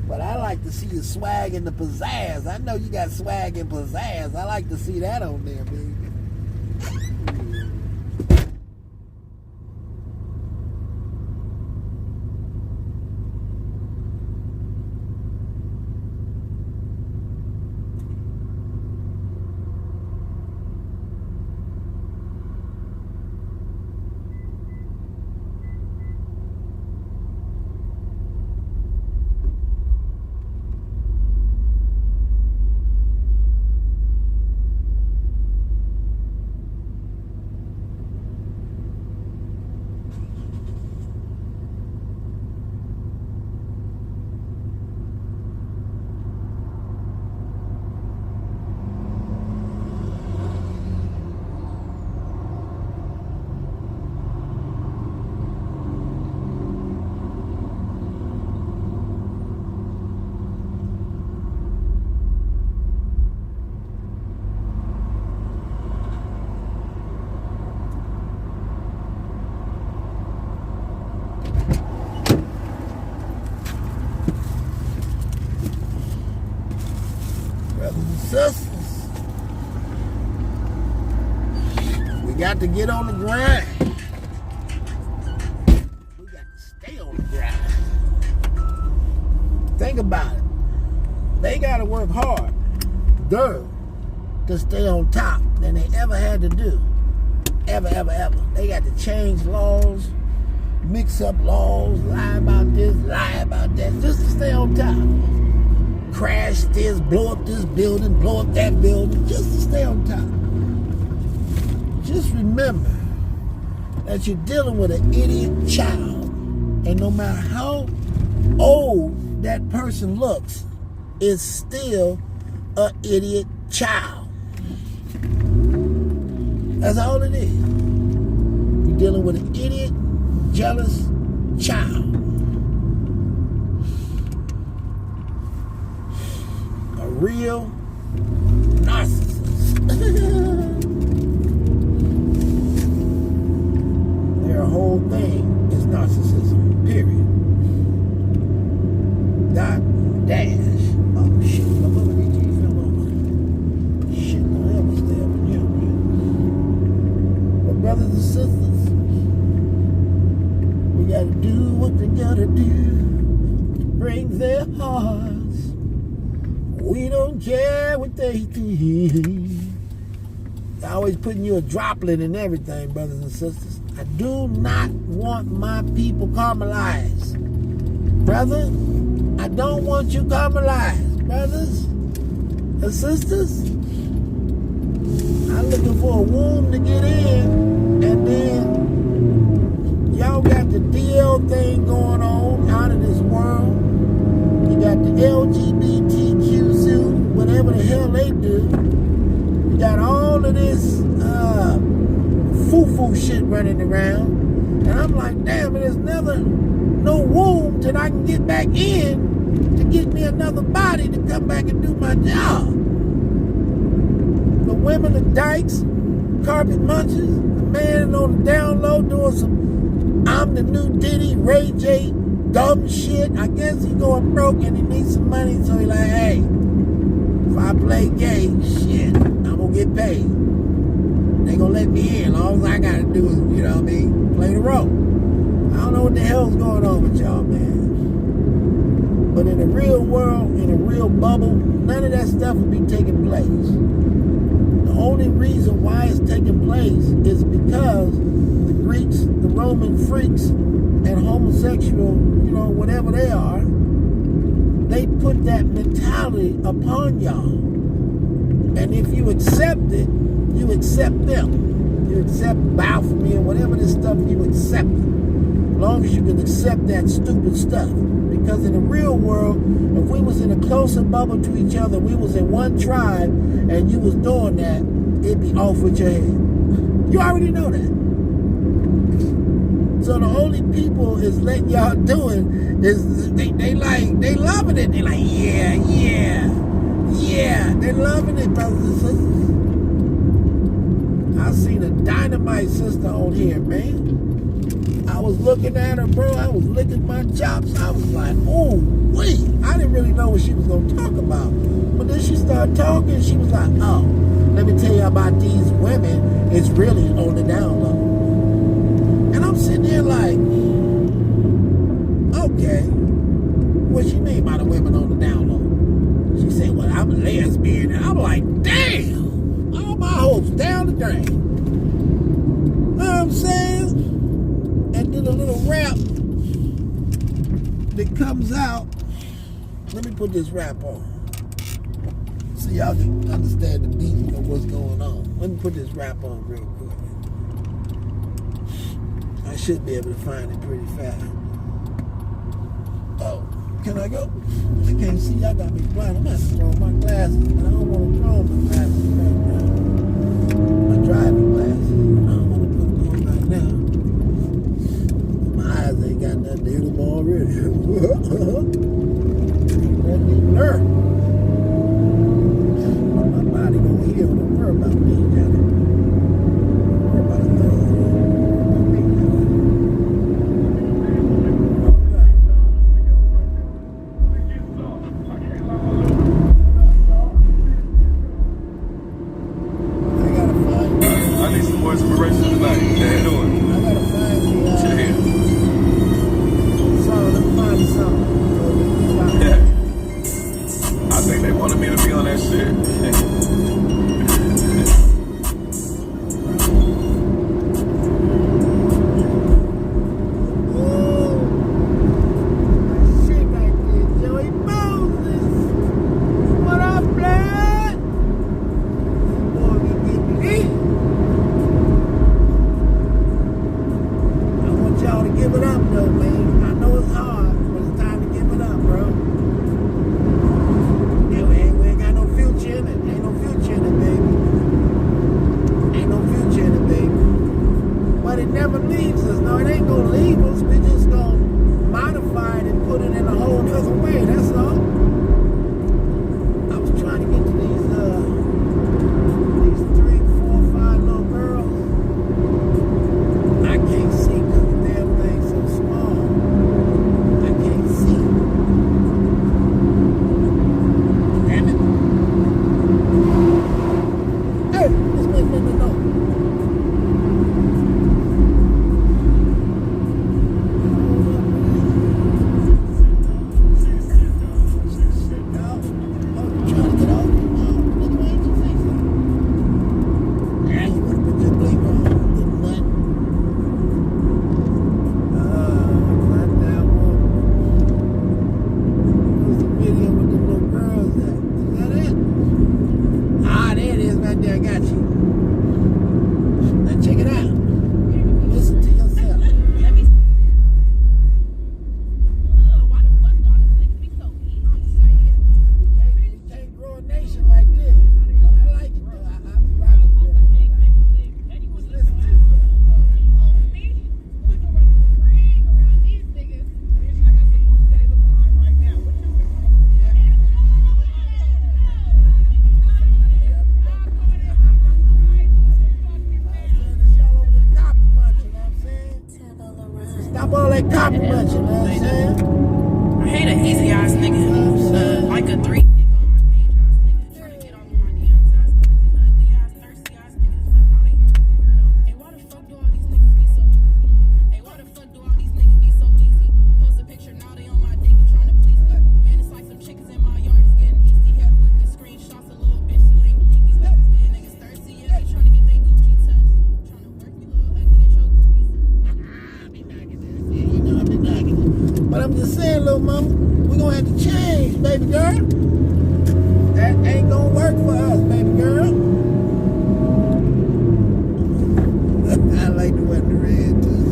But I like to see the swag and the pizzazz. I know you got swag and pizzazz. I like to see that on there, baby. Brothers and sisters, we got to get on the grind. We got to stay on the grind. Think about it. They got to work hard, to stay on top than they ever had to do. Ever. They got to change laws, mix up laws, lie about this, lie about that, just to stay on top. Crash this, blow up this building, blow up that building, just to stay on top. Just remember that you're dealing with an idiot child. And no matter how old that person looks, it's still an idiot child. That's all it is. You're dealing with an idiot, jealous child. A real narcissist. Their whole thing is narcissism, period. Dot, dash. Oh, shit, my mother DG fell over. Shit, don't ever stay up in here, man. But brothers and sisters, we gotta do what they gotta do to break their hearts. We don't care what they think. They're always putting you a droplet in everything, brothers and sisters. I do not want my people caramelized. Brother, I don't want you caramelized. Brothers and sisters, I'm looking for a womb to get in, and then y'all got the DL thing going on out of this world. You got the LGBTQ zoo, whatever the hell they do. You got all of this foo-foo shit running around. And I'm like, damn, there's never no womb till I can get back in to get me another body to come back and do my job. The women are dykes, carpet munchers, the man on the down low doing some I'm the new Diddy, Ray J, dumb shit. I guess he going broke and he needs some money, so he like, hey, if I play gay, shit, I'm gonna get paid. They gonna let me in. All I gotta do is, you know what I mean, play the role. I don't know what the hell's going on with y'all, man. But in the real world, in a real bubble, none of that stuff will be taking place. The only reason why it's taking place is because the Greeks, the Roman freaks, and homosexual, you know, whatever they are, they put that mentality upon y'all. And if you accept it, you accept them. You accept Baphomet and whatever this stuff, you accept it. As long as you can accept that stupid stuff. Because in the real world, if we was in a closer bubble to each other, we was in one tribe, and you was doing that, it'd be off with your head. You already know that. So the only people is letting y'all doing is they loving it. They like, yeah. They're loving it, brothers and sisters. I seen a dynamite sister on here, man. I was looking at her, bro. I was licking my chops. I was like, oh, wait. I didn't really know what she was going to talk about. But then she started talking. She was like, oh, let me tell you about these women. It's really on the down low. And I'm sitting there like, okay. What she mean by the women on the down low? She said, well, I'm a lesbian. And I'm like, damn. All my hopes down the drain. You know what I'm saying? And then a little rap that comes out. Let me put this rap on so y'all can understand the beat of what's going on. Let me put this rap on real quick. I should be able to find it pretty fast. Oh, can I go? I can't see. Y'all got me blind. I'm going to have to throw my glasses, but I don't want to throw my glasses right now. My driving glasses. I don't want to put them on right now. Ain't got nothing to hit them already. Ain't nothing even hurt. My body gonna heal. Don't worry about me, Johnny. Don't worry about a thing. Don't worry about me, Johnny. I gotta find I need some more inspiration tonight. How you doing? I gotta find the Chill here. I think they wanted me to be on that shit. Give it up though, man. I know it's hard, but it's time to give it up, bro. Yeah, we ain't got no future in it. Ain't no future in it, baby. Ain't no future in it, baby. But it never leaves us. No, it ain't gonna leave us. We just gonna modify it and put it in a whole other way. That's all. I was trying to get to these 3, 4, 5 little girls. I can't see because the damn thing's so small. I can't see. Damn it. Hey, let's make no. Stop all that copy munching, you know what I'm saying? I hate an easy ass nigga. You know what I'm saying? Like a 3 nigga on my page ass nigga. Trying to get on my DMs ass nigga. Ugly ass, thirsty ass niggas. Fuck out of here, weirdo. Hey, why the fuck do all these niggas be so Hey, why the fuck do all these niggas be so easy? Post a picture, now they on my dick, I'm trying to please me. Man, it's like some chickens in my yard, it's getting easy. Hit with the screenshots, a little bitch, you ain't believe these niggas. Man, niggas thirsty, yeah, they trying to get their Gucci touch. Trying to work me, little ugly, get your groupies up. But I'm just saying, little mama, we're gonna have to change, baby girl. That ain't gonna work for us, baby girl. I like the one in the red too.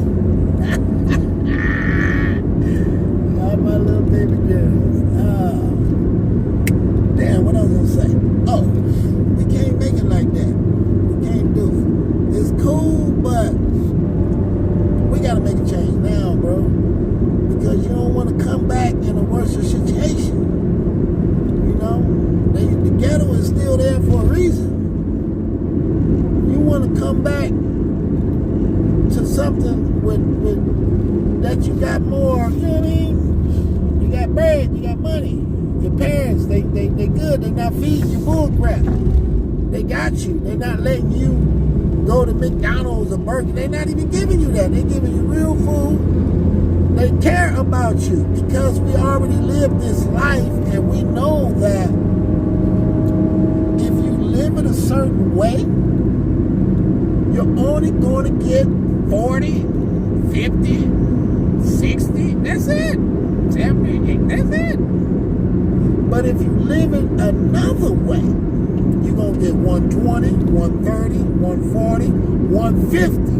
All my little baby girls. Oh. Damn, what I was gonna say? Oh, we can't make it like that. We can't do it. It's cool, but we gotta make a change now, bro. Because you don't want to come back in a worse situation. You know, the ghetto is still there for a reason. got more, you know what I mean? You got bread, you got money. Your parents, they good. They not feeding you bull crap. They got you. They not letting you go to McDonald's or Burger. They not even giving you that. They giving you real food. They care about you because we already lived this life, and we know that if you live in a certain way, you're only going to get 40, 50, 60. That's it. 70, that's it. But if you live it another way, you're going to get 120, 130, 140, 150.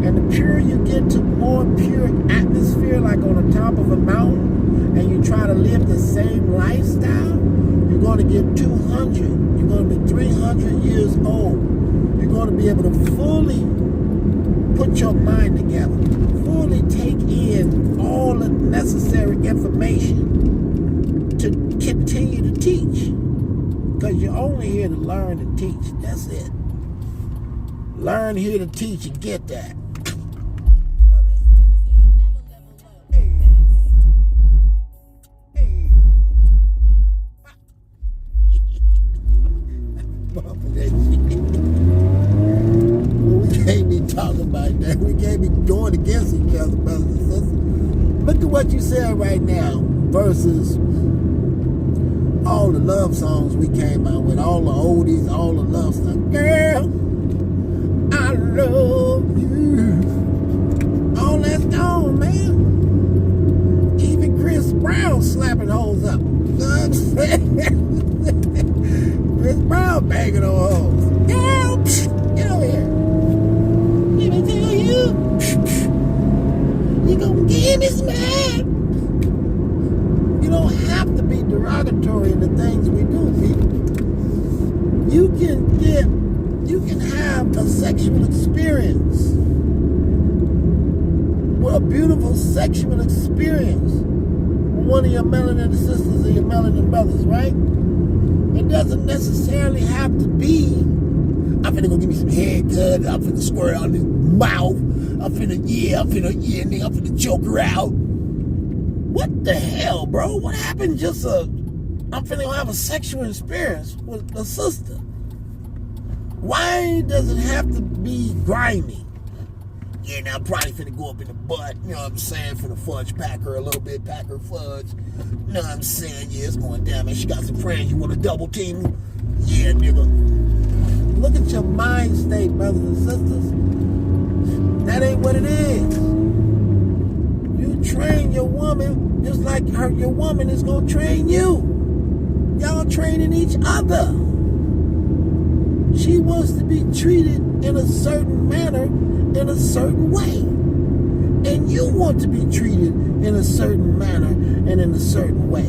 And the purer you get to more pure atmosphere, like on the top of a mountain, and you try to live the same lifestyle, you're going to get 200. You're going to be 300 years old. You're going to be able to fully put your mind together, fully take in all the necessary information to continue to teach. Because you're only here to learn and teach. That's it. Learn here to teach and get that. We can't be talking about that. We can't be going against each other, brothers and sisters. Look at what you said right now versus all the love songs we came out with, all the oldies, all the love stuff. Girl, I love you. All that's gone, man. Even Chris Brown slapping hoes up. You know what I'm saying? Chris Brown banging on hoes. Girl, get over here. Let me tell you, you gonna give me some head. You don't have to be derogatory in the things we do, people. You can have a sexual experience. Well, a beautiful sexual experience with one of your melanin sisters or your melanin brothers, right? It doesn't necessarily have to be, I'm finna go give me some head, good. I'm finna squirt out his mouth. I'm finna choke her out. What the hell, bro? What happened? I'm finna have a sexual experience with a sister. Why does it have to be grimy? Yeah, now I'm probably finna go up in the butt, you know what I'm saying? Finna fudge pack her a little bit, pack her fudge. You know what I'm saying? Yeah, it's going down, man. She got some friends. You wanna double team? Yeah, nigga. Look at your mind state, brothers and sisters. That ain't what it is. You train your woman just like your woman is gonna train you. Y'all training each other. She wants to be treated in a certain manner, in a certain way. And you want to be treated in a certain manner and in a certain way.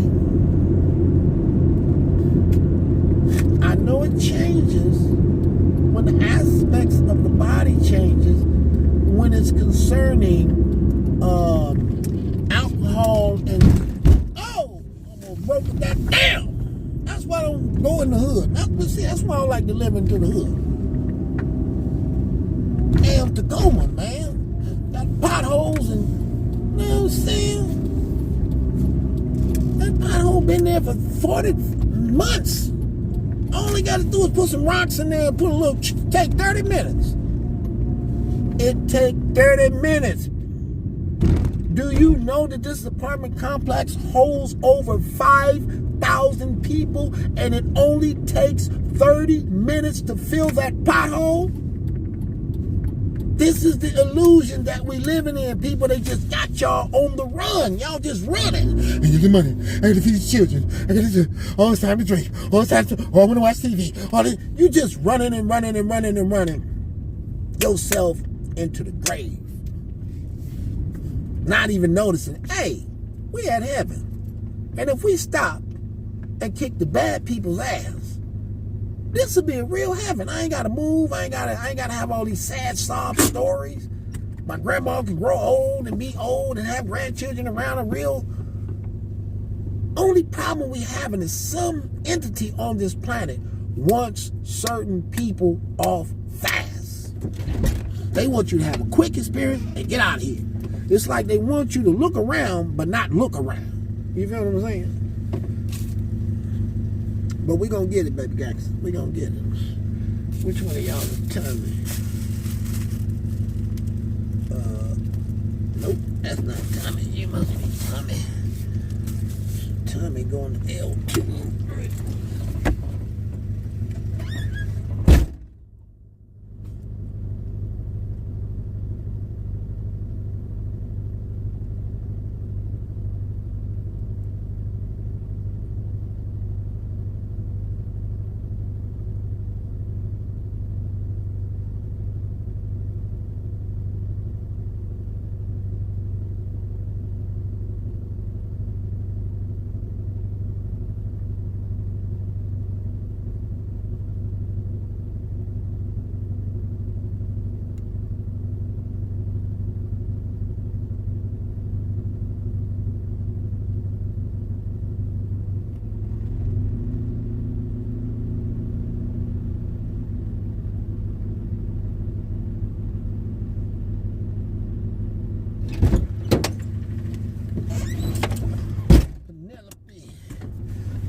I know it changes when the aspects of the body changes when it's concerning alcohol and almost broke that down. That's why I don't go in the hood. That's why I like to live into the hood. Damn Tacoma, man. Got potholes and, you know what I'm saying? That pothole been there for 40 months. All you gotta do is put some rocks in there and put a little, take 30 minutes. It take 30 minutes. Do you know that this apartment complex holds over 5,000 people and it only takes 30 minutes to fill that pothole? This is the illusion that we living in, people. They just got y'all on the run. Y'all just running. And you get money. I got to feed the children. I got to do all this time to drink. All this time to, I want to watch TV. You just running and running and running and running yourself into the grave. Not even noticing, hey, we at heaven. And if we stop and kick the bad people's ass, this would be a real heaven. I ain't gotta move. I ain't gotta have all these sad sob stories. My grandma can grow old and be old and have grandchildren around a real. Only problem we having is some entity on this planet wants certain people off fast. They want you to have a quick experience and get out of here. It's like they want you to look around, but not look around. You feel what I'm saying? But we gonna get it, baby Gax. We gonna get it. Which one of y'all is telling me? Nope, that's not Tommy. You must be Tommy. Tommy going to L2.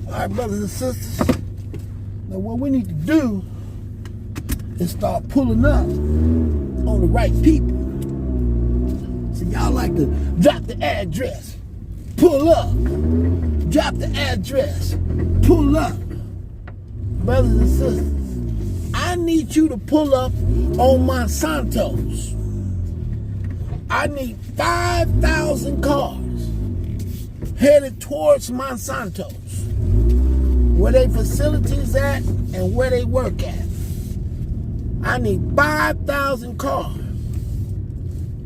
All right, brothers and sisters. Now, what we need to do is start pulling up on the right people. See, y'all like to drop the address, pull up, drop the address, pull up. Brothers and sisters, I need you to pull up on Monsanto's. I need 5,000 cars headed towards Monsanto's, where they facilities at and where they work at. I need 5,000 cars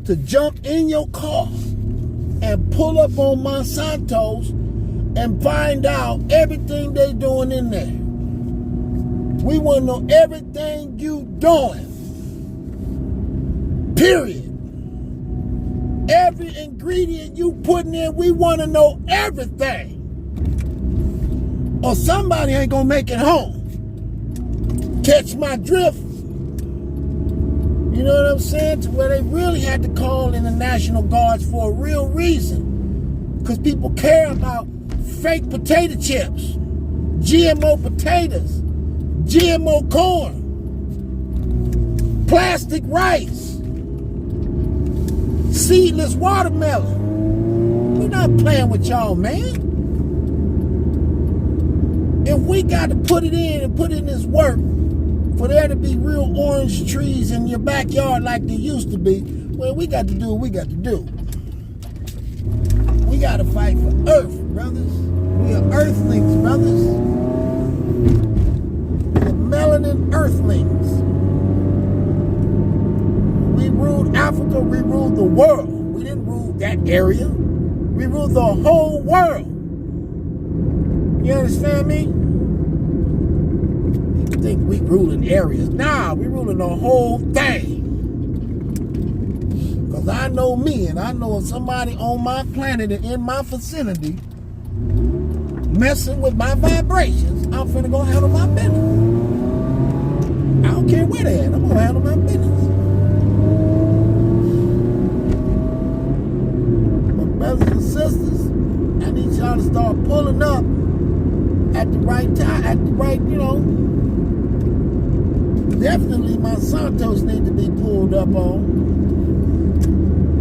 to jump in your car and pull up on Monsanto's and find out everything they doing in there. We want to know everything you doing. Period. Every ingredient you putting in, we want to know everything. Or somebody ain't gonna make it home. Catch my drift? You know what I'm saying? To where they really had to call in the National Guards for a real reason. Because people care about fake potato chips, GMO potatoes, GMO corn, plastic rice, seedless watermelon. We're not playing with y'all, man. If we got to put it in and put in this work for there to be real orange trees in your backyard like there used to be, well, we got to do what we got to do. We got to fight for Earth, brothers. We are Earthlings, brothers. The melanin Earthlings. We ruled Africa, we ruled the world. We didn't rule that area. We ruled the whole world. You understand me? You think we ruling areas. Nah, we ruling the whole thing. Because I know me, and I know if somebody on my planet and in my vicinity messing with my vibrations, I'm finna go handle my business. I don't care where they at, I'm gonna handle my business. But brothers and sisters, I need y'all to start pulling up at the right time, at the right, definitely Monsanto's need to be pulled up on.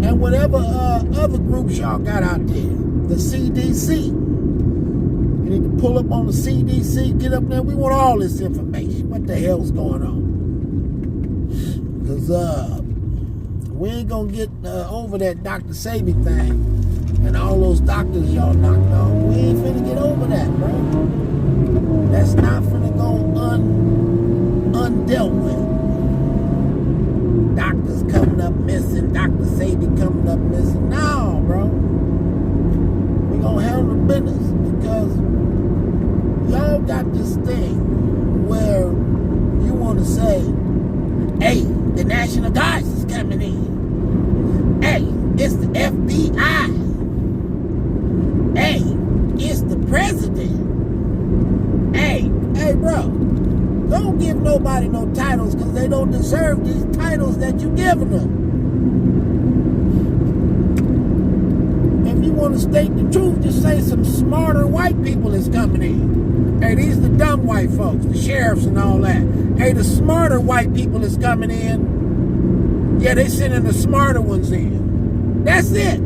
And whatever other groups y'all got out there, the CDC. You need to pull up on the CDC, get up there. We want all this information. What the hell's going on? Because we ain't going to get over that Dr. Sebi thing and all those doctors y'all knocked off. We ain't finna get over that, bro. That's not finna go undealt with. Doctors coming up missing, Dr. Sebi coming up missing. No, bro. We gonna handle the business because y'all got this thing where you want to say, hey, the National Guards is coming in. Hey, it's the FBI. Hey, it's the president. Hey, bro, don't give nobody no titles because they don't deserve these titles that you giving them. to state the truth, just say some smarter white people is coming in. Hey, these the dumb white folks, the sheriffs and all that. Hey, the smarter white people is coming in. Yeah, they sending the smarter ones in. That's it.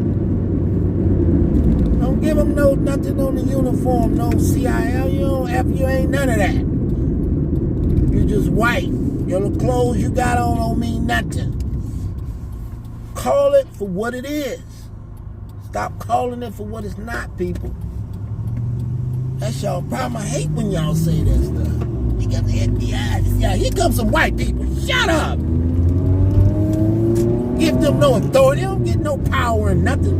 Don't give them nothing on the uniform, no CIL, you ain't none of that. You just white. Your little clothes you got on don't mean nothing. Call it for what it is. Stop calling it for what it's not, people. That's y'all problem. I hate when y'all say that stuff. We got the FBI. Yeah, here comes some white people. Shut up. Give them no authority. They don't get no power in nothing.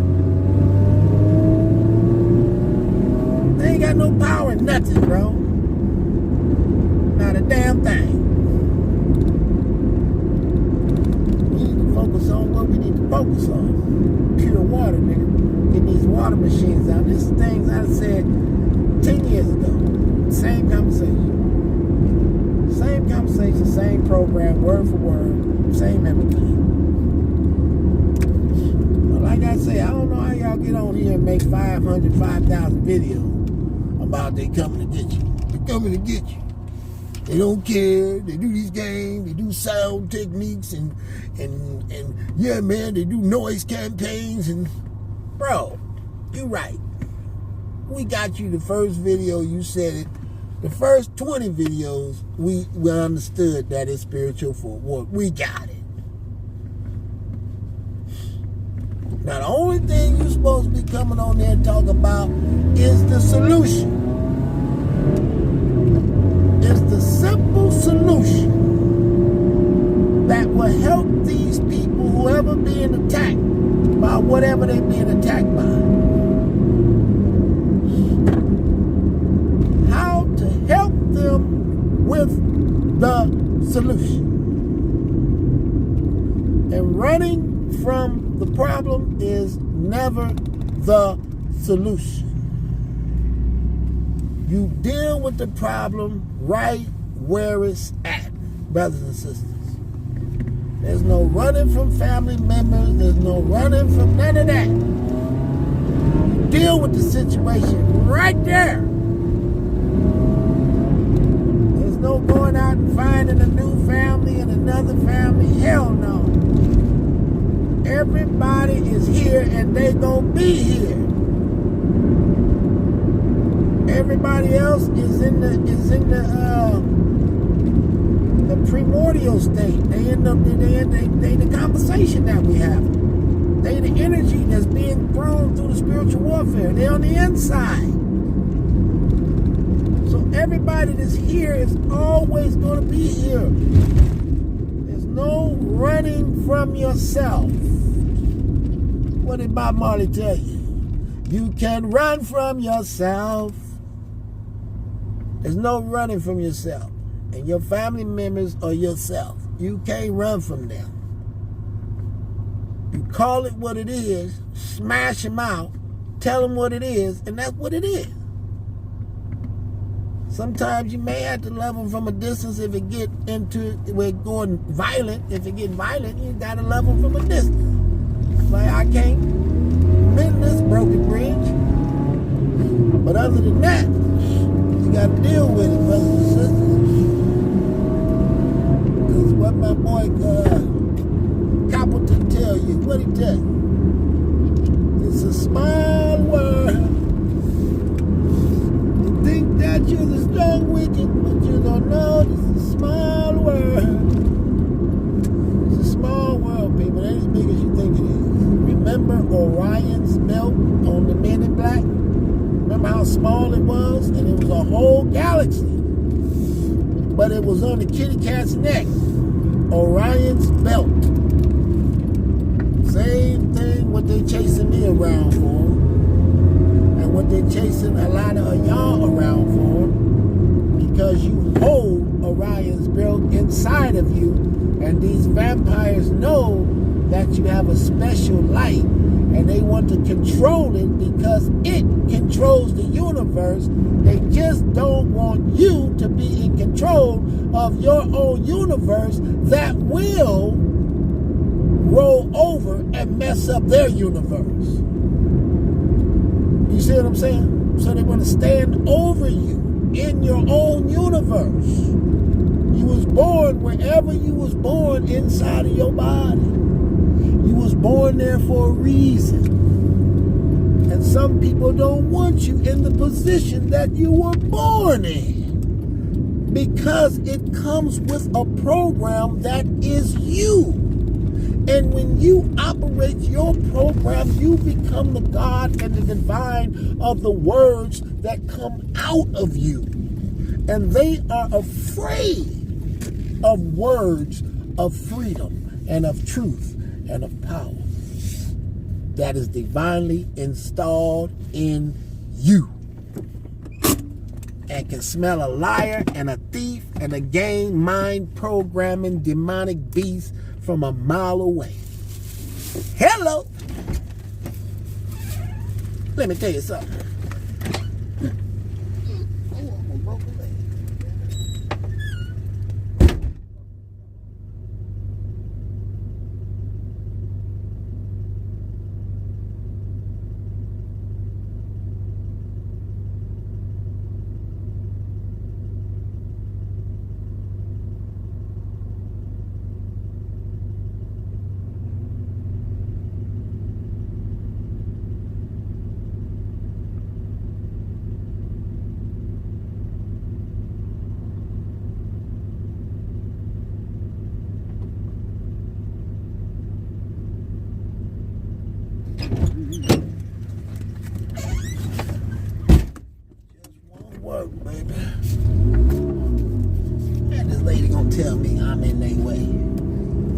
They ain't got no power in nothing, bro. Not a damn thing. We need to focus on what we need to focus on. Pure water, nigga. Getting these water machines out. This is things I said 10 years ago. Same conversation. Same conversation, same program, word for word, same everything. But like I say, I don't know how y'all get on here and make 500, 5,000 videos about they coming to get you. They're coming to get you. They don't care. They do these games. They do sound techniques and yeah, man, they do noise campaigns and bro, you right. We got you the first video, you said it. The first 20 videos, we understood that it's spiritual for work. We got it. Now, the only thing you're supposed to be coming on there and talking about is the solution. It's the simple solution that will help these people, whoever being attacked by whatever they're being attacked by. Help them with the solution. And running from the problem is never the solution. You deal with the problem right where it's at, brothers and sisters. There's no running from family members. There's no running from none of that. You deal with the situation right there. No going out and finding a new family and another family. Hell no. Everybody is here and they gonna be here. Everybody else is in the primordial state. They the conversation that we have. They the energy that's being thrown through the spiritual warfare. They're on the inside. So everybody that's here is always going to be here. There's no running from yourself. What did Bob Marley tell you? You can run from yourself. There's no running from yourself. And your family members or yourself. You can't run from them. You call it what it is, smash them out, tell them what it is, and that's what it is. Sometimes you may have to love them from a distance if it get into we're going violent. If it get violent, you gotta love them from a distance. Like I can't mend this broken bridge. But other than that, you gotta deal with it, brothers and sisters. Because what my boy Coppleton tell you, what he tell you? It's a small world. Think that you're the strong wicked, but you don't know this is a small world. It's a small world, people. It ain't as big as you think it is. Remember Orion's belt on the Men in Black? Remember how small it was? And it was a whole galaxy. But it was on the kitty cat's neck. Orion's belt. Same thing what they chasing me around for. And what they're chasing a lot of y'all around for, because you hold Orion's belt inside of you, and these vampires know that you have a special light, and they want to control it because it controls the universe. They just don't want you to be in control of your own universe that will roll over and mess up their universe. You see what I'm saying? So they want to stand over you in your own universe. You was born wherever you was born inside of your body. You was born there for a reason. And some people don't want you in the position that you were born in, because it comes with a program that is you. And when you operate your program, you become the God and the divine of the words that come out of you. And they are afraid of words of freedom and of truth and of power that is divinely installed in you, and can smell a liar and a thief and a game mind programming demonic beast from a mile away. Hello. Let me tell you something. Oh, I almost broke a leg. Work, baby. And this lady gonna tell me I'm in their way.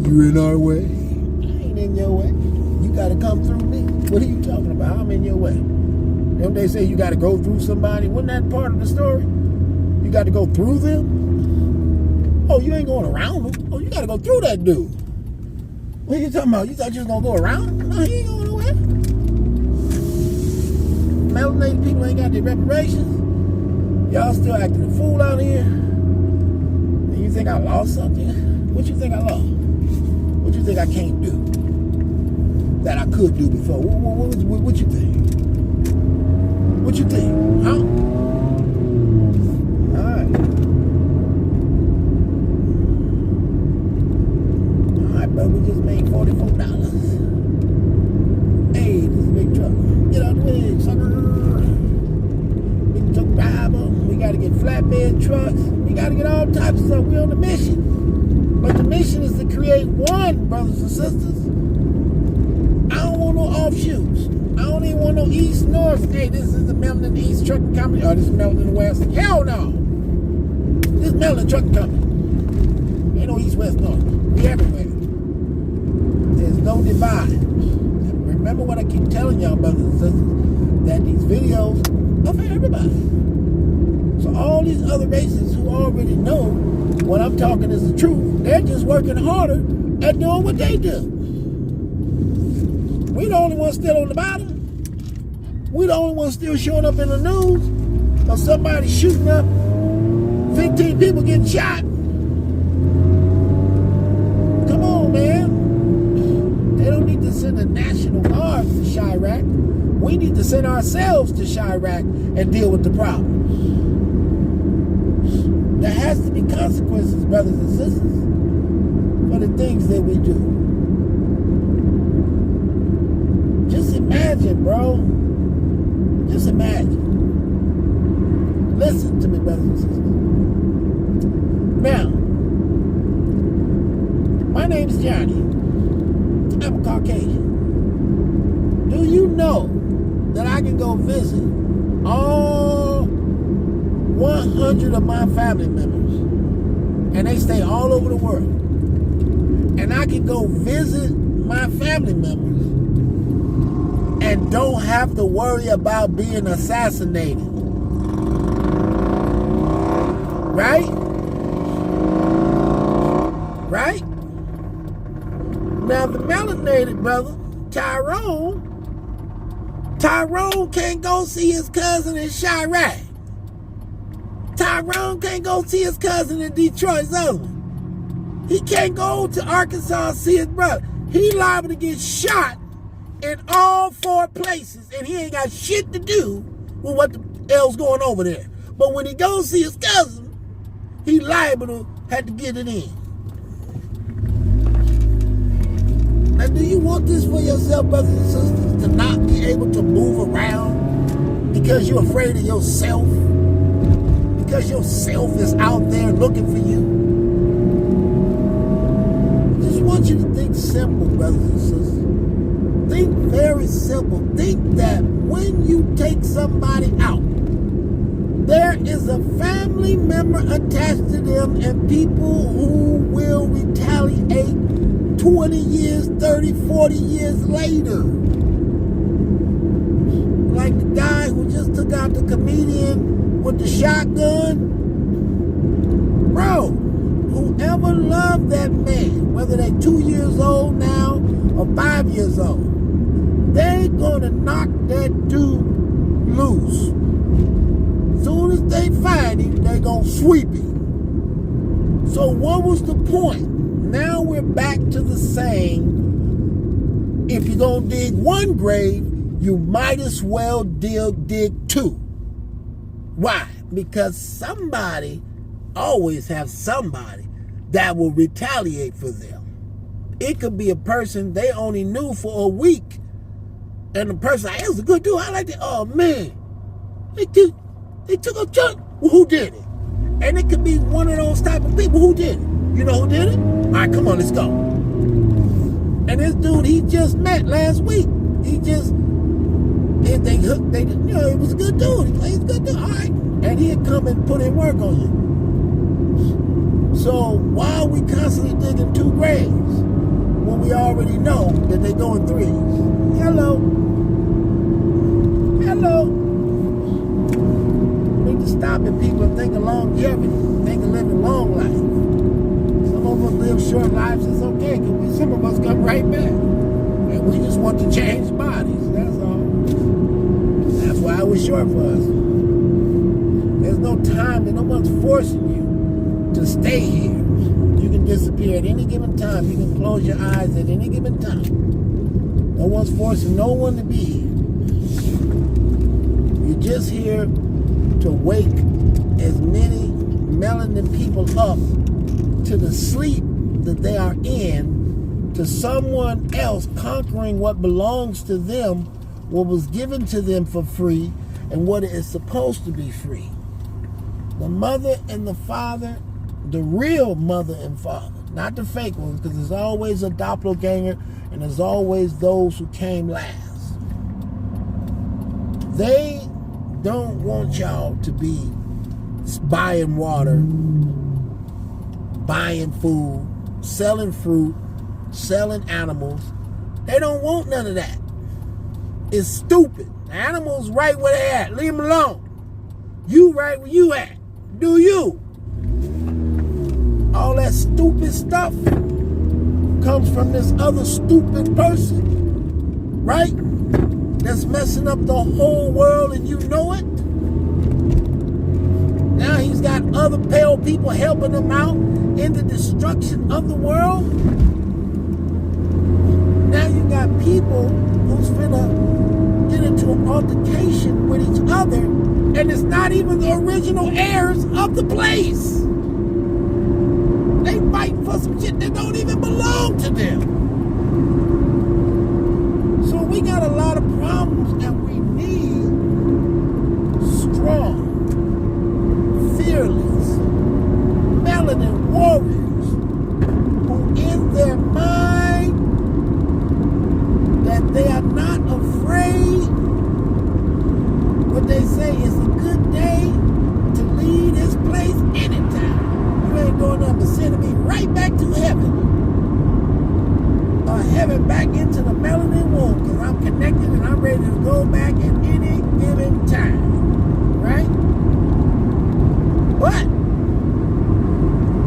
You in our way? I ain't in your way. You gotta come through me. What are you talking about? I'm in your way. Don't they say you gotta go through somebody? Wasn't that part of the story? You got to go through them? Oh, you ain't going around them. Oh, you got to go through that dude. What are you talking about? You thought you was gonna go around? No, he ain't going nowhere. Melanated people ain't got their reparations. Y'all still acting a fool out here. And you think I lost something? What you think I lost? What you think I can't do that I could do before? What you think? What you think? Huh? Alright. Alright, bro. We just made $44. Hey, this is a big truck. Get out the way, sucker. Big truck driver. We got to get flatbed trucks. We got to get all types of stuff. We're on the mission. But the mission is to create one, brothers and sisters. I don't want no offshoots. I don't even want no east, north. Hey, this is the Melanin East Trucking Company. Or this is Melanin West. Hell no. This is Melanin Trucking Company. Ain't no east, west, north. We everywhere. There's no divide. Remember what I keep telling y'all, brothers and sisters, that these videos are for everybody. So all these other races who already know what I'm talking is the truth, they're just working harder at doing what they do. We the only ones still on the bottom. We the only ones still showing up in the news of somebody shooting up 15 people getting shot. Come on, man. They don't need to send the National Guard to Chirac. We need to send ourselves to Chirac and deal with the problem. There has to be consequences, brothers and sisters, for the things that we do. Just imagine, bro. Just imagine. Listen to me, brothers and sisters. Now, my name is Johnny. I'm a Caucasian. Do you know that I can go visit all 100 of my family members, and they stay all over the world, and I can go visit my family members and don't have to worry about being assassinated? Right? Right? Now the melanated brother, Tyrone can't go see his cousin in Chirac. Tyrone can't go see his cousin in Detroit, He can't go to Arkansas and see his brother. He liable to get shot in all 4 places, and he ain't got shit to do with what the hell's going over there. But when he goes see his cousin, he liable to have to get it in. Now, do you want this for yourself, brothers and sisters, to not be able to move around because you're afraid of yourself? Because yourself is out there looking for you? I just want you to think simple, brothers and sisters. Think very simple. Think that when you take somebody out, there is a family member attached to them and people who will retaliate 20 years, 30, 40 years later. Like the guy who just took out the comedian with the shotgun. Bro, whoever loved that man, whether they're 2 years old now or 5 years old, they're gonna knock that dude loose. Soon as they find him, they're gonna sweep him. So what was the point? Now we're back to the saying, if you're gonna dig one grave, you might as well dig 2. Why? Because somebody always have somebody that will retaliate for them. It could be a person they only knew for a week, and the person, hey, it was a good dude, I like it. Oh man, they took a chunk. Well, who did it? And it could be one of those type of people. Who did it? You know who did it? All right, come on, let's go. And this dude he just met last week. He just, they hooked, it was a good dude. He's a good dude, all right. And he'd come and put in work on you. So why are we constantly digging 2 graves when we already know that they go in 3s? Hello. We need to stop it, people, and think of longevity, think of living long life. Some of us live short lives, it's okay, because some of us come right back. And we just want to change bodies, that's all. That's why it was short for us. There's no time, and no one's forcing you to stay here. You can disappear at any given time. You can close your eyes at any given time. No one's forcing no one to be here. You're just here to wake as many melanin people up to the sleep that they are in, to someone else conquering what belongs to them, what was given to them for free, and what is supposed to be free. The mother and the father, the real mother and father, not the fake ones, because there's always a doppelganger and there's always those who came last. They don't want y'all to be buying water, buying food, selling fruit, selling animals. They don't want none of that. It's stupid. The animals right where they at. Leave them alone. You right where you at. Do you? All that stupid stuff comes from this other stupid person, right? That's messing up the whole world and you know it. Now he's got other pale people helping him out in the destruction of the world. Now you got people who's finna get into an altercation with each other, and it's not even the original heirs of the place. They fighting for some shit that don't even belong to them. So we got a lot of problems, and we need strong, fearless, melanin warriors who in their mind that they are not afraid. What they say is a good day to leave this place anytime. You ain't going up and sending me right back to heaven. Or heaven back into the melanin womb, because I'm connected and I'm ready to go back at any given time. Right? But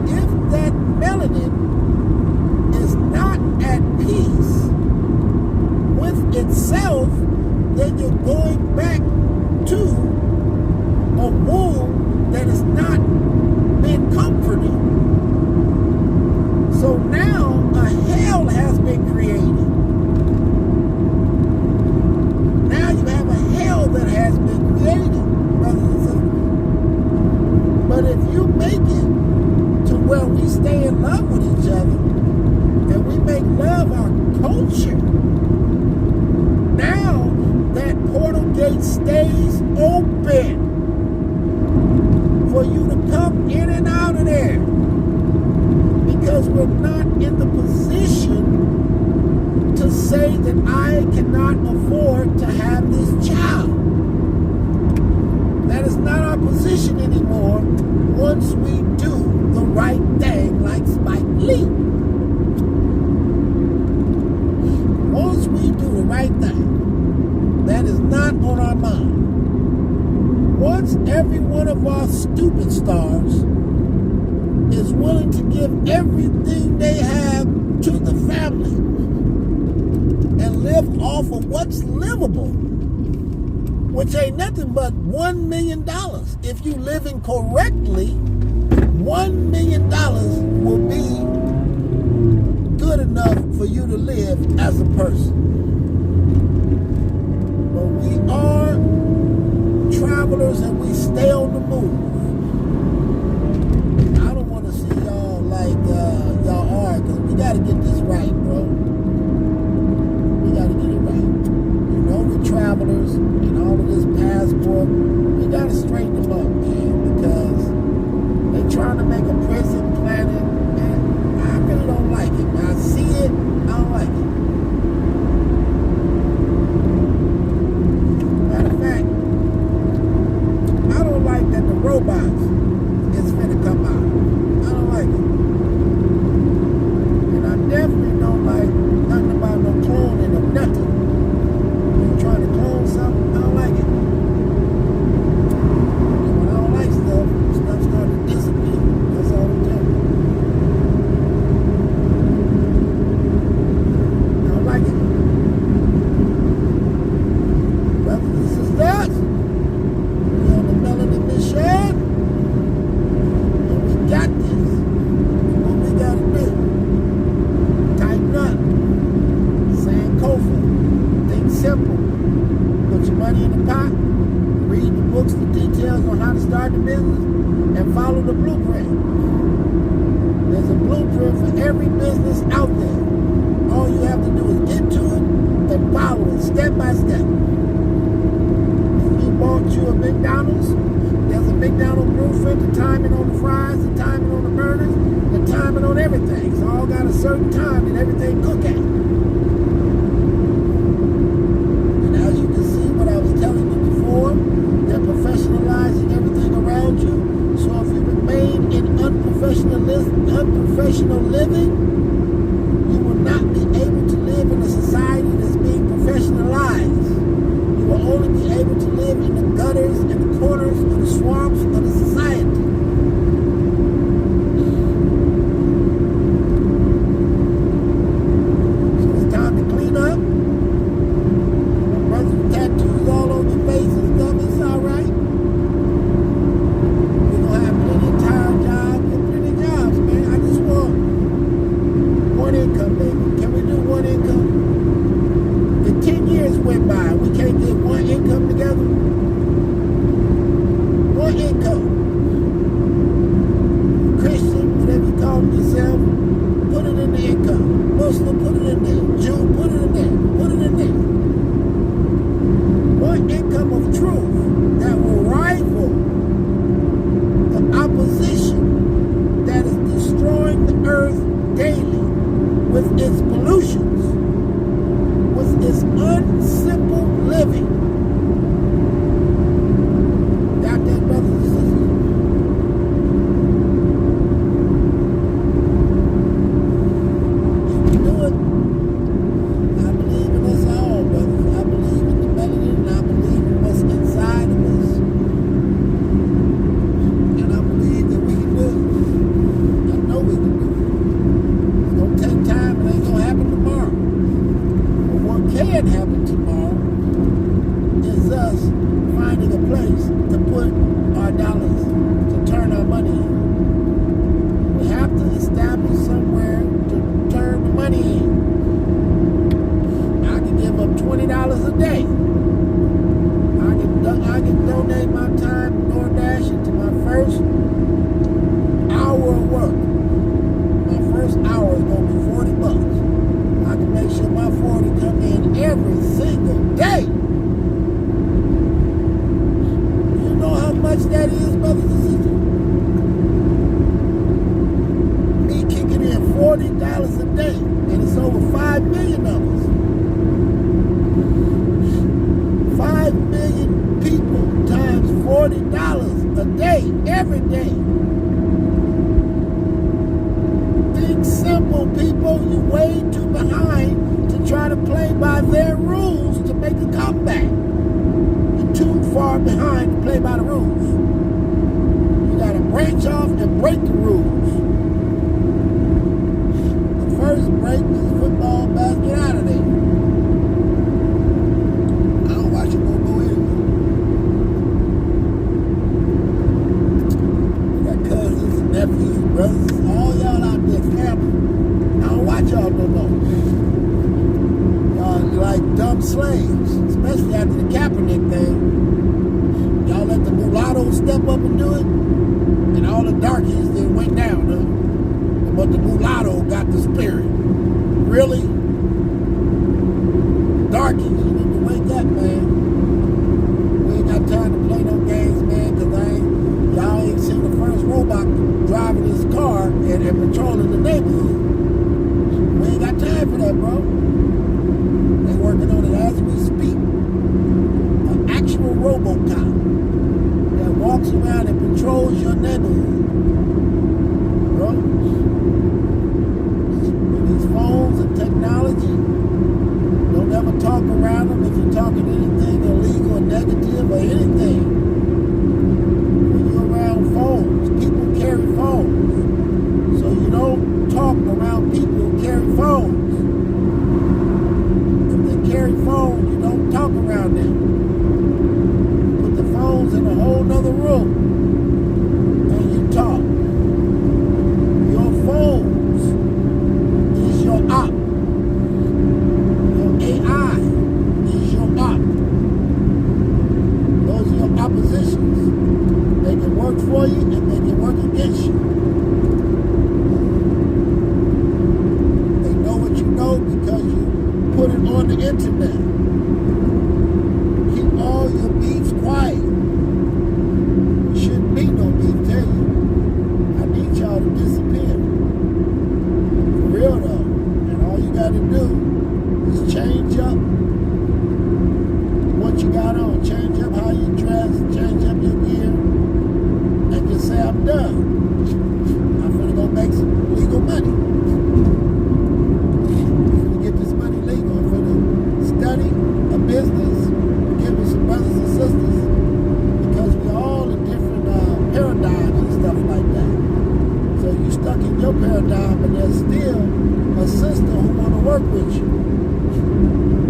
if that melanin is not at peace with itself, then you're going back to a womb that has not been comforted. So now a hell has been created. gate stays open for you to come in and out of there. Because we're not in the position to say that I cannot afford to have this child. That is not our position anymore once we do the right thing like Spike Lee. Once we do the right thing, that is not on our mind. Once every one of our stupid stars is willing to give everything they have to the family and live off of what's livable, which ain't nothing but $1 million. If you living correctly, $1 million will be good enough for you to live as a person. But we are travelers and we stay on the move. I don't want to see y'all like y'all are, because we got to get this right, bro. We got to get it right. You know, we're travelers and all of this passport, we got to straighten them up, man, because they trying to make a prison planet, and I really don't like it. When I see it, I don't like it. Matter of fact, I don't like that the robots is finna come out. I don't like it. And I definitely don't like nothing about no cloning of nothing. When you're trying to clone something, I don't like it. And when I don't like stuff, stuff starts to disappear. That's all I'm telling you. I don't like it. Brothers and sisters, we on the melanin mission, and we got this. What we gotta do? Tighten up. Sankofa. Think simple. Put your money in the pot. Read the books, the details on how to start the business, and follow the blueprint. There's a blueprint for every business out there. All you have to do is get to it and follow it step by step. If you bought you a McDonald's, there's a McDonald's blueprint, the timing on the fries, the timing on the burgers, the timing on everything. It's all got a certain time that everything cook at. And as you can see, what I was telling you before, they're professionalizing everything around you. So if you remain in unprofessional living, you will not be able to live in a society that's being professionalized. You will only be able to live in the gutters and the corners of the swamps of the society. a day, every day. Think simple, people. You way too behind to try to play by their rules to make a comeback. You're too far behind to play by the rules. You got to branch off and break the rules. The first break is football, basket out of there. I don't watch it go anyway. We got cousins and nephews and brothers, all y'all out there, family. I don't watch y'all no more. Y'all like dumb slaves, especially after the Kaepernick thing. Y'all let the mulattoes step up and do it, and all the darkies then went down, huh? But the mulatto got the spirit. Really? Darkies, you need to wake up, man. We ain't got time to play no games, man, because y'all ain't seen the first robot driving his car and patrolling the neighborhood. We ain't got time for that, bro. They working on it as we speak. An actual RoboCop that walks around and patrols your neighborhood. Bro, with these phones and technology, don't ever talk around them if you're talking anything illegal or negative or anything. When you're around phones, people carry phones. So you don't talk around people who carry phones. If they carry phones, you don't talk around them. Put the phones in a whole nother room and you talk. Your phones is your op. Your AI is your op. Those are your oppositions. They can work for you and they can work against you. They know what you know because you put it on the internet. Keep all your beefs quiet. There shouldn't be no beef, tell you. I need y'all to disappear. For real though. And all you gotta do is change up what you got on. Change up how you dress, change up your gear, and just say, I'm done. I'm gonna go make some legal money. I'm gonna get this money legal. I'm gonna study a business, give me some brothers and sisters, because we're all in different paradigms and stuff like that. So you stuck in your paradigm, but there's still a sister who want to work with you.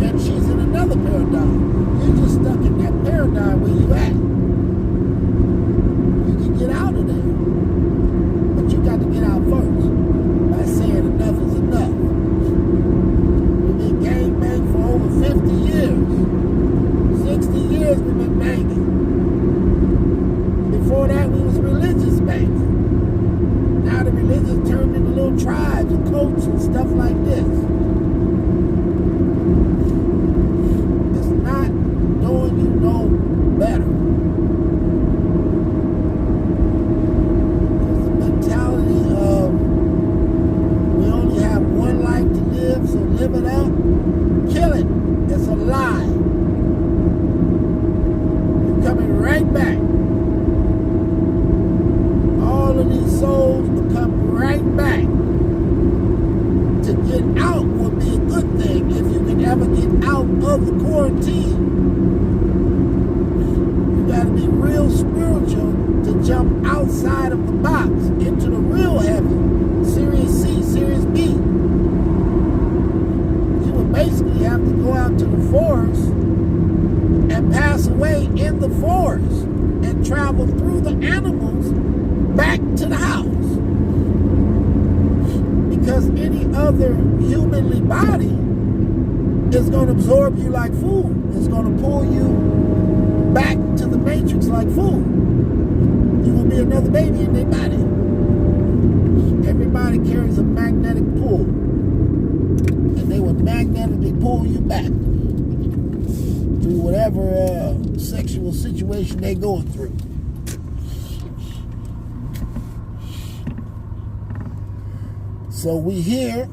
And she's in another paradigm. You're just stuck in that paradigm where you at. You can get out of there. But you got to get out first by saying enough is enough. We've been gang banged for over 50 years. 60 years we've been banging. Before that we was religious banging. Now the religion turned into little tribes and cults and stuff like this. It's not doing you no better. It's the mentality of we only have one life to live, so live it up, kill it. It's a lie. You're coming right back. All of these souls will come right back. To get out would be a good thing if you can ever get out of the quarantine. You got to be real spiritual to jump outside of the box into the real heaven. Series C, Series B. You would basically have to go out to the forest and pass away in the forest and travel through the animals back to the house. Because any other humanly body is going to absorb you like food. It's going to pull you back to the matrix like food. You will be another baby in their body. Everybody carries a magnetic pull. And they will magnetically pull you back to whatever sexual situation they're going through. So we here.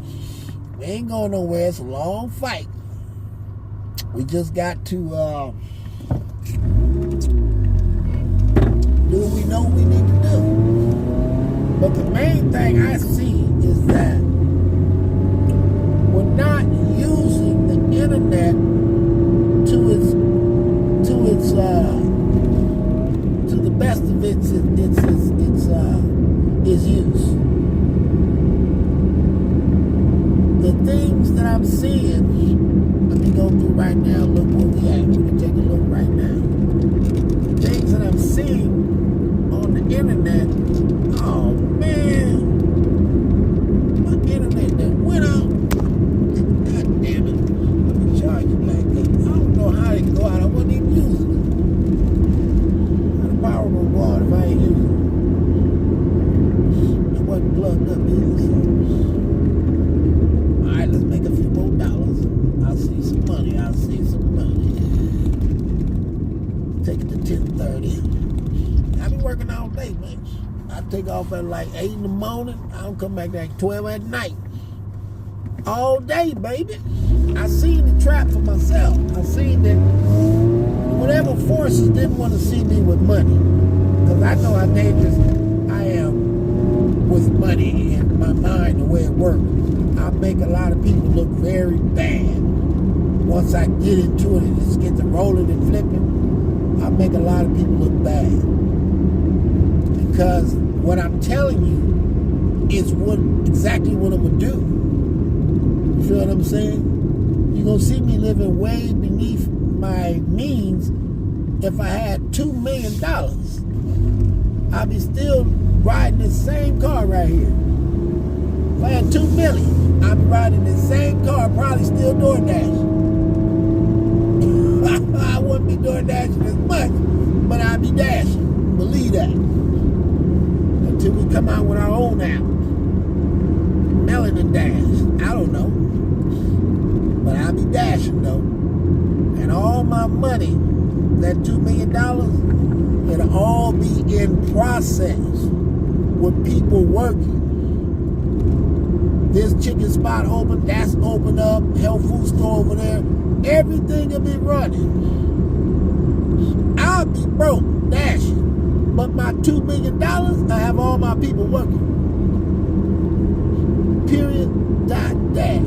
We ain't going nowhere. It's a long fight. We just got to do what we know we need to do. But the main thing I see is that we're not using the internet to the best of its use. The things that I'm seeing, let me go through right now, look where we at. We can take a look right now. The things that I'm seeing on the internet, oh man, my internet that went out. God damn it. Let me charge it back up. I don't know how it go out. I wasn't even using it. How the power will go out if I ain't using it? It wasn't plugged up either, so. Alright, let's make a few more dollars. I'll see some money. Take it to 10:30. I be working all day, man. I take off at like 8 in the morning. I don't come back at 12 at night. All day, baby. I seen the trap for myself. I seen that whatever forces didn't want to see me with money. Because I know how dangerous I am with money and my mind, the way it works. I make a lot of people look very bad. Once I get into it and just get to rolling and flipping, I make a lot of people look bad. Because what I'm telling you is exactly what I'm going to do. You feel what I'm saying? You're going to see me living way beneath my means. If I had $2 million, I'd be still riding this same car right here. If I had $2 million, I'd be riding the same car, probably still DoorDash. I wouldn't be DoorDashing as much, but I'd be dashing. Believe that. Until we come out with our own app. Melanin Dash. I don't know. But I'll be dashing though. And all my money, that $2 million, it'll all be in process with people working. This chicken spot open, that's open up, health food store over there. Everything will be running. I'll be broke, dashing. But my $2 million, I have all my people working. Period, dot, dash.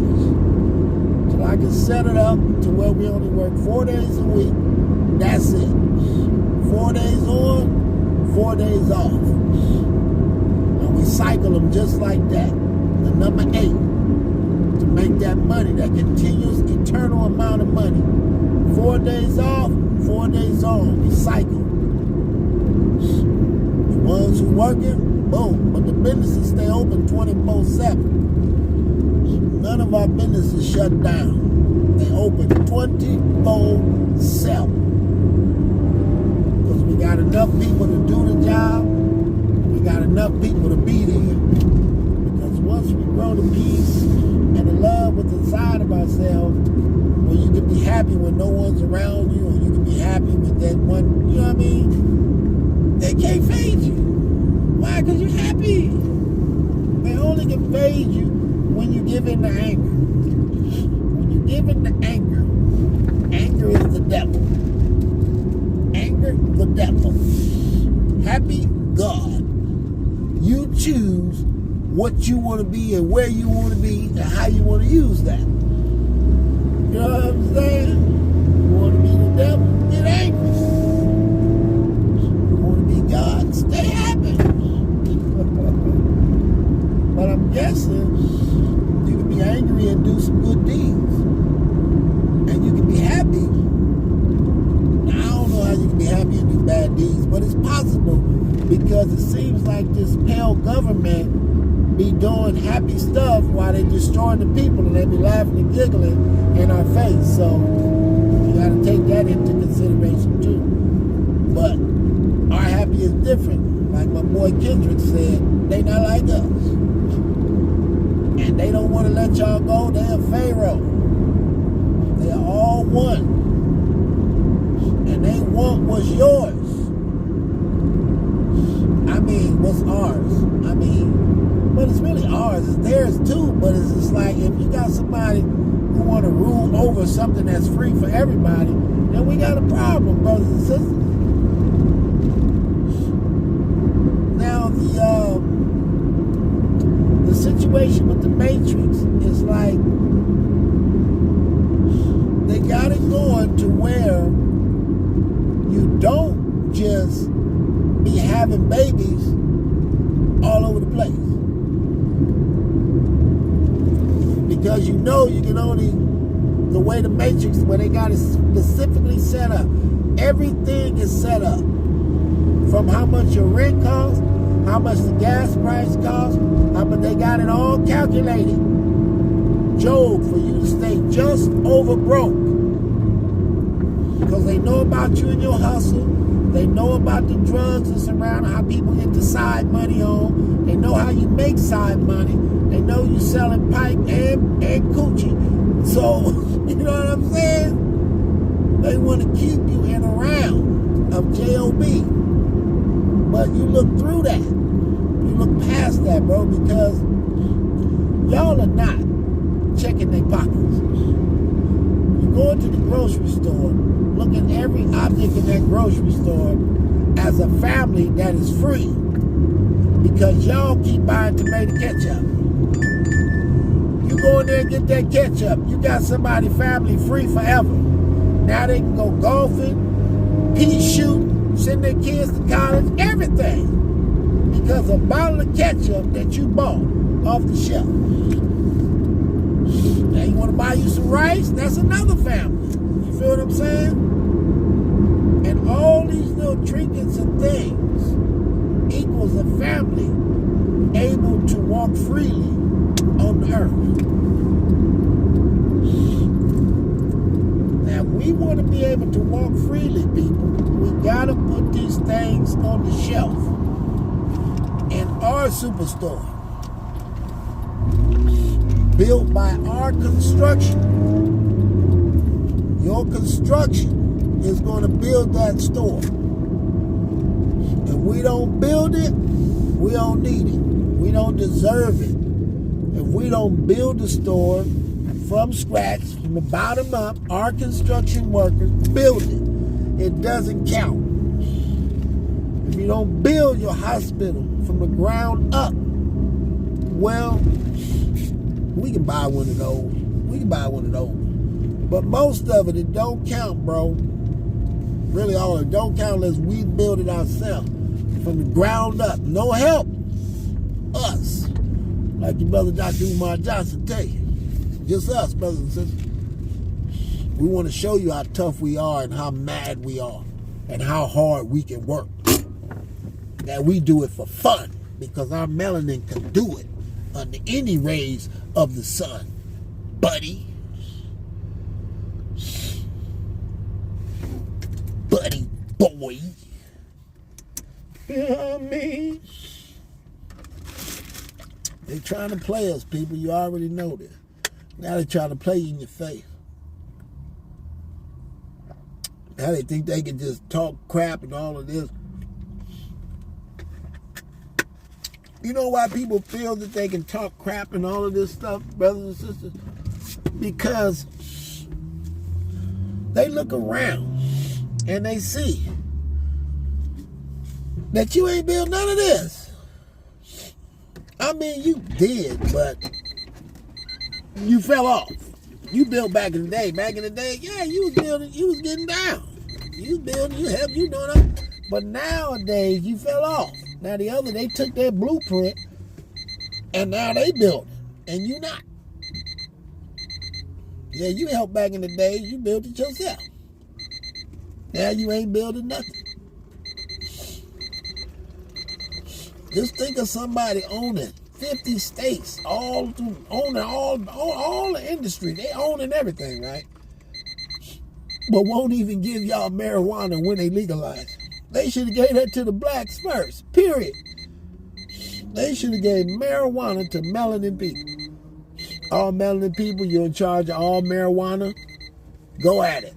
So I can set it up to where we only work 4 days a week. That's it. 4 days on, 4 days off. And we cycle them just like that. The number 8, to make that money, that continuous, eternal amount of money. 4 days off, 4 days on. We cycle. The ones who working, boom. But the businesses stay open 24/7. None of our businesses shut down. They open 24/7. Because we got enough people to do the job. We got enough people to be there. Because once we grow the peace and the love within inside of ourselves, where you can be happy when no one's around you, or you can be happy with that one, you know what I mean? They can't fade you. Why? Because you're happy. They only can fade you when you give in to anger. When you give in to anger, anger is the devil. Anger, the devil. Happy, God. You choose what you want to be and where you want to be and how you want to use that. You know what I'm saying? You want to be the devil? Get angry. You want to be God? Stay happy. But I'm guessing you can be angry and do some good deeds. And you can be happy. Now, I don't know how you can be happy and do bad deeds, but it's possible because it seems like this pale government be doing happy stuff while they destroying the people, and they be laughing and giggling in our face. So you got to take that into consideration too. But our happy is different. Like my boy Kendrick said, they not like us. And they don't want to let y'all go. They are Pharaoh. They are all one. And they want what's yours. I mean, what's ours? I mean, but it's really ours. It's theirs too. But it's just like, if you got somebody who want to rule over something that's free for everybody, then we got a problem, brothers and sisters. the situation with the Matrix is like they got it going to where you don't just be having babies all over the place. Because you know you can only, the way the Matrix, where they got it specifically set up, everything is set up. From how much your rent costs, how much the gas price costs, how much they got it all calculated. Job, for you to stay just over broke. Because they know about you and your hustle. They know about the drugs that's around, how people get the side money on. They know how you make side money. They know you selling pipe and coochie. So, you know what I'm saying? They want to keep you in a round of J.O.B. But you look through that. You look past that, bro, because y'all are not checking their pockets. You go into the grocery store, look at every object in that grocery store as a family that is free. Because y'all keep buying tomato ketchup. You go in there and get that ketchup, you got somebody family free forever. Now they can go golfing, pea shooting, send their kids to college, everything. Because a bottle of ketchup that you bought off the shelf. Now you want to buy you some rice? That's another family. You feel what I'm saying? And all these little trinkets and things equals a family able to walk freely on the earth. Now, if we want to be able to walk freely, people, we got to put these things on the shelf in our superstore, built by our construction. Your construction is going to build that store. If we don't build it, we don't need it. We don't deserve it. If we don't build a store from scratch, from the bottom up, our construction workers build it. It doesn't count. If you don't build your hospital from the ground up, well, we can buy one of those. We can buy one of those. But most of it don't count, bro. Really, all of it don't count unless we build it ourselves from the ground up. No help. Us. Like your brother Dr. Umar Johnson tell you. Just us, brothers and sisters. We want to show you how tough we are and how mad we are and how hard we can work. That we do it for fun because our melanin can do it under any rays of the sun, buddy. Buddy boy. You know what I mean? They trying to play us, people. You already know this. Now they trying to play you in your face. Now they think they can just talk crap and all of this. You know why people feel that they can talk crap and all of this stuff, brothers and sisters? Because they look around and they see that you ain't built none of this. I mean, you did, but you fell off. You built back in the day. Back in the day, yeah, you was building, you was getting down. You was building, you helped, you doing it. But nowadays, you fell off. Now the other, they took their blueprint and now they build it, and you not. Yeah, you helped back in the day, you built it yourself. Now you ain't building nothing. Just think of somebody owning 50 states, all the industry. They owning everything, right? But won't even give y'all marijuana when they legalize. They should have gave that to the blacks first, period. They should have gave marijuana to melanin people. All melanin people, you're in charge of all marijuana. Go at it.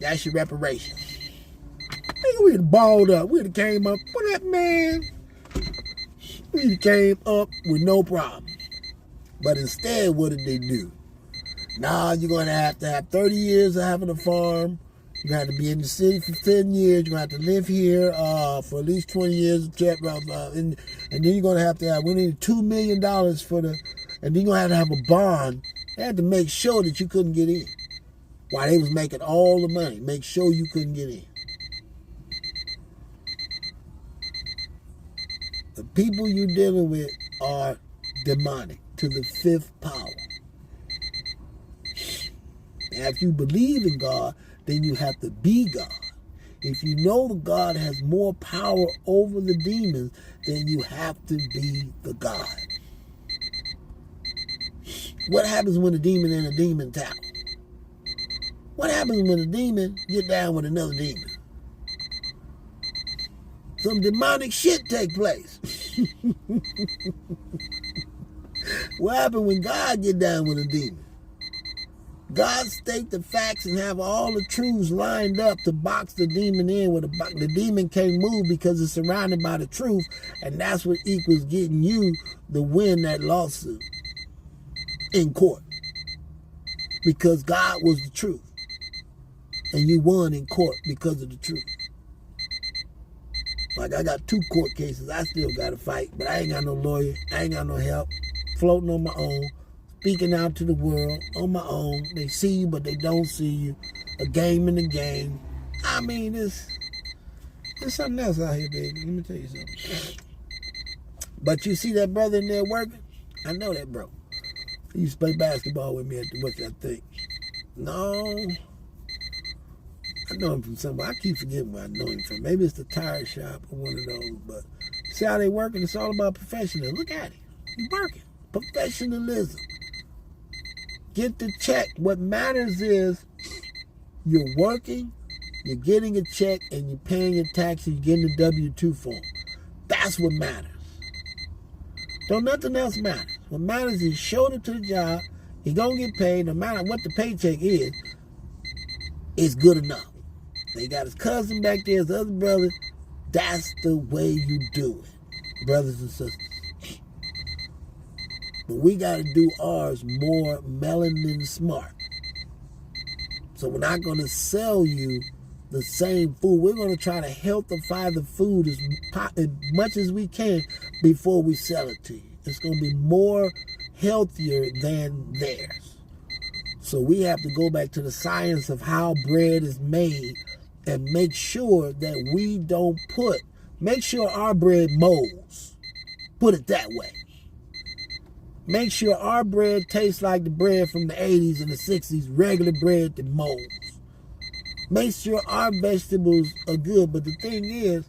That's your reparation. We'd have balled up. We'd have came up. What up, man? We'd have came up with no problem. But instead, what did they do? Nah, you're going to have 30 years of having a farm. You're going to have to be in the city for 10 years. You're going to have to live here for at least 20 years. And then you're going to have, we need $2 million for the, and then you're going to have a bond. They had to make sure that you couldn't get in. While they was making all the money, make sure you couldn't get in. The people you're dealing with are demonic to the fifth power. And if you believe in God, then you have to be God. If you know that God has more power over the demons, then you have to be the God. What happens when a demon and a demon tackle? What happens when a demon get down with another demon? Some demonic shit take place. What happened when God get down with a demon? God state the facts and have all the truths lined up to box the demon in where the demon can't move because it's surrounded by the truth, and that's what equals getting you to win that lawsuit in court. Because God was the truth. And you won in court because of the truth. Like I got 2 court cases I still got to fight, but I ain't got no lawyer. I ain't got no help. Floating on my own. Speaking out to the world on my own. They see you, but they don't see you. A game in the game. I mean, there's something else out here, baby. Let me tell you something. But you see that brother in there working? I know that bro. He used to play basketball with me at the What's I think. No. I know him from somewhere. I keep forgetting where I know him from. Maybe it's the tire shop or one of those. But see how they working? It's all about professionalism. Look at him. He's working. Professionalism. Get the check. What matters is you're working, you're getting a check, and you're paying your taxes, you're getting the W-2 form. That's what matters. Don't nothing else matter. What matters is he showed up to the job, he gonna get paid, no matter what the paycheck is, it's good enough. They got his cousin back there, his other brother. That's the way you do it, brothers and sisters. But we got to do ours more melanin smart. So we're not going to sell you the same food. We're going to try to healthify the food as much as we can before we sell it to you. It's going to be more healthier than theirs. So we have to go back to the science of how bread is made and make sure that we don't make sure our bread molds. Put it that way. Make sure our bread tastes like the bread from the 80s and the 60s, regular bread that molds. Make sure our vegetables are good, but the thing is,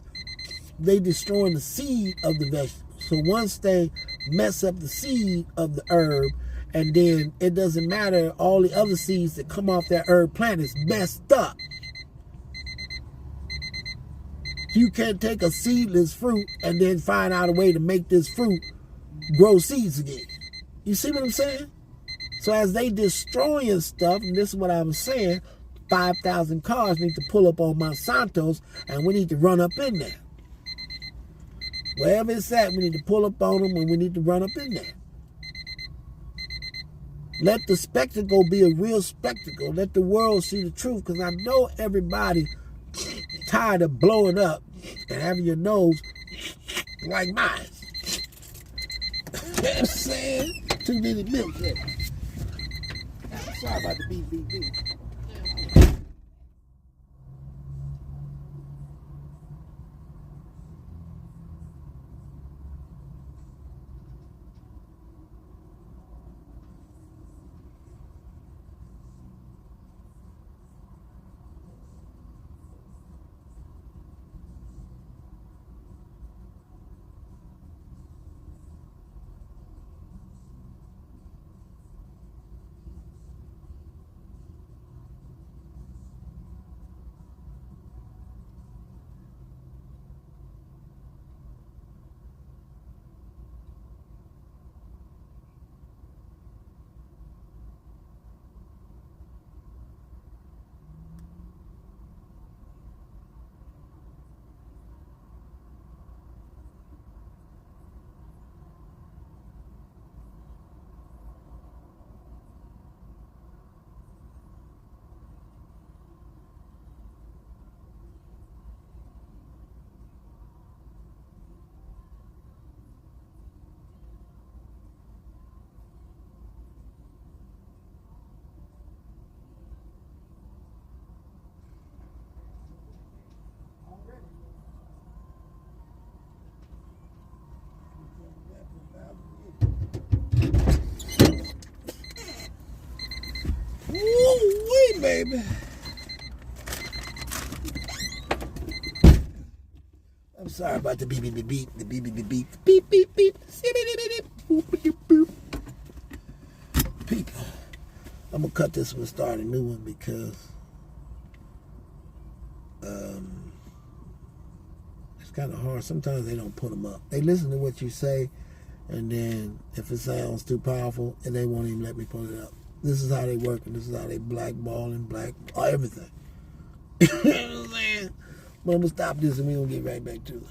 they destroying the seed of the vegetables. So once they mess up the seed of the herb, and then it doesn't matter, all the other seeds that come off that herb plant is messed up. You can't take a seedless fruit and then find out a way to make this fruit grow seeds again. You see what I'm saying? So as they destroying stuff, and this is what I'm saying, 5,000 cars need to pull up on Monsanto's, and we need to run up in there. Wherever it's at, we need to pull up on them, and we need to run up in there. Let the spectacle be a real spectacle. Let the world see the truth, because I know everybody tired of blowing up and having your nose like mine. You know what I'm saying? Too many milk here. Sorry about the beep. baby. I'm sorry about the beep, beep, beep, beep, the beep, beep, beep, beep, beep, beep, beep, people. I'm gonna cut this one and start a new one because it's kind of hard. Sometimes they don't put them up. They listen to what you say, and then if it sounds too powerful, and they won't even let me put it up. This is how they work, and this is how they blackballing, everything. You know what I'm saying? But I'm gonna stop this, and we're gonna get right back to it.